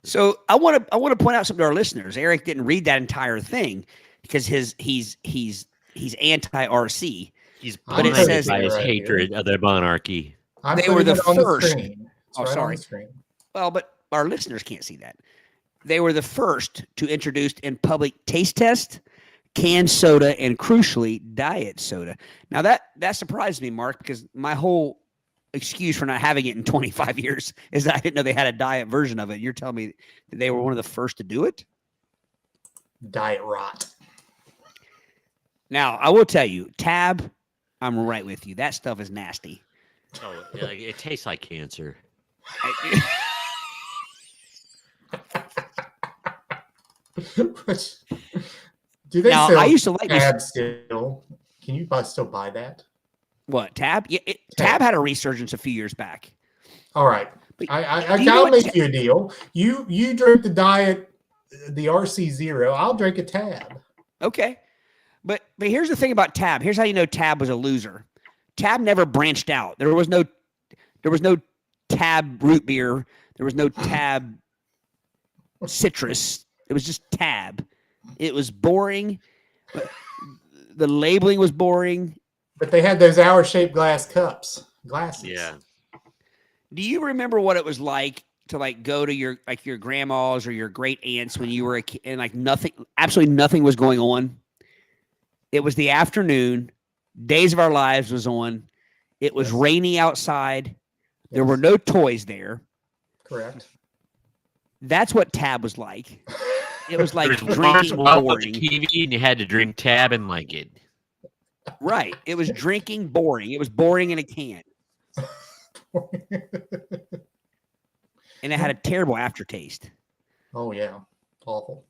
So I want to point out something to our listeners. Eric didn't read that entire thing because he's anti RC. He's blinded by his hatred of the monarchy. They were the first. Sorry. Well, but our listeners can't see that. They were the first to introduce in public taste test canned soda and crucially diet soda. Now that surprised me, Mark, because my whole excuse for not having it in 25 years is that I didn't know they had a diet version of it. You're telling me that they were one of the first to do it? Diet rot. Now, I will tell you, Tab, I'm right with you. That stuff is nasty. Oh, it tastes like cancer. Do they now, sell I used to like Tab still? Can you still buy that? What, Tab? Yeah, Tab had a resurgence a few years back. All right. I'll make you a deal. You drink the diet, the RC0. I'll drink a Tab. Okay. But here's the thing about Tab. Here's how you know Tab was a loser. Tab never branched out. There was no Tab root beer. There was no Tab citrus. It was just Tab. It was boring. The labeling was boring. But they had those hour-shaped glasses. Yeah. Do you remember what it was like to go to your grandma's or your great aunts when you were a kid and absolutely nothing was going on? It was the afternoon. Days of Our Lives was on. It was rainy outside. There were no toys there. Correct. That's what Tab was like. It was like drinking boring. TV and you had to drink Tab and like it. Right. It was drinking boring. It was boring in a can. And it had a terrible aftertaste. Oh, yeah. Awful.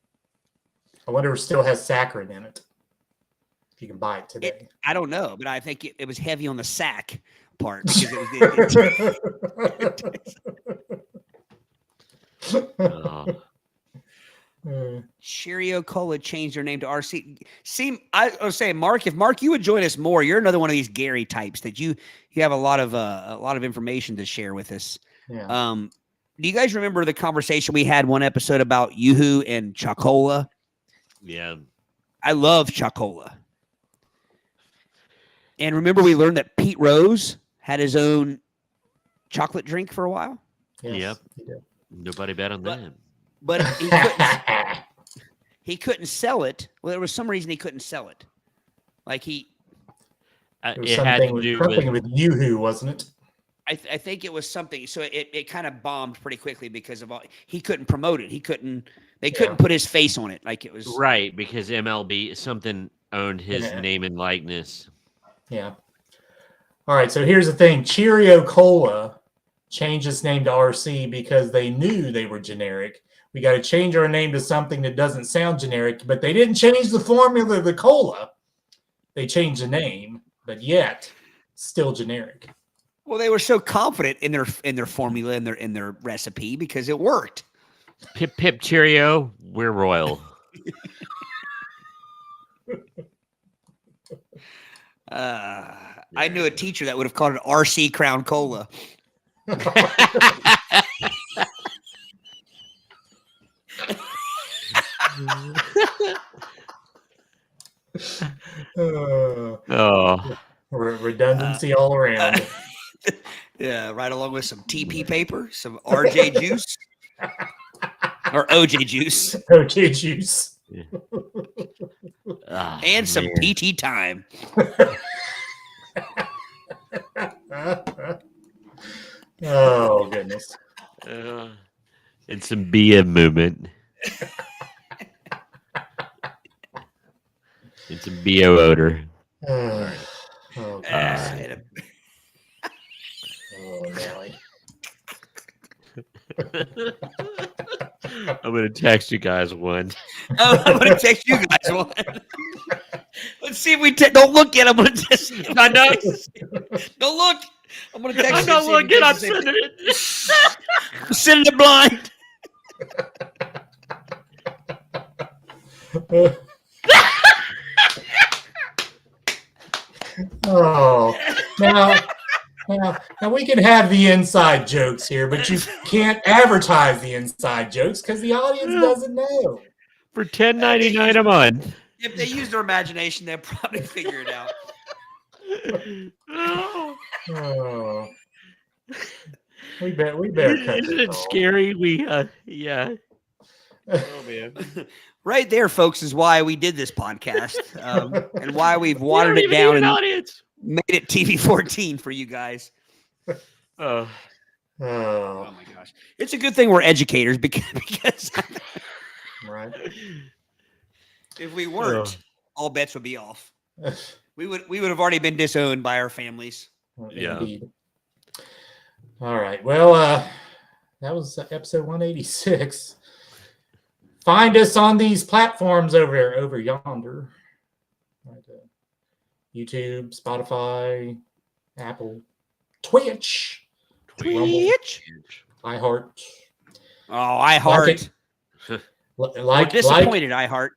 I wonder if it still has saccharin in it. If you can buy it today. I don't know, but I think it was heavy on the sack part. Cheerio Cola changed their name to RC. See, I was saying, Mark, if Mark, you would join us more, you're another one of these Gary types that you have a lot of information to share with us. Yeah. Do you guys remember the conversation we had one episode about Yoo-hoo and Chocola? Yeah. I love Chocola. And remember we learned that Pete Rose had his own chocolate drink for a while? Yes, yep. Nobody bet on that. But he couldn't sell it. Well, there was some reason he couldn't sell it. Like It was it had something to with, do something with with Yoo-hoo, wasn't it? I think it was something. So it kind of bombed pretty quickly because of all he couldn't promote it. They couldn't put his face on it. Like it was right because MLB something owned his Yeah. name and likeness. Yeah. All right. So here's the thing: Cheerio Cola changed its name to RC because they knew they were generic. We got to change our name to something that doesn't sound generic, but they didn't change the formula of the cola. They changed the name, but yet still generic. well, they were so confident in their formula and their recipe because it worked. Pip pip cheerio, we're royal. I knew a teacher that would have called it RC Crown Cola. Oh, Redundancy all around. Yeah, right along with some TP paper, some RJ juice, or OJ juice, OJ juice. and some PT time. Oh, goodness. and some BM movement. and some BO odor. Oh, goodness. Oh, Nelly. I'm gonna text you guys one. Oh, I'm gonna text you guys one. Let's see if we don't look yet. I'm gonna text you. I know. Don't look. I'm gonna text I'm you. not looking. I'm sending it. I'm sending it blind. Oh, now we can have the inside jokes here, but you can't advertise the inside jokes because the audience doesn't know. For $10.99 a month. If they use their imagination, they'll probably figure it out. Oh. We better cut Isn't this it off. scary? Yeah. Oh man. Right there, folks, is why we did this podcast, and why we've watered We it don't even down need an and audience. made it TV 14 for you guys. Oh. Oh, Oh my gosh, it's a good thing we're educators because right. if we weren't, all bets would be off. We would have already been disowned by our families. Yeah. Indeed. All right. Well, that was episode 186. Find us on these platforms over yonder. Right, YouTube, Spotify, Apple, Twitch, iHeart. Oh, iHeart. Like Disappointed, iHeart.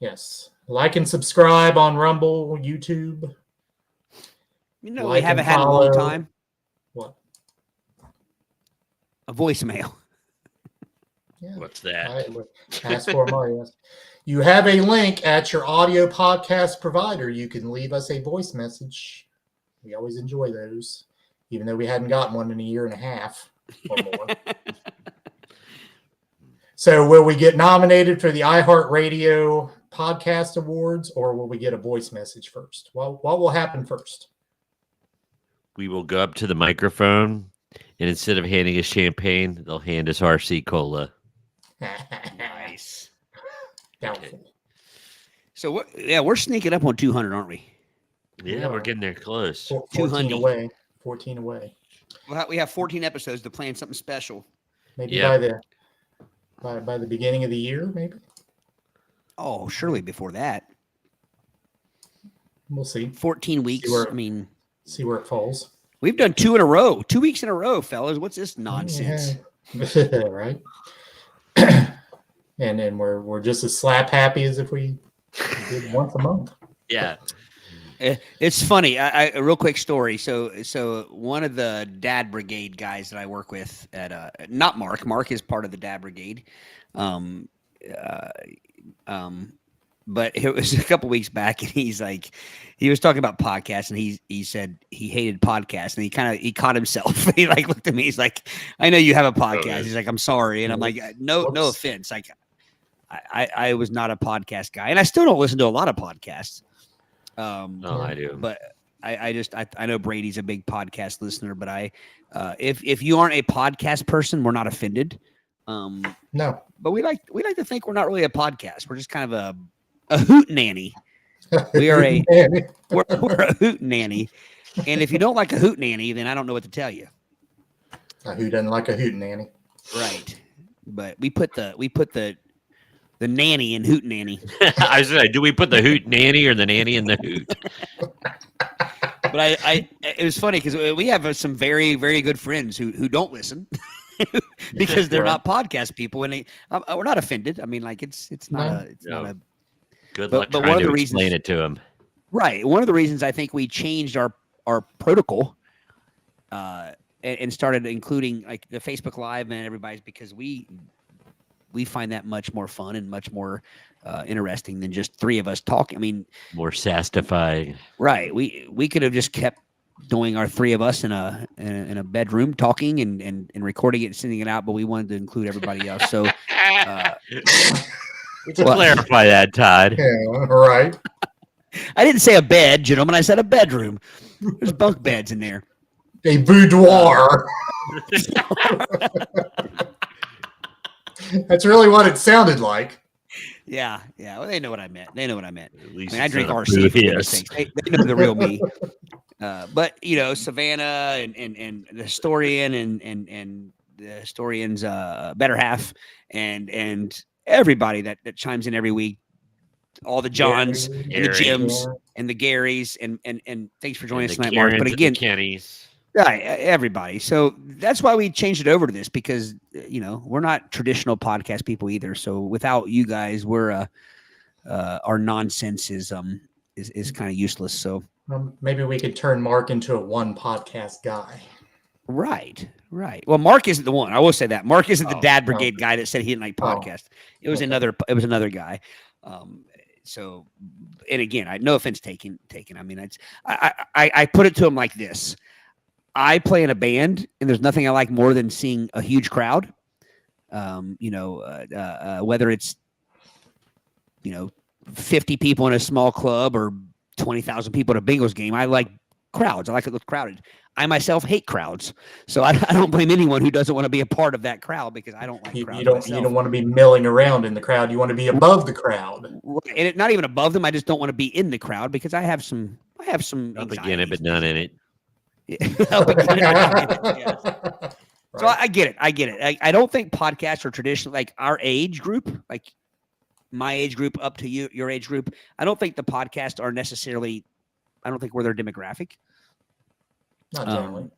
Yes. Like and subscribe on Rumble, YouTube. You know, Like we haven't and had in a long follow. time. What? A voicemail. Yeah. What's that? Ask for more. Yes. You have a link at your audio podcast provider. You can leave us a voice message. We always enjoy those, even though we hadn't gotten one in a year and a half or more. So will we get nominated for the iHeartRadio Podcast Awards, or will we get a voice message first? Well, what will happen first? We will go up to the microphone, and instead of handing us champagne, they'll hand us RC Cola. Nice. Doubtful. So we're sneaking up on 200, aren't we? Yeah, we're getting there close. 14 200. away. 14 away. We have 14 episodes to plan something special. Maybe Yep. by the beginning of the year, maybe. Oh, surely before that. We'll see. 14 weeks. where- I mean, See where it falls. we've done 2 in a row. 2 weeks in a row, fellas. What's this nonsense? Yeah. Right. And then we're just as slap happy as if we did once a month. Yeah. It's funny. A real quick story. So one of the Dad Brigade guys that I work with at not Mark. Mark is part of the Dad Brigade. But it was a couple weeks back, and he was talking about podcasts, and he said he hated podcasts, and he caught himself. He looked at me. He's like, "I know you have a podcast." He's like, "I'm sorry," and I'm like, "No Whoops. offense. I was not a podcast guy, and I still don't listen to a lot of podcasts. I do. But I know Brady's a big podcast listener, but if you aren't a podcast person, we're not offended. No, but we like to think we're not really a podcast. We're just kind of a hoot nanny. We are we're a hoot nanny, and if you don't like a hoot nanny, then I don't know what to tell you. Who doesn't like a hoot nanny? Right, but we put the nanny in hoot nanny. I was like, do we put the hoot nanny or the nanny in the hoot? But it was funny because we have some very, very good friends who don't listen because they're not podcast people, and we're not offended. I mean, like it's not a good luck but trying one of to the explain reasons, it to them. Right. One of the reasons I think we changed our protocol and started including like the Facebook Live and everybody's because we find that much more fun and much more interesting than just three of us talking. I mean, more sastified. Right. We could have just kept doing our three of us in a bedroom talking and recording it and sending it out, but we wanted to include everybody else. So clarify that, Todd. Yeah, right. I didn't say a bed, gentlemen. I said a bedroom. There's bunk beds in there. A boudoir. That's really what it sounded like. Yeah. Well, they know what I meant. At least I drink it's RC. not For goodness obvious. sakes. They know the real me. But Savannah and the historian and the historian's better half and everybody that chimes in every week, all the Johns and the Jims and the Garys and thanks for joining us tonight, Mark. But again, Kennys. right, everybody. So that's why we changed it over to this because we're not traditional podcast people either. So without you guys, we're our nonsense is kind of useless. So maybe we could turn Mark into a one podcast guy. right. Well, Mark isn't the one. I will say that Mark isn't the Dad Brigade guy that said he didn't like podcast. It was another guy. So, and again, no offense taken. I mean, I put it to him like this. I play in a band, and there's nothing I like more than seeing a huge crowd. Whether it's 50 people in a small club or 20,000 people at a Bengals game, I like crowds. I like it look crowded. I myself hate crowds, so I don't blame anyone who doesn't want to be a part of that crowd because I don't like crowds. You don't want to be milling around in the crowd. You want to be above the crowd, and not even above them. I just don't want to be in the crowd because I have some. Up again it, but none in it. Yes. So I get it. I don't think podcasts are traditional, like our age group, like my age group up to your age group. I don't think the podcasts are necessarily. I don't think we're their demographic. Not generally.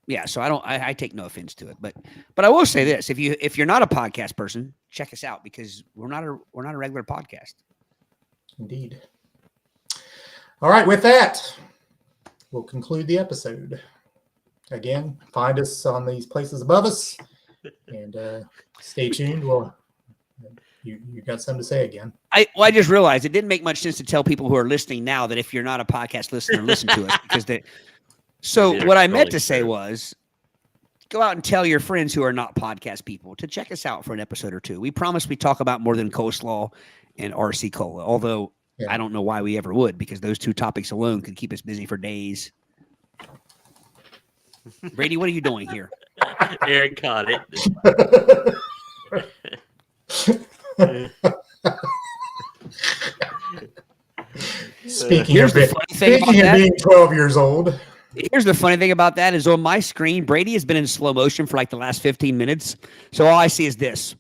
Yeah, so I take no offense to it, but I will say this: if you're not a podcast person, check us out because we're not a regular podcast. Indeed. All right, with that, we'll conclude the episode. Again, find us on these places above us, and stay tuned. Well, you got something to say again? I just realized it didn't make much sense to tell people who are listening now that if you're not a podcast listener, listen to us because they. So what I meant to say was go out and tell your friends who are not podcast people to check us out for an episode or two. We promise we talk about more than coleslaw and RC Cola, although I don't know why we ever would because those two topics alone could keep us busy for days. Brady, what are you doing here? Eric caught it. Speaking of being 12 years old. Here's the funny thing about that is on my screen, Brady has been in slow motion for like the last 15 minutes. So all I see is this.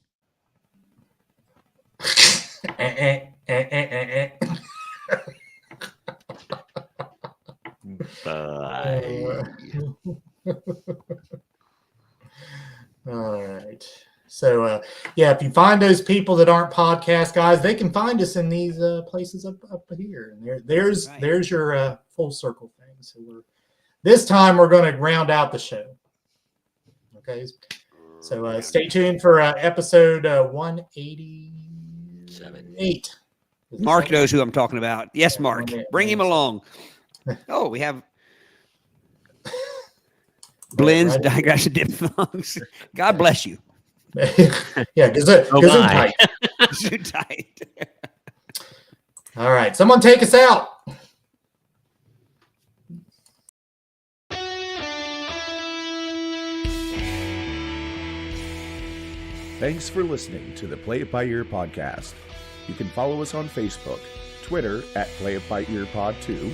All right. So, if you find those people that aren't podcast guys, they can find us in these places up here. And there's your full circle thing. So this time we're going to round out the show. Okay. So stay tuned for episode 188. Mark knows who I'm talking about. Yes, Mark. Bring him along. Oh, we have Blends, digression diphthongs. God bless you. Yeah, Gesundheit. too tight. All right. Someone take us out. Thanks for listening to the Play It By Ear podcast. You can follow us on Facebook, Twitter at Play It By Ear Pod 2,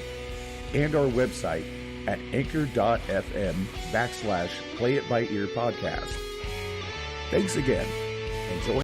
and our website at anchor.fm/Play It By Ear podcast. Thanks again, and join